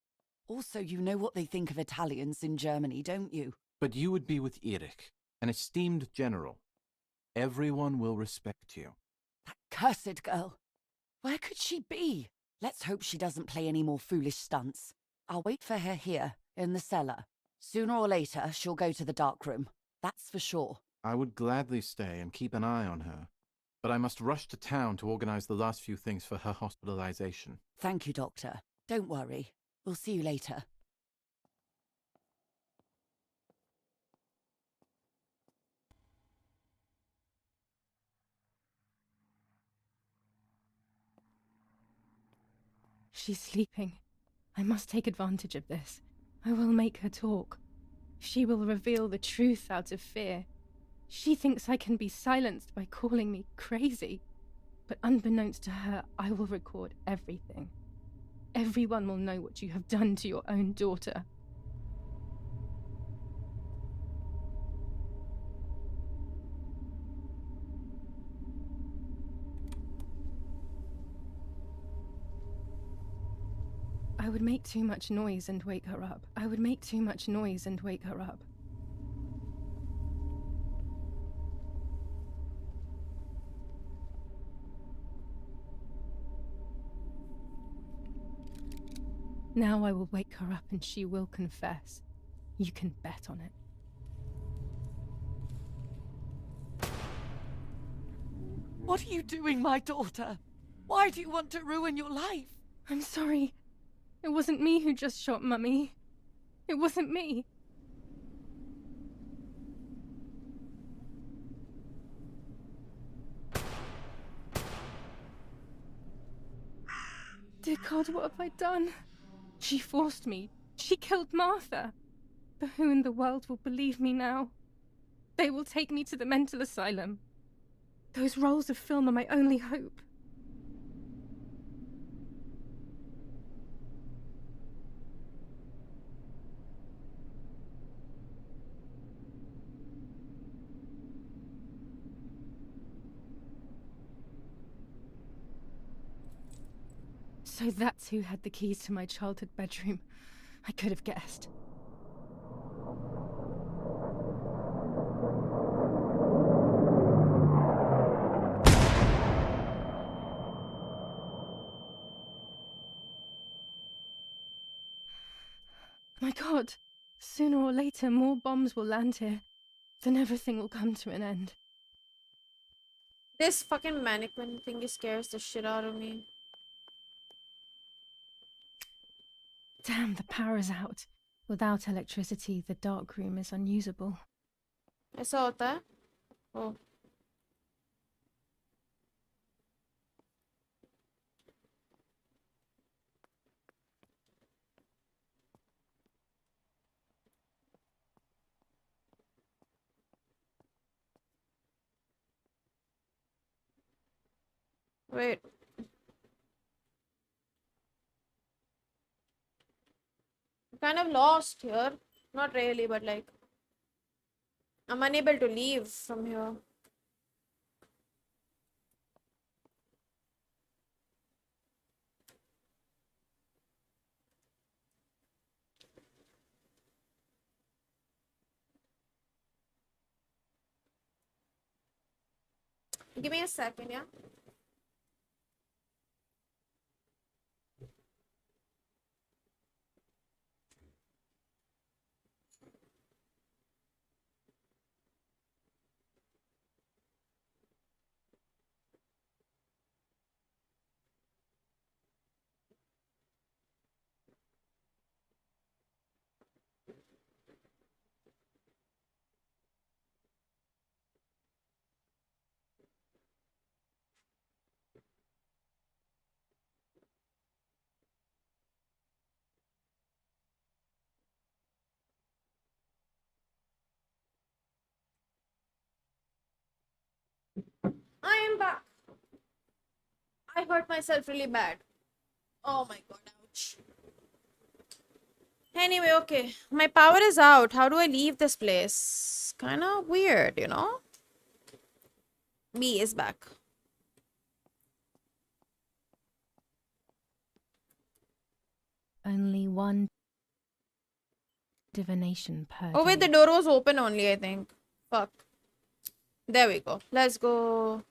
Also, you know what they think of Italians in Germany, don't you? But you would be with Eric, an esteemed general. Everyone will respect you. That cursed girl. Where could she be? Let's hope she doesn't play any more foolish stunts. I'll wait for her here, in the cellar. Sooner or later, she'll go to the dark room. That's for sure. I would gladly stay and keep an eye on her. But I must rush to town to organize the last few things for her hospitalization. Thank you, Doctor. Don't worry. We'll see you later. She's sleeping. I must take advantage of this. I will make her talk. She will reveal the truth out of fear. She thinks I can be silenced by calling me crazy. But unbeknownst to her, I will record everything. Everyone will know what you have done to your own daughter. I would make too much noise and wake her up. I would make too much noise and wake her up. Now I will wake her up and she will confess. You can bet on it. What are you doing, my daughter? Why do you want to ruin your life? I'm sorry. It wasn't me who just shot Mummy. It wasn't me. Dear God, what have I done? She forced me. She killed Martha. But who in the world will believe me now? They will take me to the mental asylum. Those rolls of film are my only hope. So that's who had the keys to my childhood bedroom. I could have guessed. god! Sooner or later, more bombs will land here. Then everything will come to an end. This fucking mannequin thingy scares the shit out of me. Damn, the power's out. Without electricity, the dark room is unusable. ऐसा होता है? Oh. Wait. I'm kind of lost here. Not really, but like I'm unable to leave from here. Give me a second, yeah? I am back. I hurt myself really bad. Oh my god, ouch. Anyway, okay. My power is out. How do I leave this place? Kind of weird, you know? Me is back. Only one divination per Oh wait, day. the door was open only, I think. Fuck. There we go. Let's go.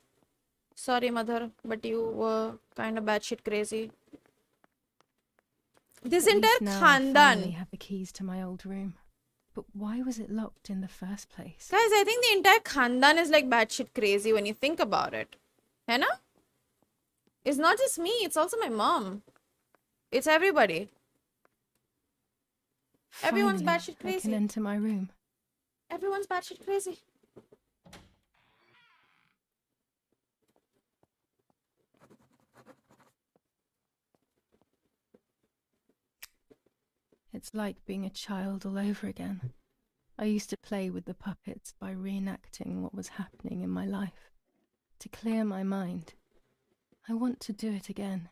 Sorry, mother, but you were kind of batshit crazy. This At entire least now I finally khandan. have the keys to my old room. But why was it locked in the first place? Guys, I think the entire khandan is like batshit crazy when you think about it. Hai na? It's not just me, it's also my mom. It's everybody. Everyone's Finally, batshit I can crazy. enter my room. Everyone's batshit crazy. It's like being a child all over again. I used to play with the puppets by reenacting what was happening in my life. To clear my mind. I want to do it again.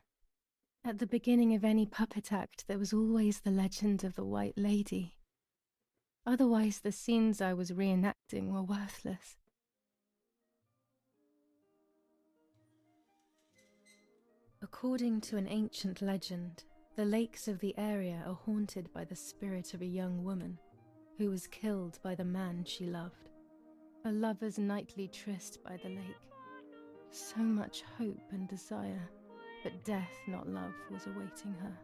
At the beginning of any puppet act, there was always the legend of the White Lady. Otherwise, the scenes I was reenacting were worthless. According to an ancient legend, the lakes of the area are haunted by the spirit of a young woman who was killed by the man she loved. A lover's nightly tryst by the lake. So much hope and desire, but death, not love, was awaiting her.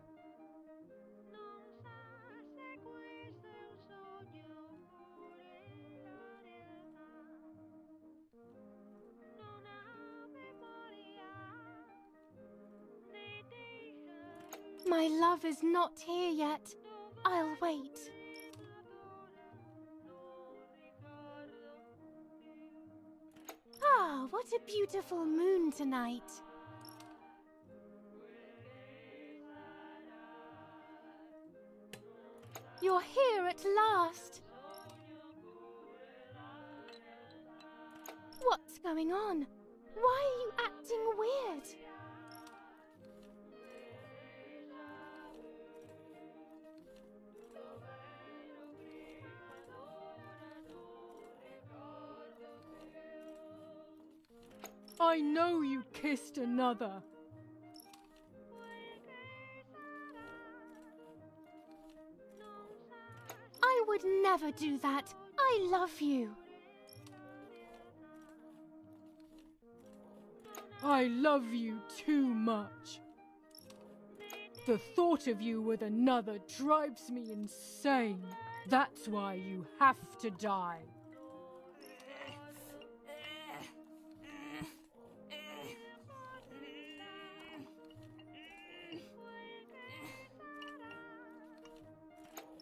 My love is not here yet. I'll wait. Ah, what a beautiful moon tonight. You're here at last. What's going on? Why are you acting weird? I know you kissed another. I would never do that. I love you. I love you too much. The thought of you with another drives me insane. That's why you have to die.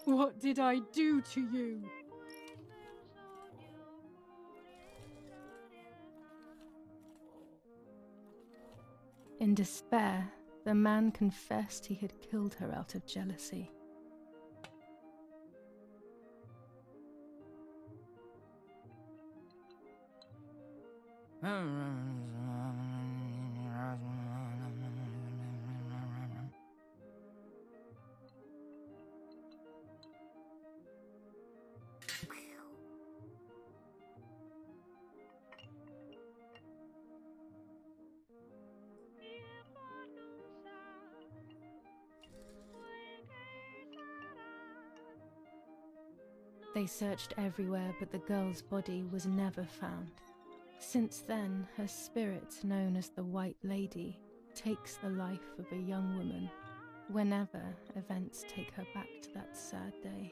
What did I do to you? In despair, the man confessed he had killed her out of jealousy. They searched everywhere, but the girl's body was never found. Since then, her spirit, known as the White Lady, takes the life of a young woman whenever events take her back to that sad day.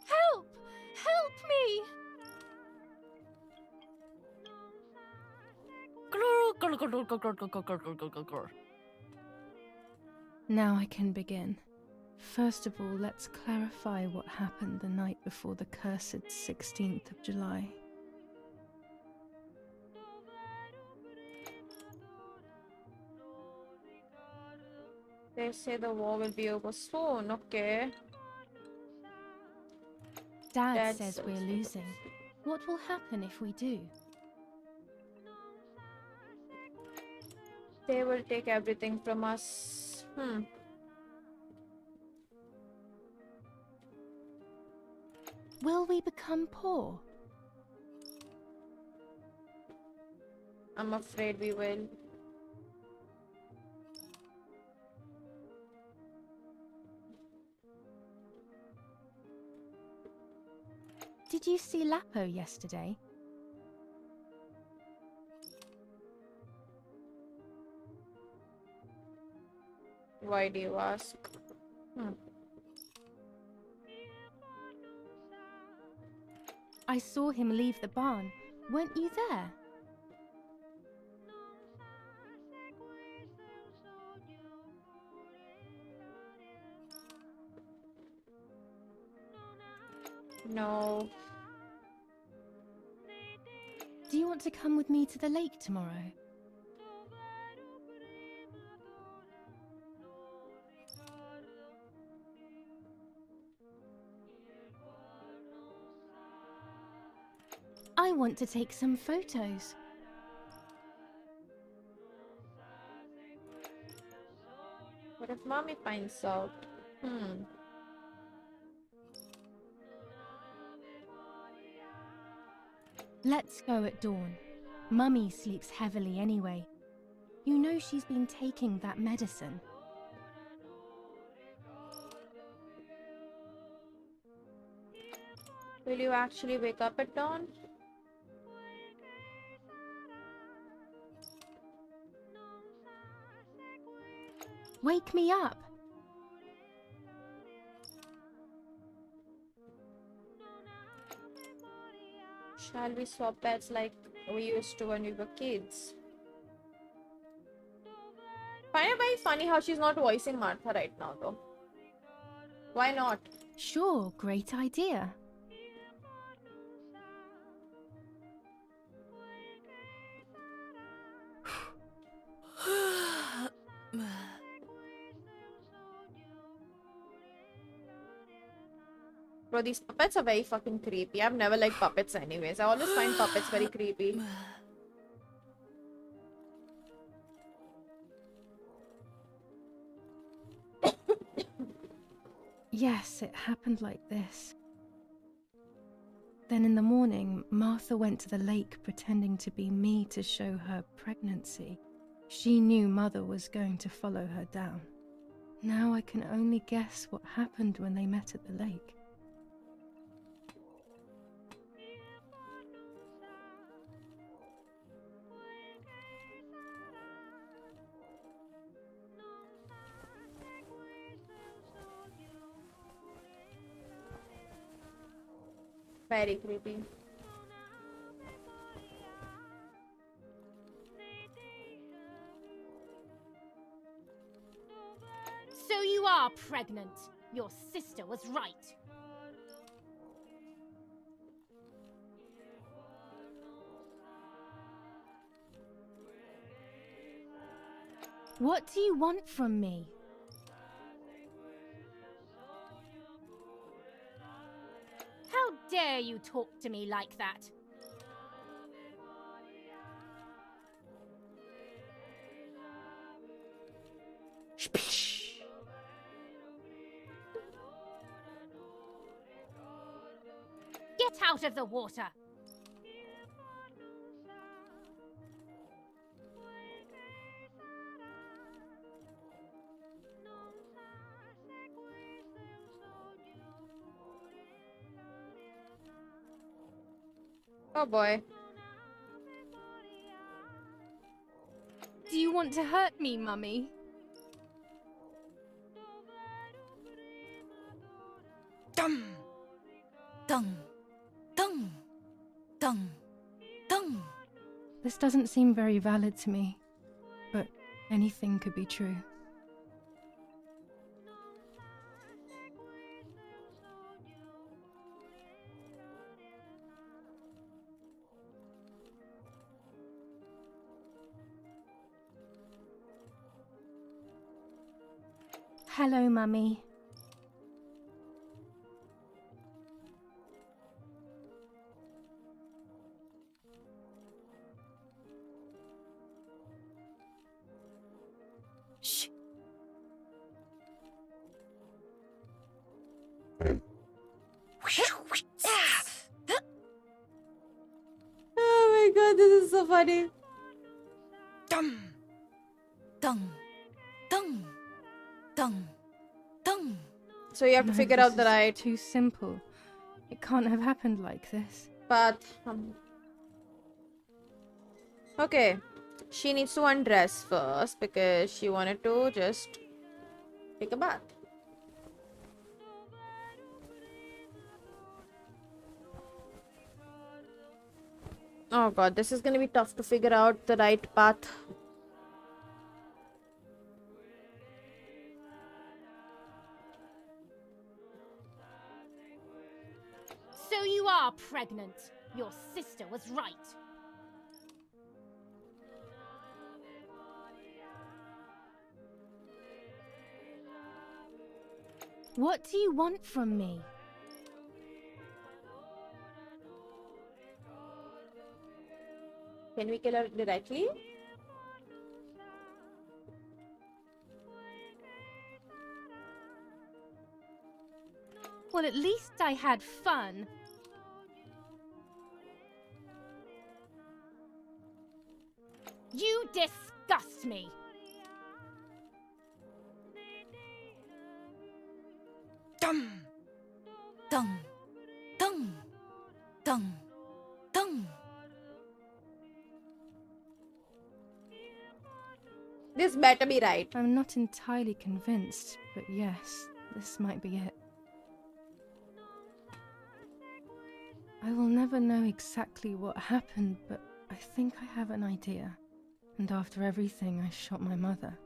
Help! Help me! Now I can begin. First of all, let's clarify what happened the night before the cursed 16th of July. They say the war will be over soon, okay. Dad says we're losing. What will happen if we do? They will take everything from us. Will we become poor? I'm afraid we will. Did you see Lapo yesterday? Why do you ask? I saw him leave the barn. Weren't you there? No. Do you want to come with me to the lake tomorrow? I want to take some photos. What if Mommy finds out? Let's go at dawn. Mummy sleeps heavily anyway. You know she's been taking that medicine. Will you actually wake up at dawn? Wake me up! Shall we swap beds like we used to when we were kids? Find it very funny how she's not voicing Martha right now though. Why not? Sure, great idea. Bro, these puppets are very fucking creepy. I've never liked puppets anyways. I always find puppets very creepy. Yes, it happened like this. Then in the morning, Martha went to the lake pretending to be me to show her pregnancy. She knew Mother was going to follow her down. Now I can only guess what happened when they met at the lake. Very creepy. So you are pregnant. Your sister was right. What do you want from me? How dare you talk to me like that? Get out of the water! Oh boy. Do you want to hurt me, Mummy? Dum! Dung! Dung! Dung! Dung! This doesn't seem very valid to me, but anything could be true. Hello, Mummy. Shh. Oh my god, this is so funny. Dum! Dung! Dung! Dung! Dung! So you have to No, figure this out the is right. Too simple. It can't have happened like this. But okay, she needs to undress first because she wanted to just take a bath. Oh god, this is gonna be tough to figure out the right path. So you are pregnant. Your sister was right. What do you want from me? Can we kill her directly? Well, at least I had fun. You disgust me. Dum! Dung! Dung! Dung! Dung! This better be right. I'm not entirely convinced, but yes, this might be it. I will never know exactly what happened, but I think I have an idea. And after everything, I shot my mother.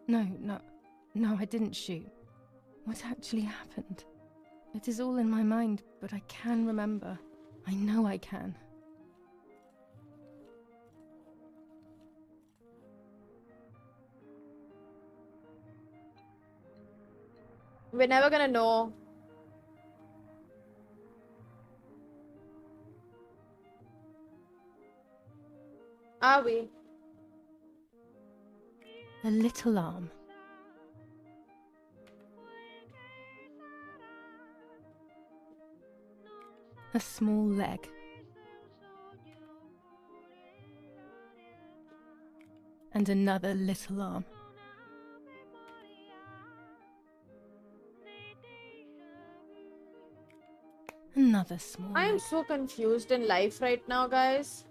No, I didn't shoot. What actually happened? It is all in my mind, but I can remember. I know I can. We're never gonna know. are we? A little arm. A small leg. And another little arm. Another small I am leg. so confused in life right now, guys.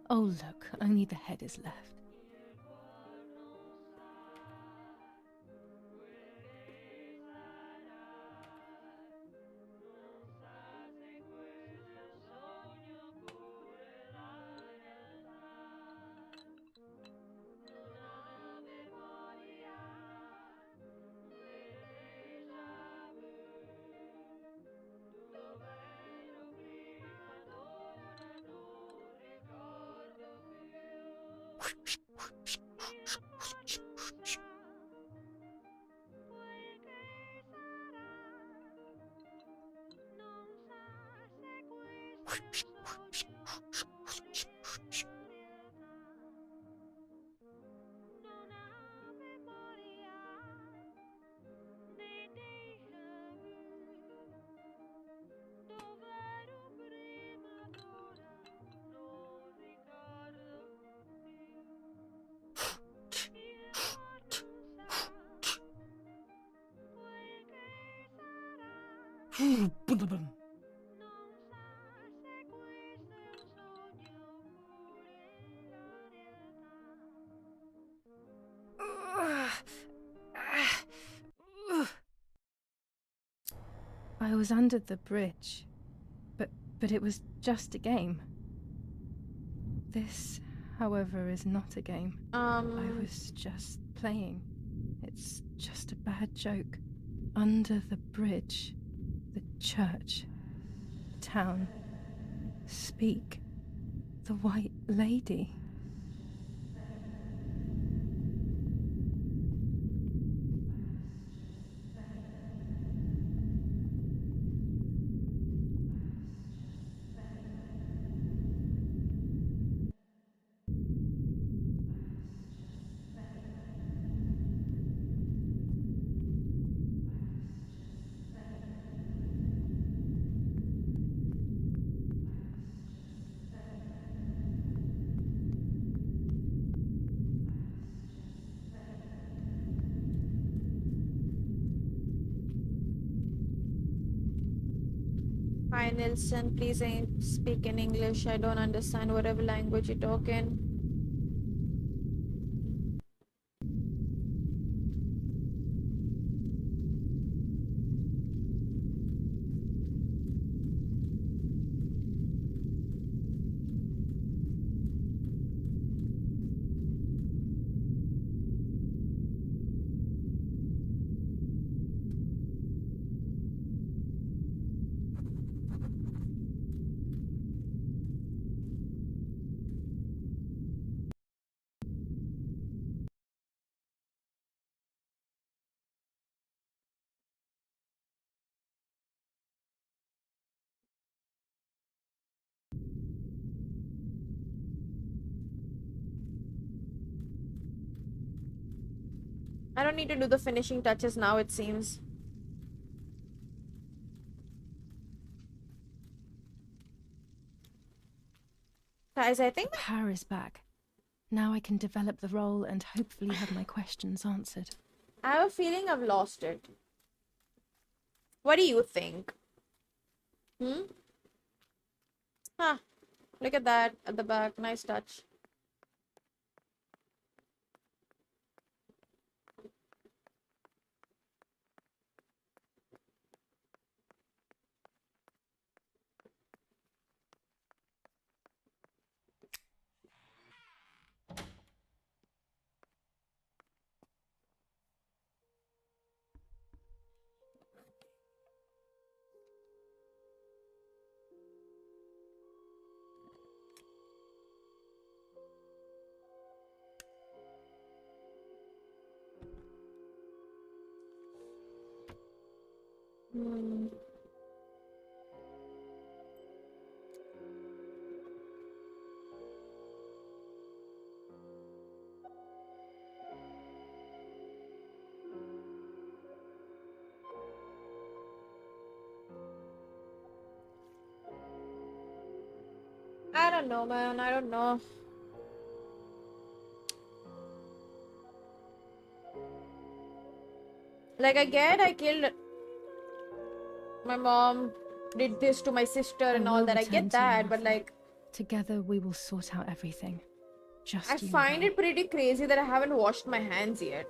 Oh look, only the head is left. I was under the bridge, but it was just a game. This, however, is not a game. I was just playing. It's just a bad joke. Under the bridge, the church, town, speak, the white lady. Hi Nelson, please speak in English. I don't understand whatever language you're talking. I don't need to do the finishing touches now, it seems. Guys, I think Power is back. Now I can develop the role and hopefully have my questions answered. I have a feeling I've lost it. What do you think? Huh. Look at that at the back. Nice touch. Hmm. don't know, man. I don't know. Like, I killed my mom, did this to my sister and all that. I get that, but like, together we will sort out everything. Just I find it pretty crazy that I haven't washed my hands yet.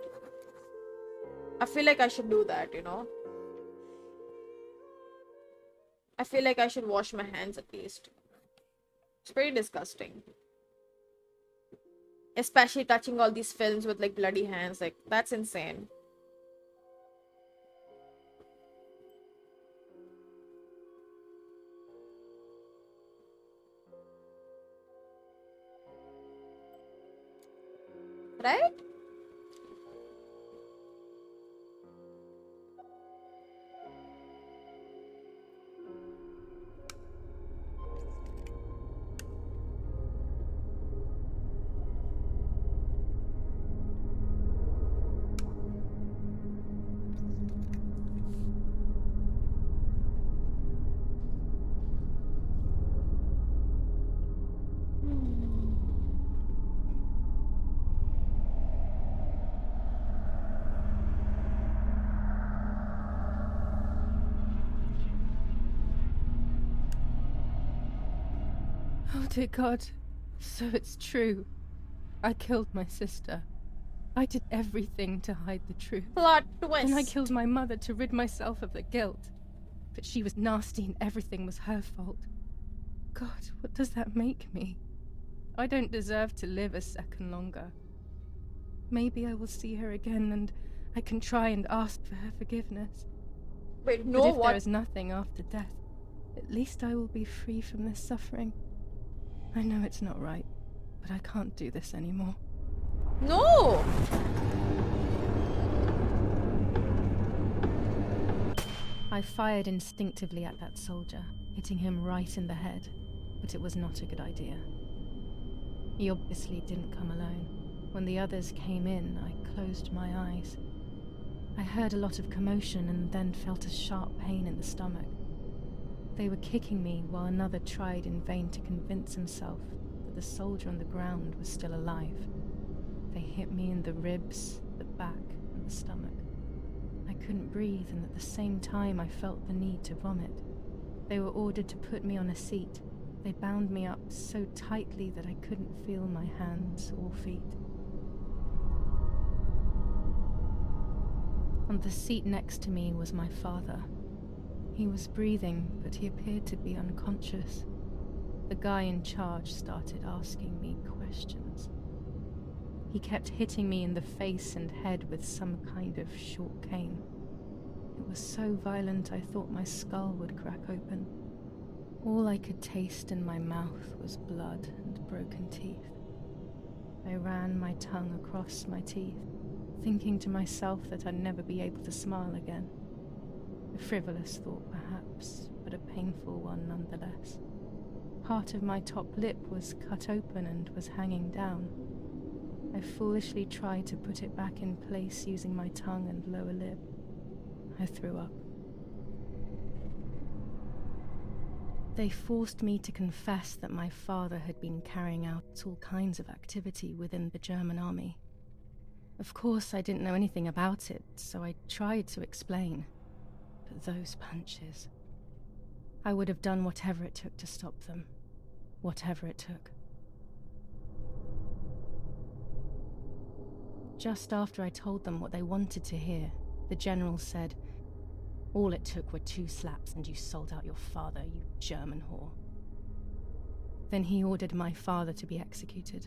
I feel like I should do that, you know? I feel like I should wash my hands at least. It's pretty disgusting. Especially touching all these films with like bloody hands. Like, that's insane. Right? Oh dear God, so it's true. I killed my sister. I did everything to hide the truth. Plot twist. And I killed my mother to rid myself of the guilt. But she was nasty and everything was her fault. God, what does that make me? I don't deserve to live a second longer. Maybe I will see her again and I can try and ask for her forgiveness. Wait, no, but if what? there is nothing after death, at least I will be free from this suffering. I know it's not right, but I can't do this anymore. No! I fired instinctively at that soldier, hitting him right in the head, but it was not a good idea. He obviously didn't come alone. When the others came in, I closed my eyes. I heard a lot of commotion and then felt a sharp pain in the stomach. They were kicking me while another tried in vain to convince himself that the soldier on the ground was still alive. They hit me in the ribs, the back, and the stomach. I couldn't breathe, and at the same time I felt the need to vomit. They were ordered to put me on a seat. They bound me up so tightly that I couldn't feel my hands or feet. On the seat next to me was my father. He was breathing, but he appeared to be unconscious. The guy in charge started asking me questions. He kept hitting me in the face and head with some kind of short cane. It was so violent I thought my skull would crack open. All I could taste in my mouth was blood and broken teeth. I ran my tongue across my teeth, thinking to myself that I'd never be able to smile again. A frivolous thought, perhaps, but a painful one nonetheless. Part of my top lip was cut open and was hanging down. I foolishly tried to put it back in place using my tongue and lower lip. I threw up. They forced me to confess that my father had been carrying out all kinds of activity within the German army. Of course, I didn't know anything about it, so I tried to explain. But those punches... I would have done whatever it took to stop them. Whatever it took. Just after I told them what they wanted to hear, the general said, "All it took were 2 slaps and you sold out your father, you German whore." Then he ordered my father to be executed.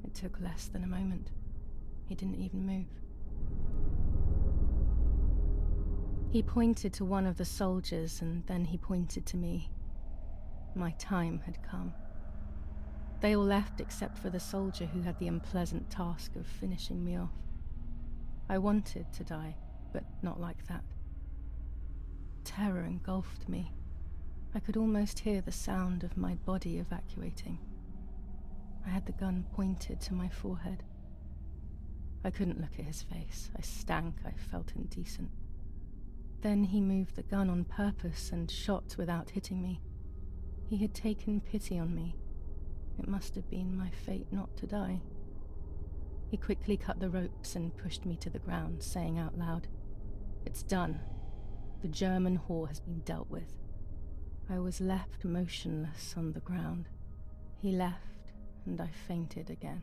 It took less than a moment. He didn't even move. He pointed to one of the soldiers and then he pointed to me. My time had come. They all left except for the soldier who had the unpleasant task of finishing me off. I wanted to die, but not like that. Terror engulfed me. I could almost hear the sound of my body evacuating. I had the gun pointed to my forehead. I couldn't look at his face. I stank. I felt indecent. Then he moved the gun on purpose and shot without hitting me. He had taken pity on me. It must have been my fate not to die. He quickly cut the ropes and pushed me to the ground, saying out loud, "It's done. The German whore has been dealt with." I was left motionless on the ground. He left, and I fainted again.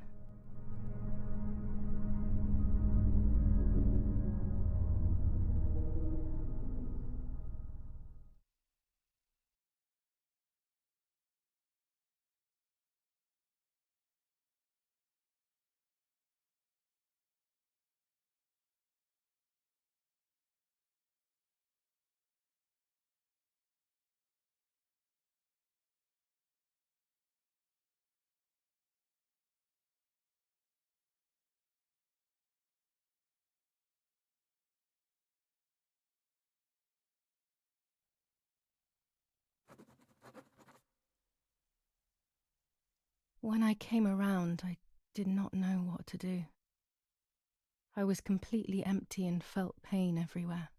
When I came around, I did not know what to do. I was completely empty and felt pain everywhere.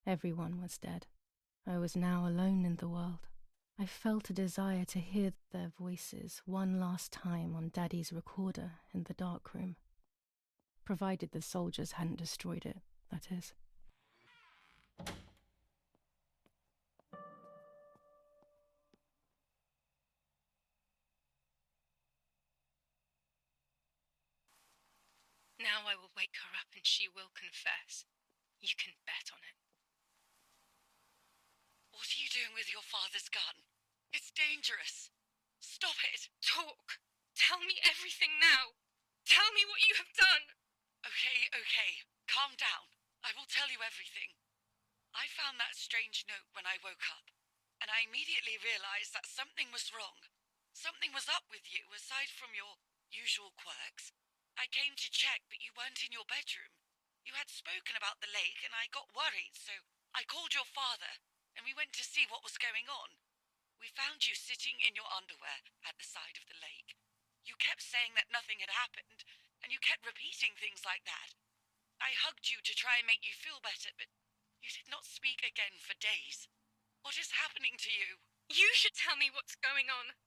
Everyone was dead. I was now alone in the world. I felt a desire to hear their voices one last time on Daddy's recorder in the dark room. Provided the soldiers hadn't destroyed it, that is. Now I will wake her up and she will confess. You can bet on it. What are you doing with your father's gun? It's dangerous. Stop it. Talk! Tell me everything now! Tell me what you have done! Okay. Calm down. I will tell you everything. I found that strange note when I woke up, and I immediately realized that something was wrong. Something was up with you, aside from your usual quirks. I came to check, but you weren't in your bedroom. You had spoken about the lake, and I got worried, so I called your father, and we went to see what was going on. We found you sitting in your underwear at the side of the lake. You kept saying that nothing had happened, and you kept repeating things like that. I hugged you to try and make you feel better, but you did not speak again for days. What is happening to you? You should tell me what's going on.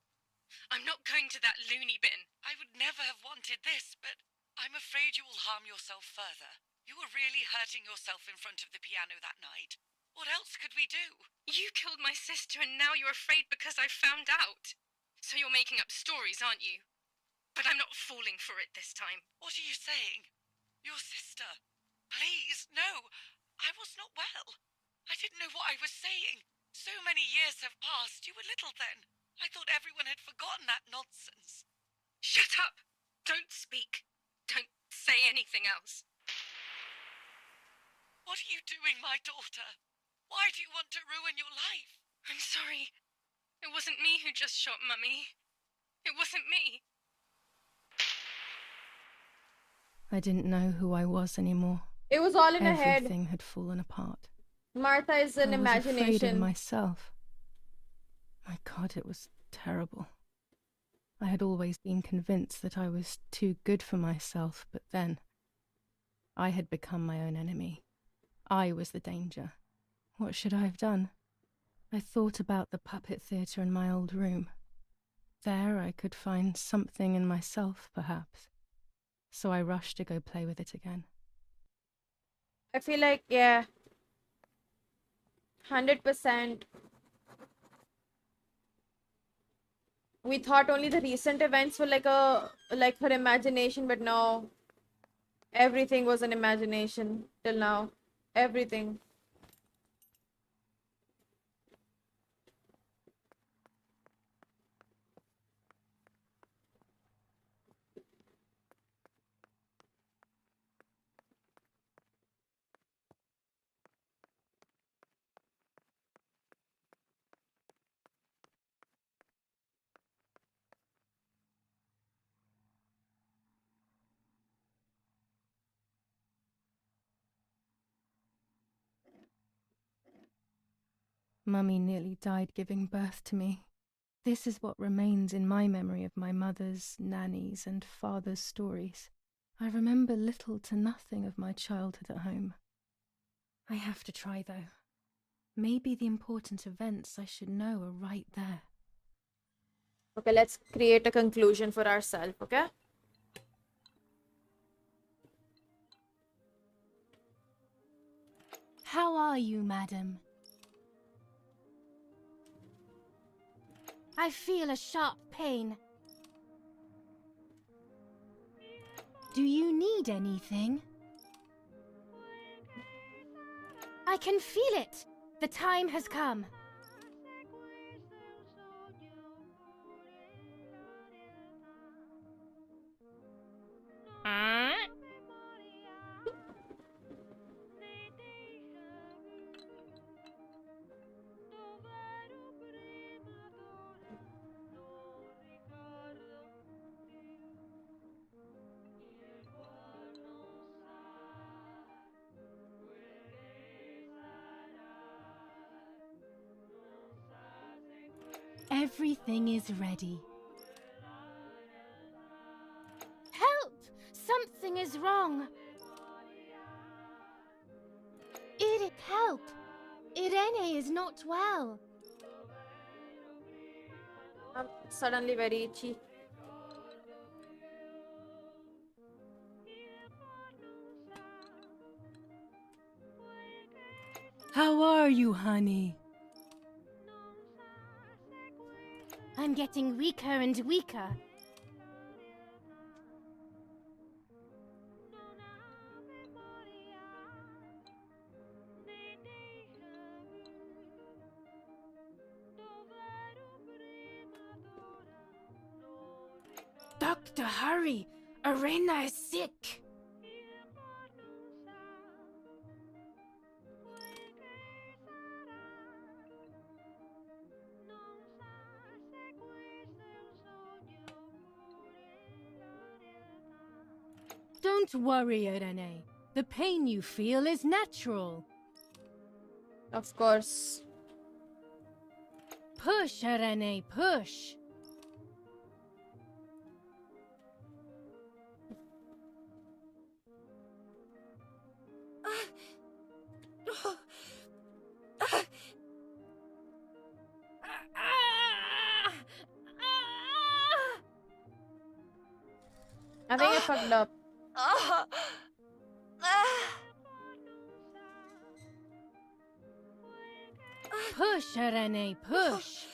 I'm not going to that loony bin. I would never have wanted this, but I'm afraid you will harm yourself further. You were really hurting yourself in front of the piano that night. What else could we do? You killed my sister and now you're afraid because I found out. So you're making up stories, aren't you? But I'm not falling for it this time. What are you saying? Your sister? Please, no. I was not well. I didn't know what I was saying. So many years have passed. You were little then. I thought everyone had forgotten that nonsense. Shut up! Don't speak. Don't say anything else. What are you doing, my daughter? Why do you want to ruin your life? I'm sorry. It wasn't me who just shot Mummy. It wasn't me. I didn't know who I was anymore. It was all in her head. Everything had fallen apart. Martha is an I was afraid of imagination. myself. My God, it was terrible. I had always been convinced that I was too good for myself, but then I had become my own enemy. I was the danger. What should I have done? I thought about the puppet theatre in my old room. There I could find something in myself, perhaps. So I rushed to go play with it again. I feel like, yeah, 100%. We thought only the recent events were like her imagination, but no, everything was an imagination till now. Everything. Mummy nearly died giving birth to me. This is what remains in my memory of my mother's, nanny's, and father's stories. I remember little to nothing of my childhood at home. I have to try, though. Maybe the important events I should know are right there. Okay, let's create a conclusion for ourselves, okay? How are you, madam? I feel a sharp pain. Do you need anything? I can feel it. The time has come. Everything is ready. Help! Something is wrong. Help! Irene is not well. I'm suddenly very itchy. How are you, honey? I'm getting weaker and weaker. Doctor, hurry! Arena is sick! Don't worry, Irene. The pain you feel is natural. Of course. Push, Irene, push. I think I fucked up. Push, Irene, push.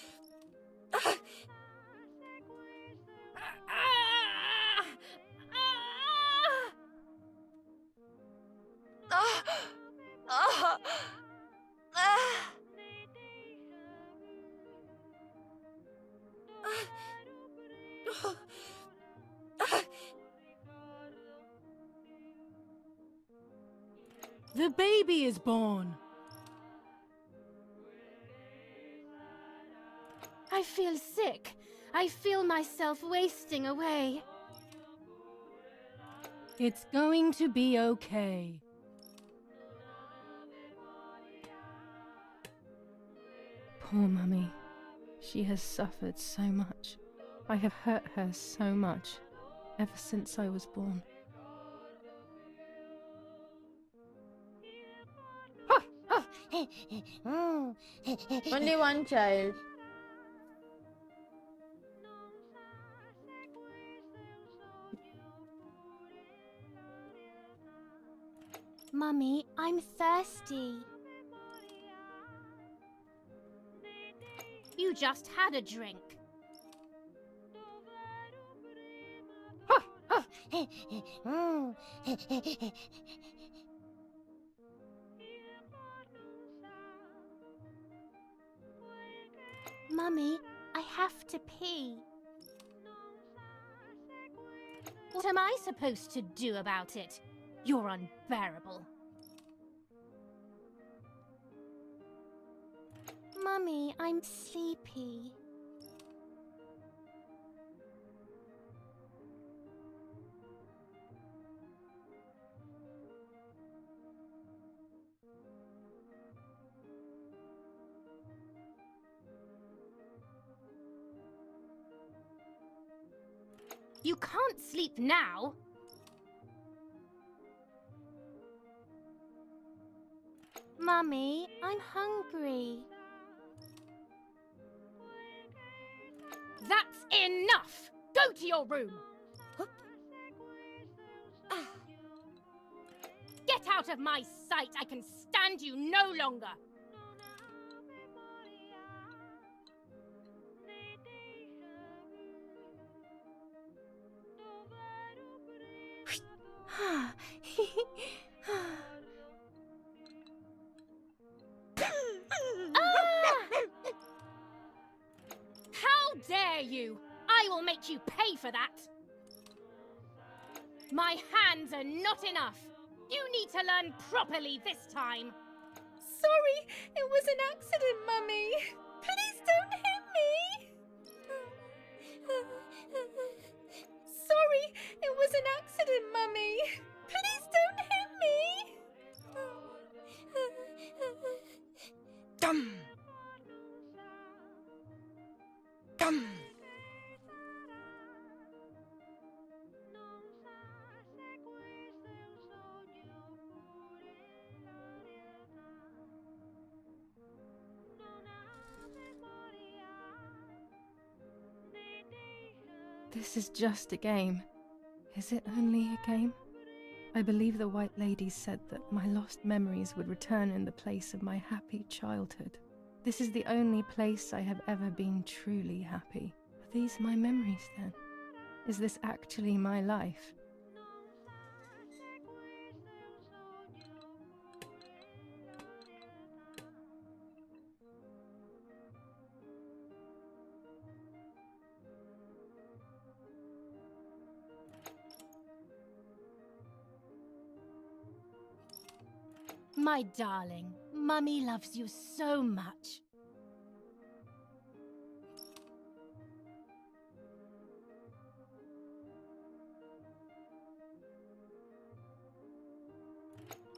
The baby is born. I feel sick. I feel myself wasting away. It's going to be okay. Poor Mummy. She has suffered so much. I have hurt her so much, ever since I was born. Only one child. Mummy, I'm thirsty. You just had a drink. Mummy, I have to pee. What am I supposed to do about it? You're unbearable. Mummy, I'm sleepy. You can't sleep now. Mummy, I'm hungry. That's Enough! Go to your room! Get out of my sight! I can stand you no longer! How dare you! I will make you pay for that! My hands are not enough! You need to learn properly this time! Sorry, it was an accident, Mummy. Please don't hit me. Sorry, it was an accident, Mummy. Please don't hit me. Come! Come! This is just a game. Is it only a game? I believe the White Lady said that my lost memories would return in the place of my happy childhood. This is the only place I have ever been truly happy. Are these my memories then? Is this actually my life? My darling, Mummy loves you so much.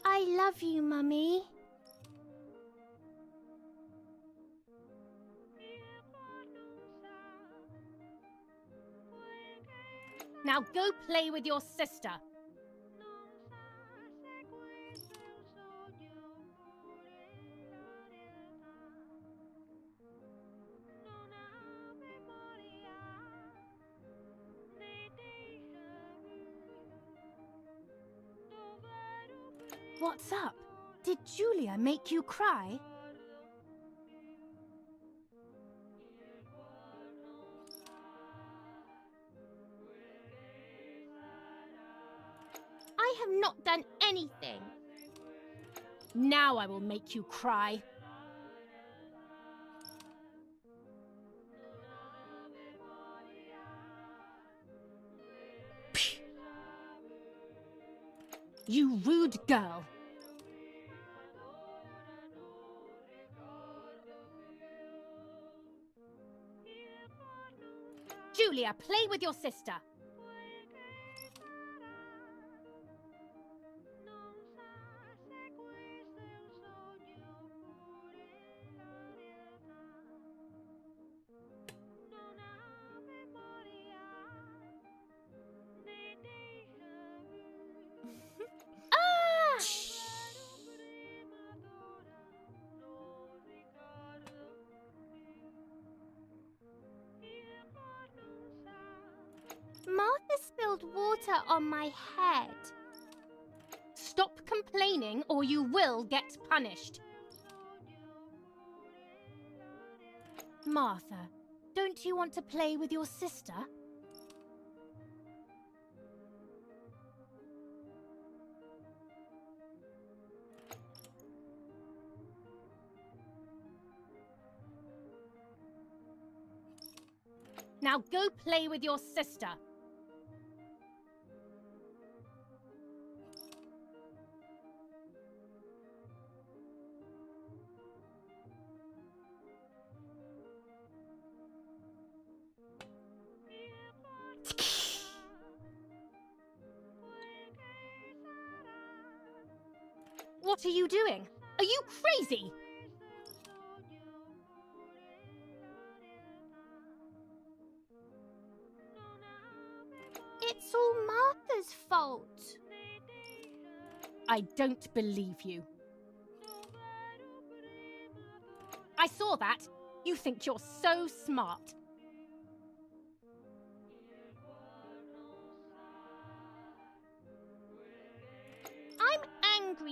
I love you, Mummy. Now go play with your sister. What's up? Did Julia make you cry? I have not done anything. Now I will make you cry. You rude girl. Julia, play with your sister. Martha spilled water on my head. Stop complaining or you will get punished. Martha, don't you want to play with your sister? Now go play with your sister. What are you doing? Are you crazy? It's all Martha's fault. I don't believe you. I saw that. You think you're so smart.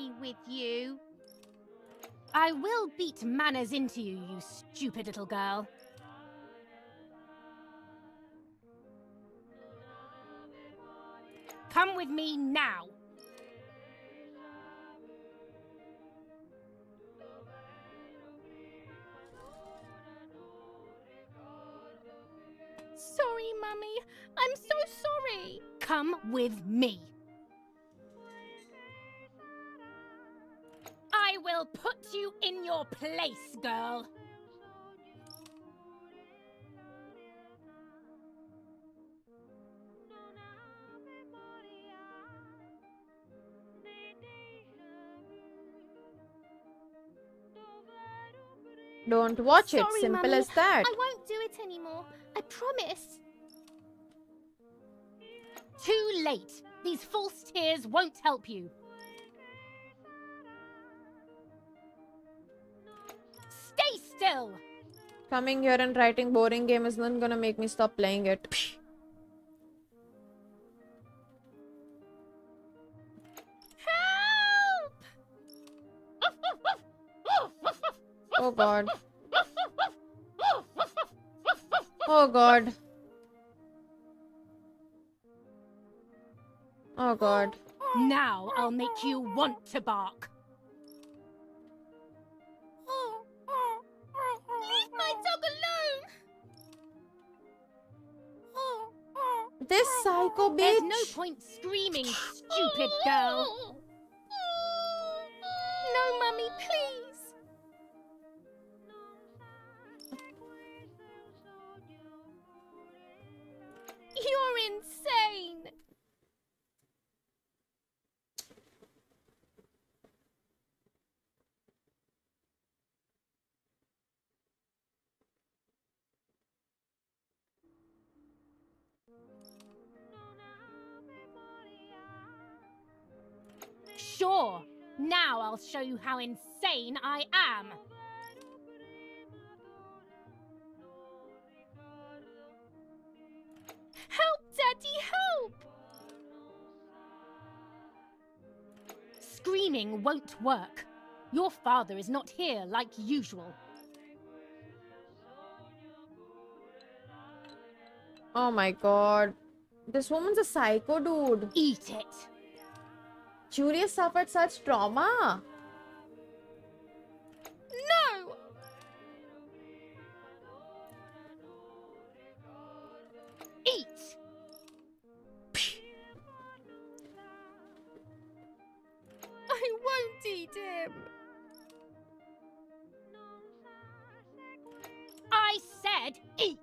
play with you. I will beat manners into you, you stupid little girl. Come with me now. Sorry, Mummy. I'm so sorry. Come with me. I will put you in your place, girl. Don't watch it. Sorry, Simple Mummy. as that. I won't do it anymore. I promise. Too late. These false tears won't help you. Stay still. Coming here and writing boring game is not gonna make me stop playing it. Help! Oh god. Oh god. Oh god. Now I'll make you want to bark. Leave my dog alone! This psycho bitch. There's no point screaming, stupid girl. No, Mummy, please. You're insane. Sure. Now I'll show you how insane I am. Help, Daddy, help! Screaming won't work. Your father is not here like usual. Oh my god. This woman's a psycho, dude. Eat it. Julia suffered such trauma. No! Eat! I won't eat him. I said eat!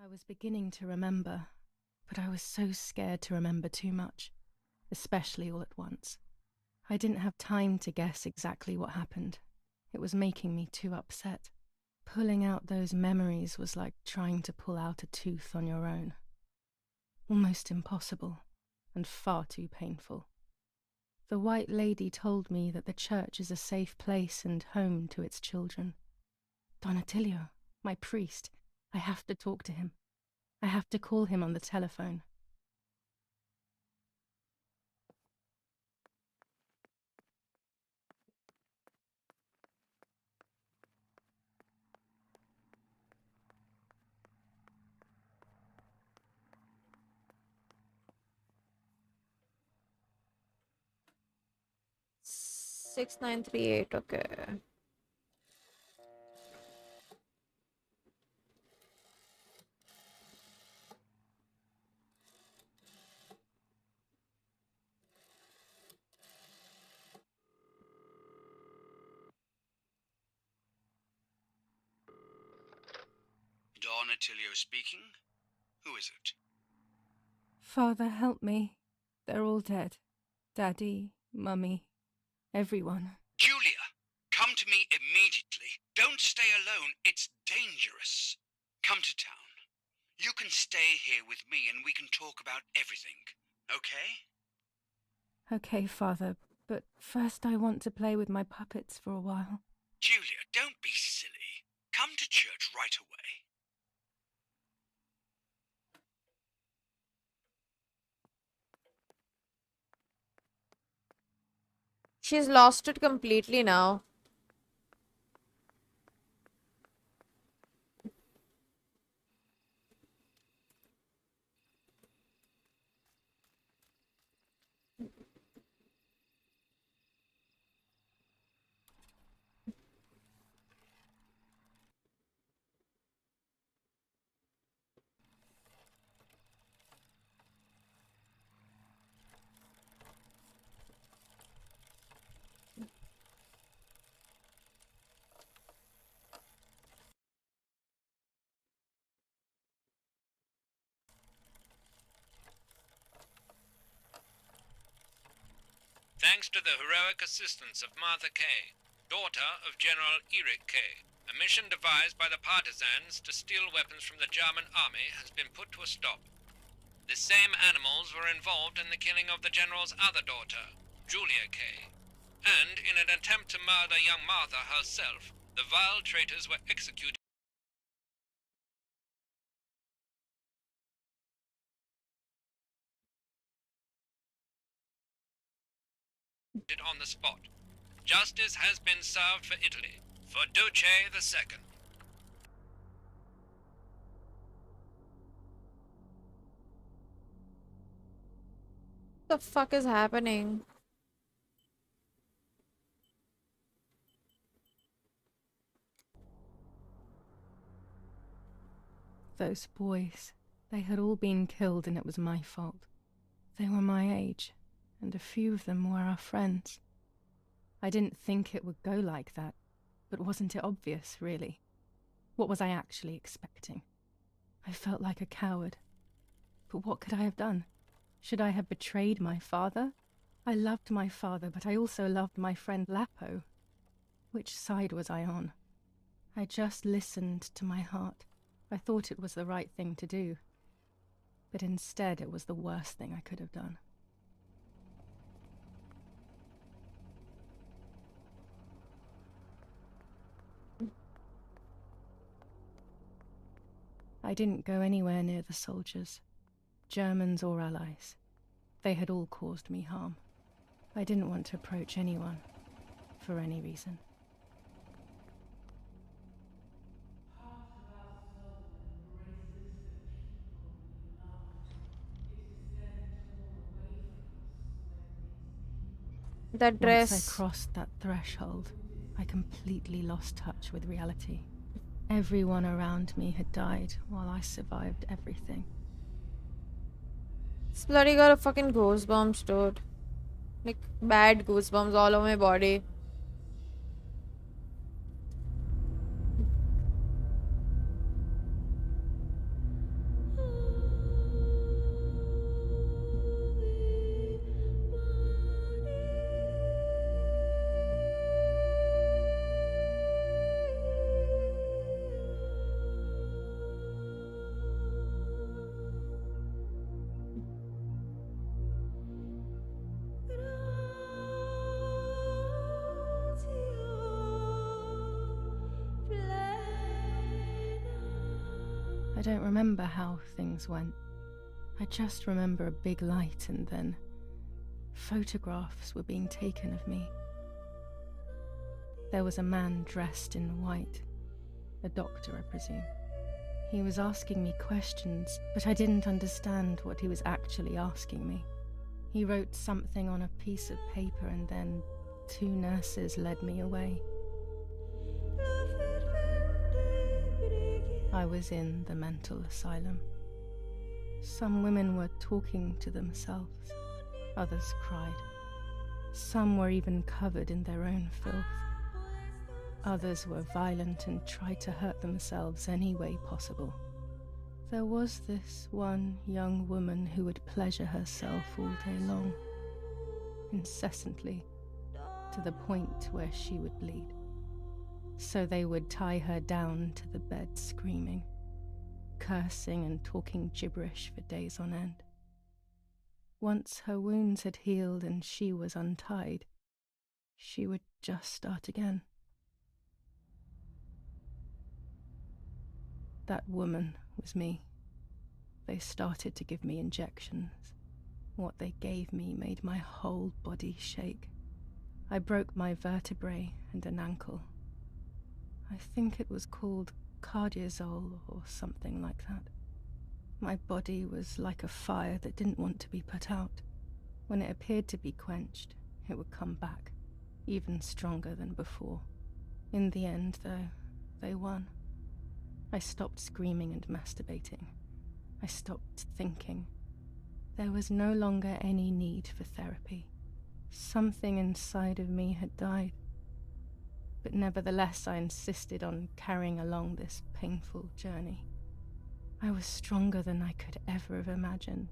I was beginning to remember, but I was so scared to remember too much, especially all at once. I didn't have time to guess exactly what happened. It was making me too upset. Pulling out those memories was like trying to pull out a tooth on your own. Almost impossible, and far too painful. The White Lady told me that the church is a safe place and home to its children. Don Attilio, my priest, I have to talk to him. I have to call him on the telephone. Six 938. Okay. Don Attilio speaking. Who is it? Father, help me. They're all dead. Daddy, Mummy, everyone. Julia, come to me immediately. Don't stay alone. It's dangerous. Come to town. You can stay here with me and we can talk about everything. Okay? Okay, Father, But first I want to play with my puppets for a while. Julia, don't be silly. Come to church right away. She's lost it completely now. Thanks to the heroic assistance of Martha Kay, daughter of General Eric Kay, a mission devised by the partisans to steal weapons from the German army has been put to a stop. The same animals were involved in the killing of the general's other daughter, Julia Kay. And in an attempt to murder young Martha herself, the vile traitors were executed on the spot. Justice has been served for Italy, for Duce II. What the fuck is happening? Those boys, they had all been killed and it was my fault. They were my age, and a few of them were our friends. I didn't think it would go like that, but wasn't it obvious, really? What was I actually expecting? I felt like a coward. But what could I have done? Should I have betrayed my father? I loved my father, but I also loved my friend Lapo. Which side was I on? I just listened to my heart. I thought it was the right thing to do. But instead it was the worst thing I could have done. I didn't go anywhere near the soldiers, Germans or allies. They had all caused me harm. I didn't want to approach anyone, for any reason. That Once I dress. crossed that threshold, I completely lost touch with reality. Everyone around me had died while I survived everything. This bloody got a fucking goosebumps, dude. Like, bad goosebumps all over my body. I don't remember how things went. I just remember a big light and then photographs were being taken of me. There was a man dressed in white, a doctor, I presume. He was asking me questions, but I didn't understand what he was actually asking me. He wrote something on a piece of paper and then 2 nurses led me away. I was in the mental asylum. Some women were talking to themselves. Others cried. Some were even covered in their own filth. Others were violent and tried to hurt themselves any way possible. There was this one young woman who would pleasure herself all day long, incessantly, to the point where she would bleed. So they would tie her down to the bed screaming, cursing and talking gibberish for days on end. Once her wounds had healed and she was untied, she would just start again. That woman was me. They started to give me injections. What they gave me made my whole body shake. I broke my vertebrae and an ankle. I think it was called cardiazole or something like that. My body was like a fire that didn't want to be put out. When it appeared to be quenched, it would come back, even stronger than before. In the end, though, they won. I stopped screaming and masturbating. I stopped thinking. There was no longer any need for therapy. Something inside of me had died. But nevertheless, I insisted on carrying along this painful journey. I was stronger than I could ever have imagined.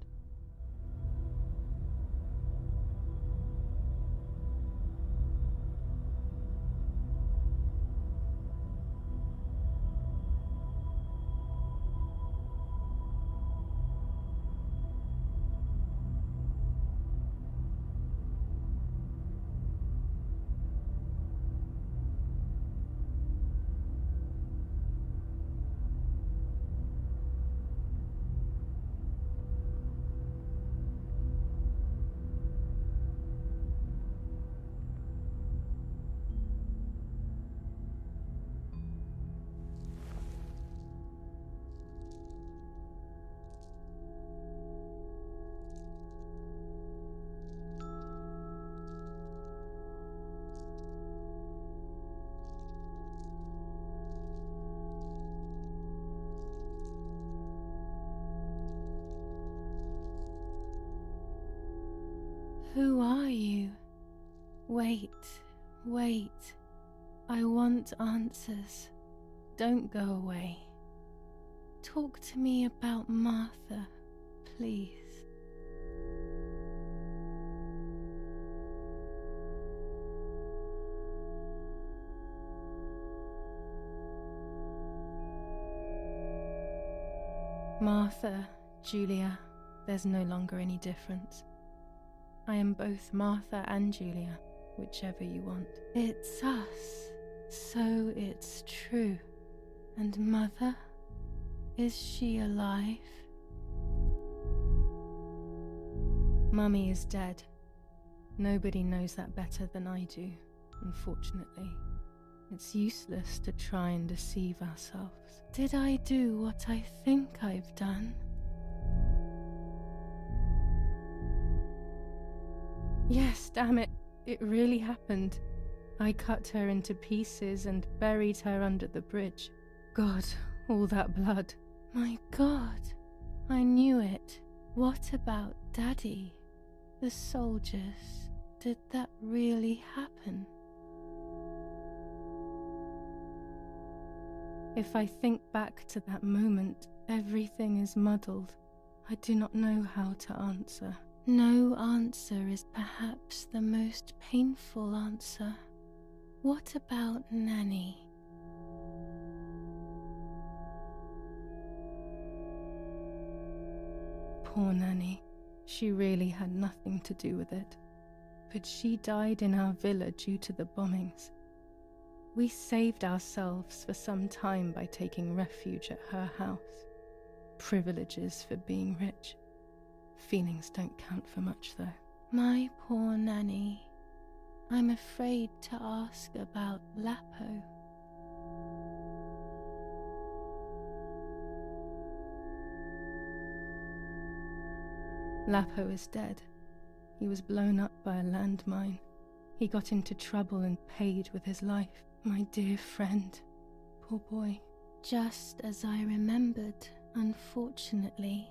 Who are you? Wait. I want answers. Don't go away. Talk to me about Martha, please. Martha, Julia, there's no longer any difference. I am both Martha and Julia, whichever you want. It's us, so it's true. And Mother? Is she alive? Mummy is dead. Nobody knows that better than I do, unfortunately. It's useless to try and deceive ourselves. Did I do what I think I've done? Yes, damn it. It really happened. I cut her into pieces and buried her under the bridge. God, all that blood. My God, I knew it. What about Daddy? The soldiers? Did that really happen? If I think back to that moment, everything is muddled. I do not know how to answer. No answer is perhaps the most painful answer. What about Nanny? Poor Nanny. She really had nothing to do with it. But she died in our villa due to the bombings. We saved ourselves for some time by taking refuge at her house. Privileges for being rich. Feelings don't count for much, though. My poor Nanny. I'm afraid to ask about Lapo. Lapo is dead. He was blown up by a landmine. He got into trouble and paid with his life. My dear friend. Poor boy. Just as I remembered, unfortunately.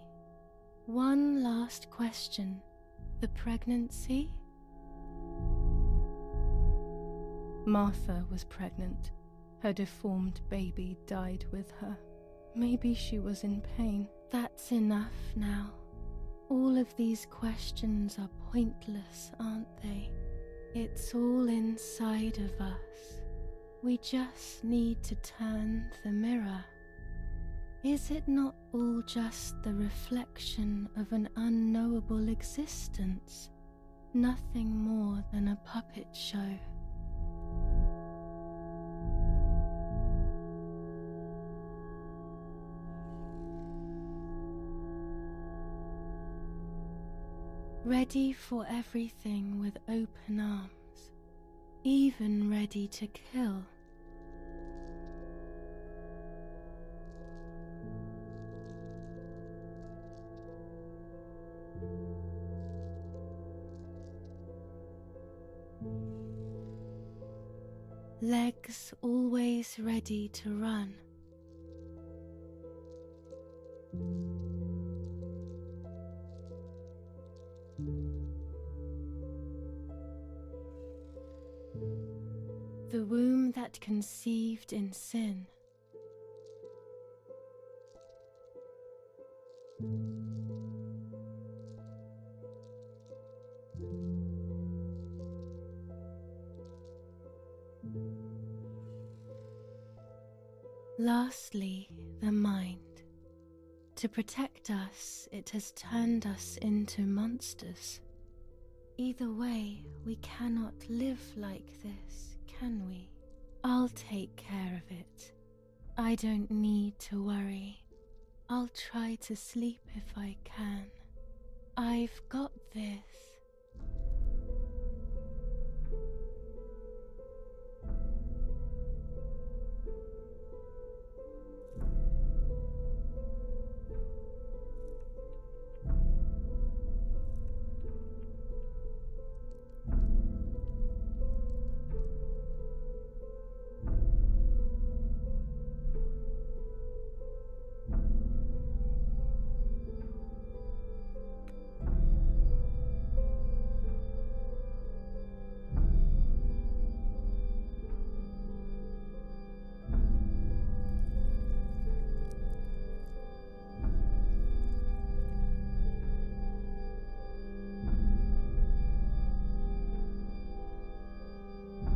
One last question. The pregnancy? Martha was pregnant. Her deformed baby died with her. Maybe she was in pain. That's enough now. All of these questions are pointless, aren't they? It's all inside of us. We just need to turn the mirror. Is it not all just the reflection of an unknowable existence? Nothing more than a puppet show. ready for everything with open arms, even ready to kill. Legs always ready to run. The womb that conceived in sin. Lastly, the mind. To protect us, it has turned us into monsters. Either way, we cannot live like this, can we? I'll take care of it. I don't need to worry. I'll try to sleep if I can. I've got this.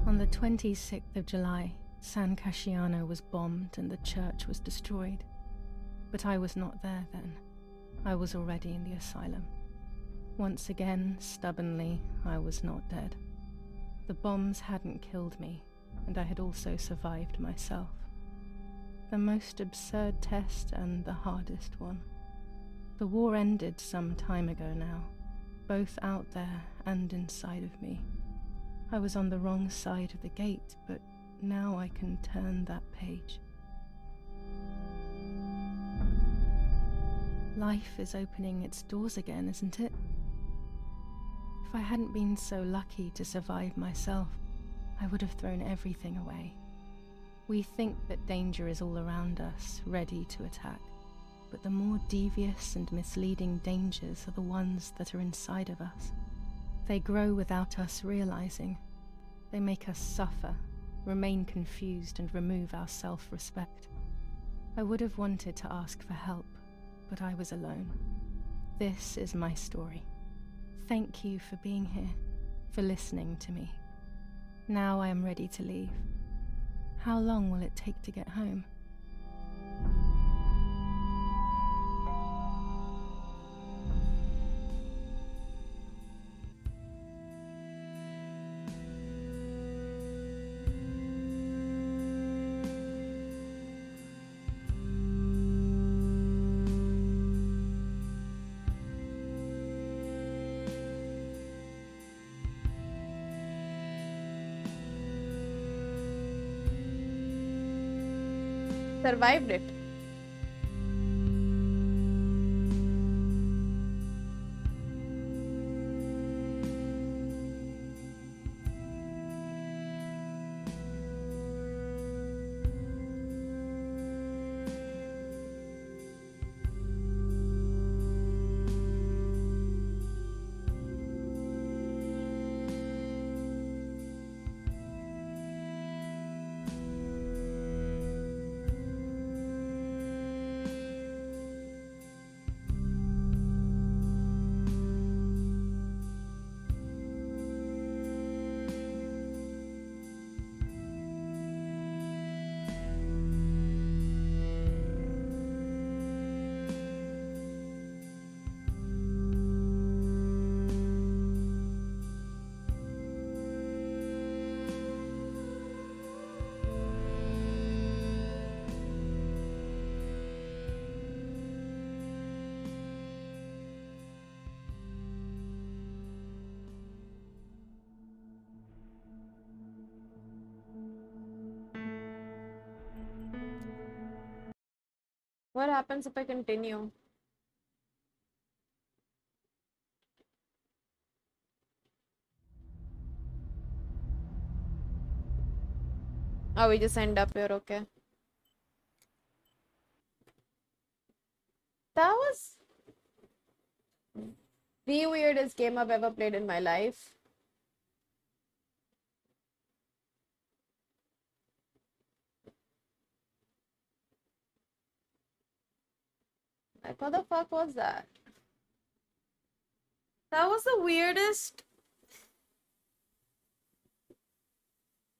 On the 26th of July, San Casciano was bombed and the church was destroyed. But I was not there then. I was already in the asylum. Once again, stubbornly, I was not dead. The bombs hadn't killed me, and I had also survived myself. The most absurd test and the hardest one. The war ended some time ago now, both out there and inside of me. I was on the wrong side of the gate, but now I can turn that page. Life is opening its doors again, isn't it? If I hadn't been so lucky to survive myself, I would have thrown everything away. We think that danger is all around us, ready to attack, but the more devious and misleading dangers are the ones that are inside of us. They grow without us realizing. They make us suffer, remain confused, and remove our self-respect. I would have wanted to ask for help, but I was alone. This is my story. Thank you for being here, for listening to me. Now I am ready to leave. How long will it take to get home? Survived it. What happens if I continue? Oh, we just end up here, okay. That was the weirdest game I've ever played in my life. Like, what the fuck was that? That was the weirdest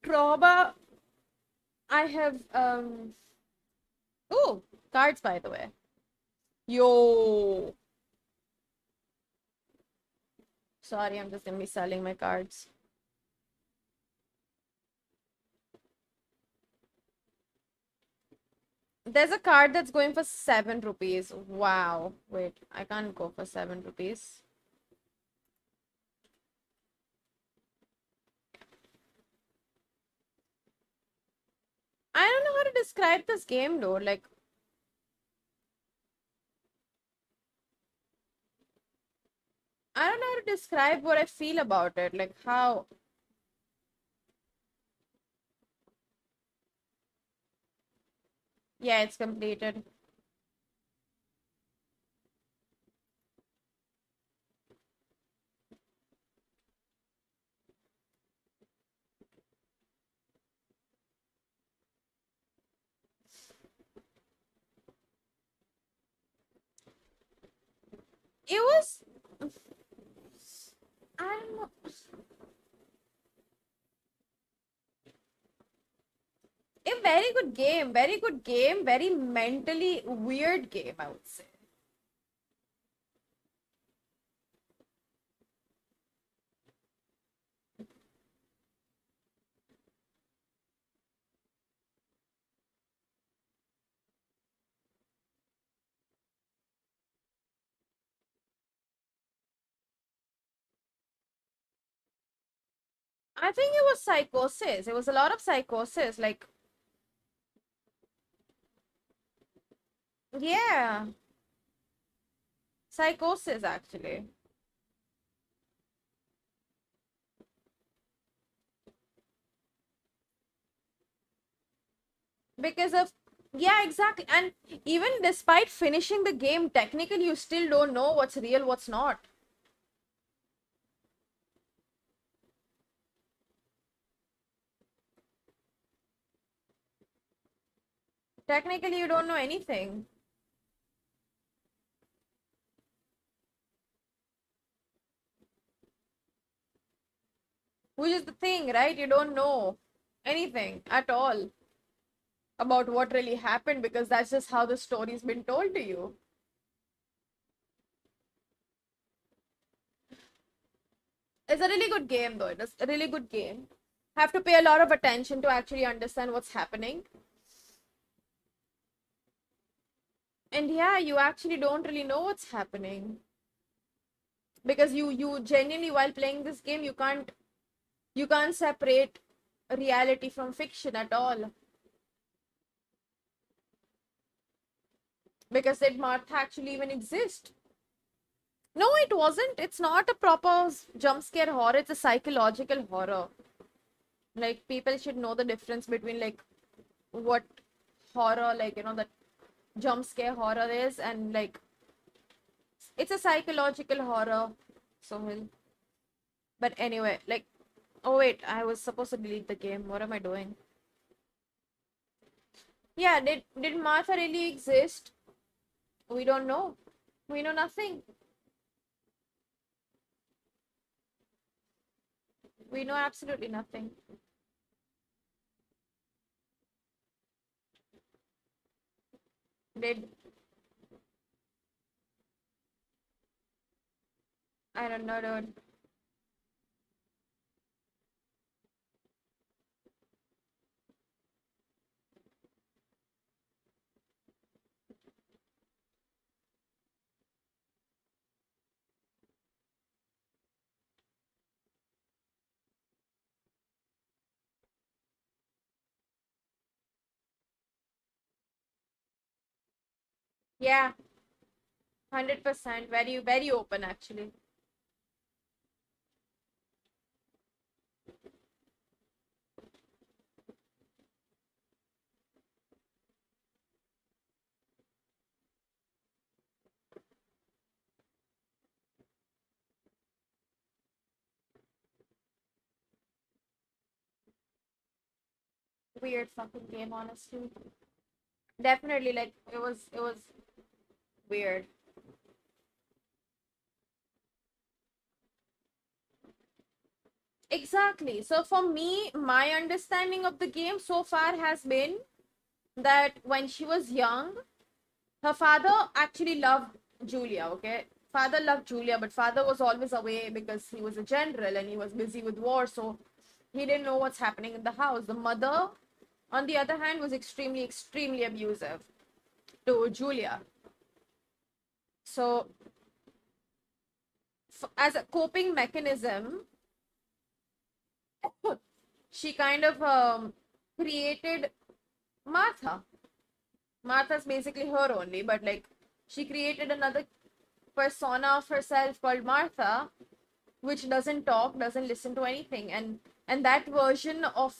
trauma I have, Ooh, cards, by the way. Yo. Sorry, I'm just gonna be selling my cards. There's a card that's going for 7 rupees. Wow. Wait, I can't go for 7 rupees. I don't know how to describe this game though. Like, I don't know how to describe what I feel about it. Like, how. Yeah, it's completed. It was. I don't know. A very good game. Very good game. Very mentally weird game, I would say. I think it was psychosis. It was a lot of psychosis. Like, yeah. Psychosis, actually. Because of. Yeah, exactly. And even despite finishing the game, technically, you still don't know what's real, what's not. Technically, you don't know anything. Which is the thing, right? You don't know anything at all about what really happened because that's just how the story's been told to you. It's a really good game, though. It's a really good game. Have to pay a lot of attention to actually understand what's happening. And yeah, you actually don't really know what's happening. Because you genuinely, while playing this game, you can't separate reality from fiction at all. Because did Martha actually even exist? No, it wasn't. It's not a proper jump scare horror. It's a psychological horror. Like, people should know the difference between, like, what horror, like, that jump scare horror is, and, like, it's a psychological horror. So, but anyway, like, oh wait, I was supposed to delete the game. What am I doing? Yeah, did Martha really exist? We don't know. We know nothing. We know absolutely nothing. Did I don't know, dude. Yeah, 100%. Very, very open actually. Weird fucking game, honestly. Definitely, like it was weird. Exactly. So for me, my understanding of the game so far has been that when she was young, her father actually loved Julia, okay? Father loved Julia, but father was always away because he was a general and he was busy with war, so he didn't know what's happening in the house. The mother, on the other hand, was extremely, extremely abusive to Julia. So, as a coping mechanism, she kind of created Martha. Martha's basically her only, but like she created another persona of herself called Martha, which doesn't talk, doesn't listen to anything, and that version of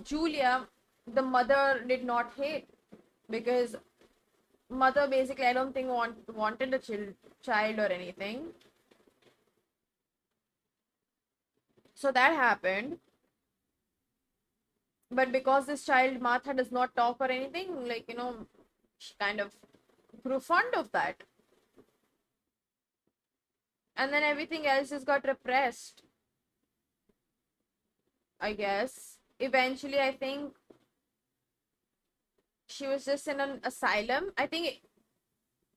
Julia, the mother did not hate because mother basically I don't think wanted a child or anything. So that happened. But because this child Martha does not talk or anything, like she kind of grew fond of that. And then everything else just got repressed, I guess. Eventually, I think she was just in an asylum.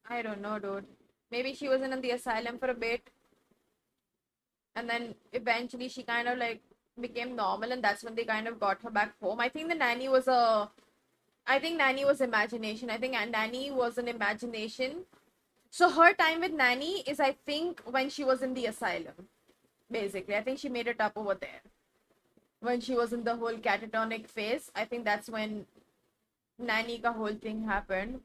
I don't know, dude. Maybe she was in the asylum for a bit. And then eventually she kind of like became normal, and that's when they kind of got her back home. I think Nanny was imagination. I think Nanny was an imagination. So her time with Nanny is, I think, when she was in the asylum. Basically, I think she made it up over there. When she was in the whole catatonic phase, I think that's when Nanny ka whole thing happened.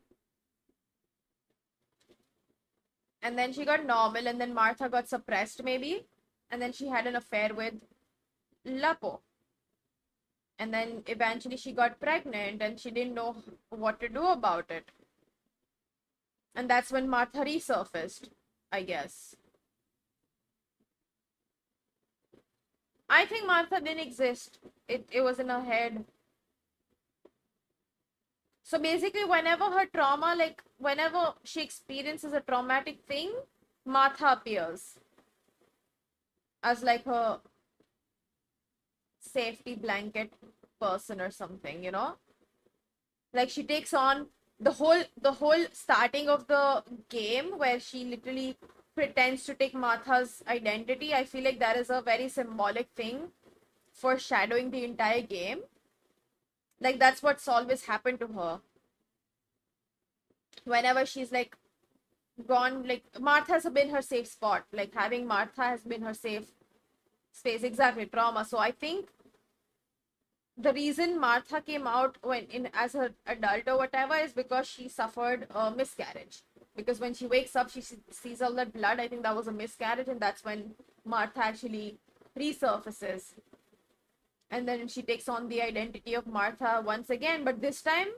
And then she got normal, and then Martha got suppressed, maybe. And then she had an affair with Lapo. And then eventually she got pregnant, and she didn't know what to do about it. And that's when Martha resurfaced, I guess. I think Martha didn't exist. It was in her head. So basically, whenever her trauma, like whenever she experiences a traumatic thing, Martha appears as like her safety blanket person or something, Like she takes on the whole starting of the game where she literally pretends to take Martha's identity. I feel like that is a very symbolic thing foreshadowing the entire game. Like that's what's always happened to her. Whenever she's like gone, like Martha's been her safe spot. Like having Martha has been her safe space. Exactly, trauma. So I think the reason Martha came out when in as an adult or whatever is because she suffered a miscarriage. Because when she wakes up, she sees all that blood. I think that was a miscarriage, and that's when Martha actually resurfaces. And then she takes on the identity of Martha once again, but this time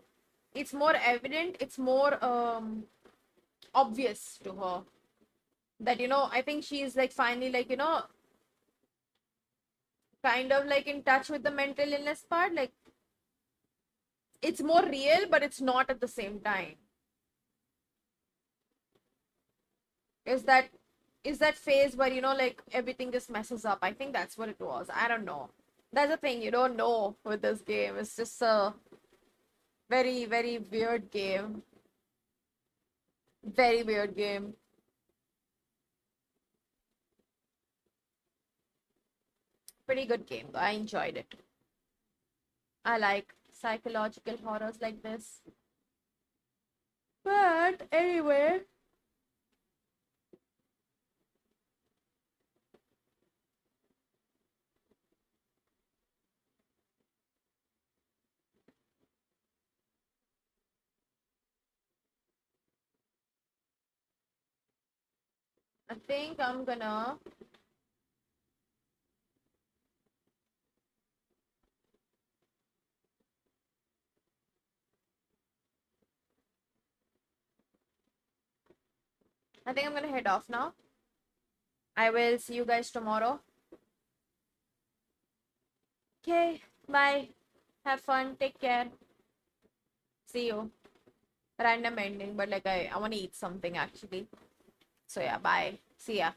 it's more evident, it's more obvious to her that I think she's like finally like kind of like in touch with the mental illness part. Like it's more real, but it's not at the same time. Is that phase where like everything just messes up. I think that's what it was. I don't know. That's the thing, you don't know with this game. It's just a very, very weird game. Very weird game. Pretty good game though. I enjoyed it. I like psychological horrors like this. But anyway, I think I'm gonna head off now. I will see you guys tomorrow. Okay, bye. Have fun. Take care. See you. Random ending, but like I want to eat something actually. So yeah, bye. See ya.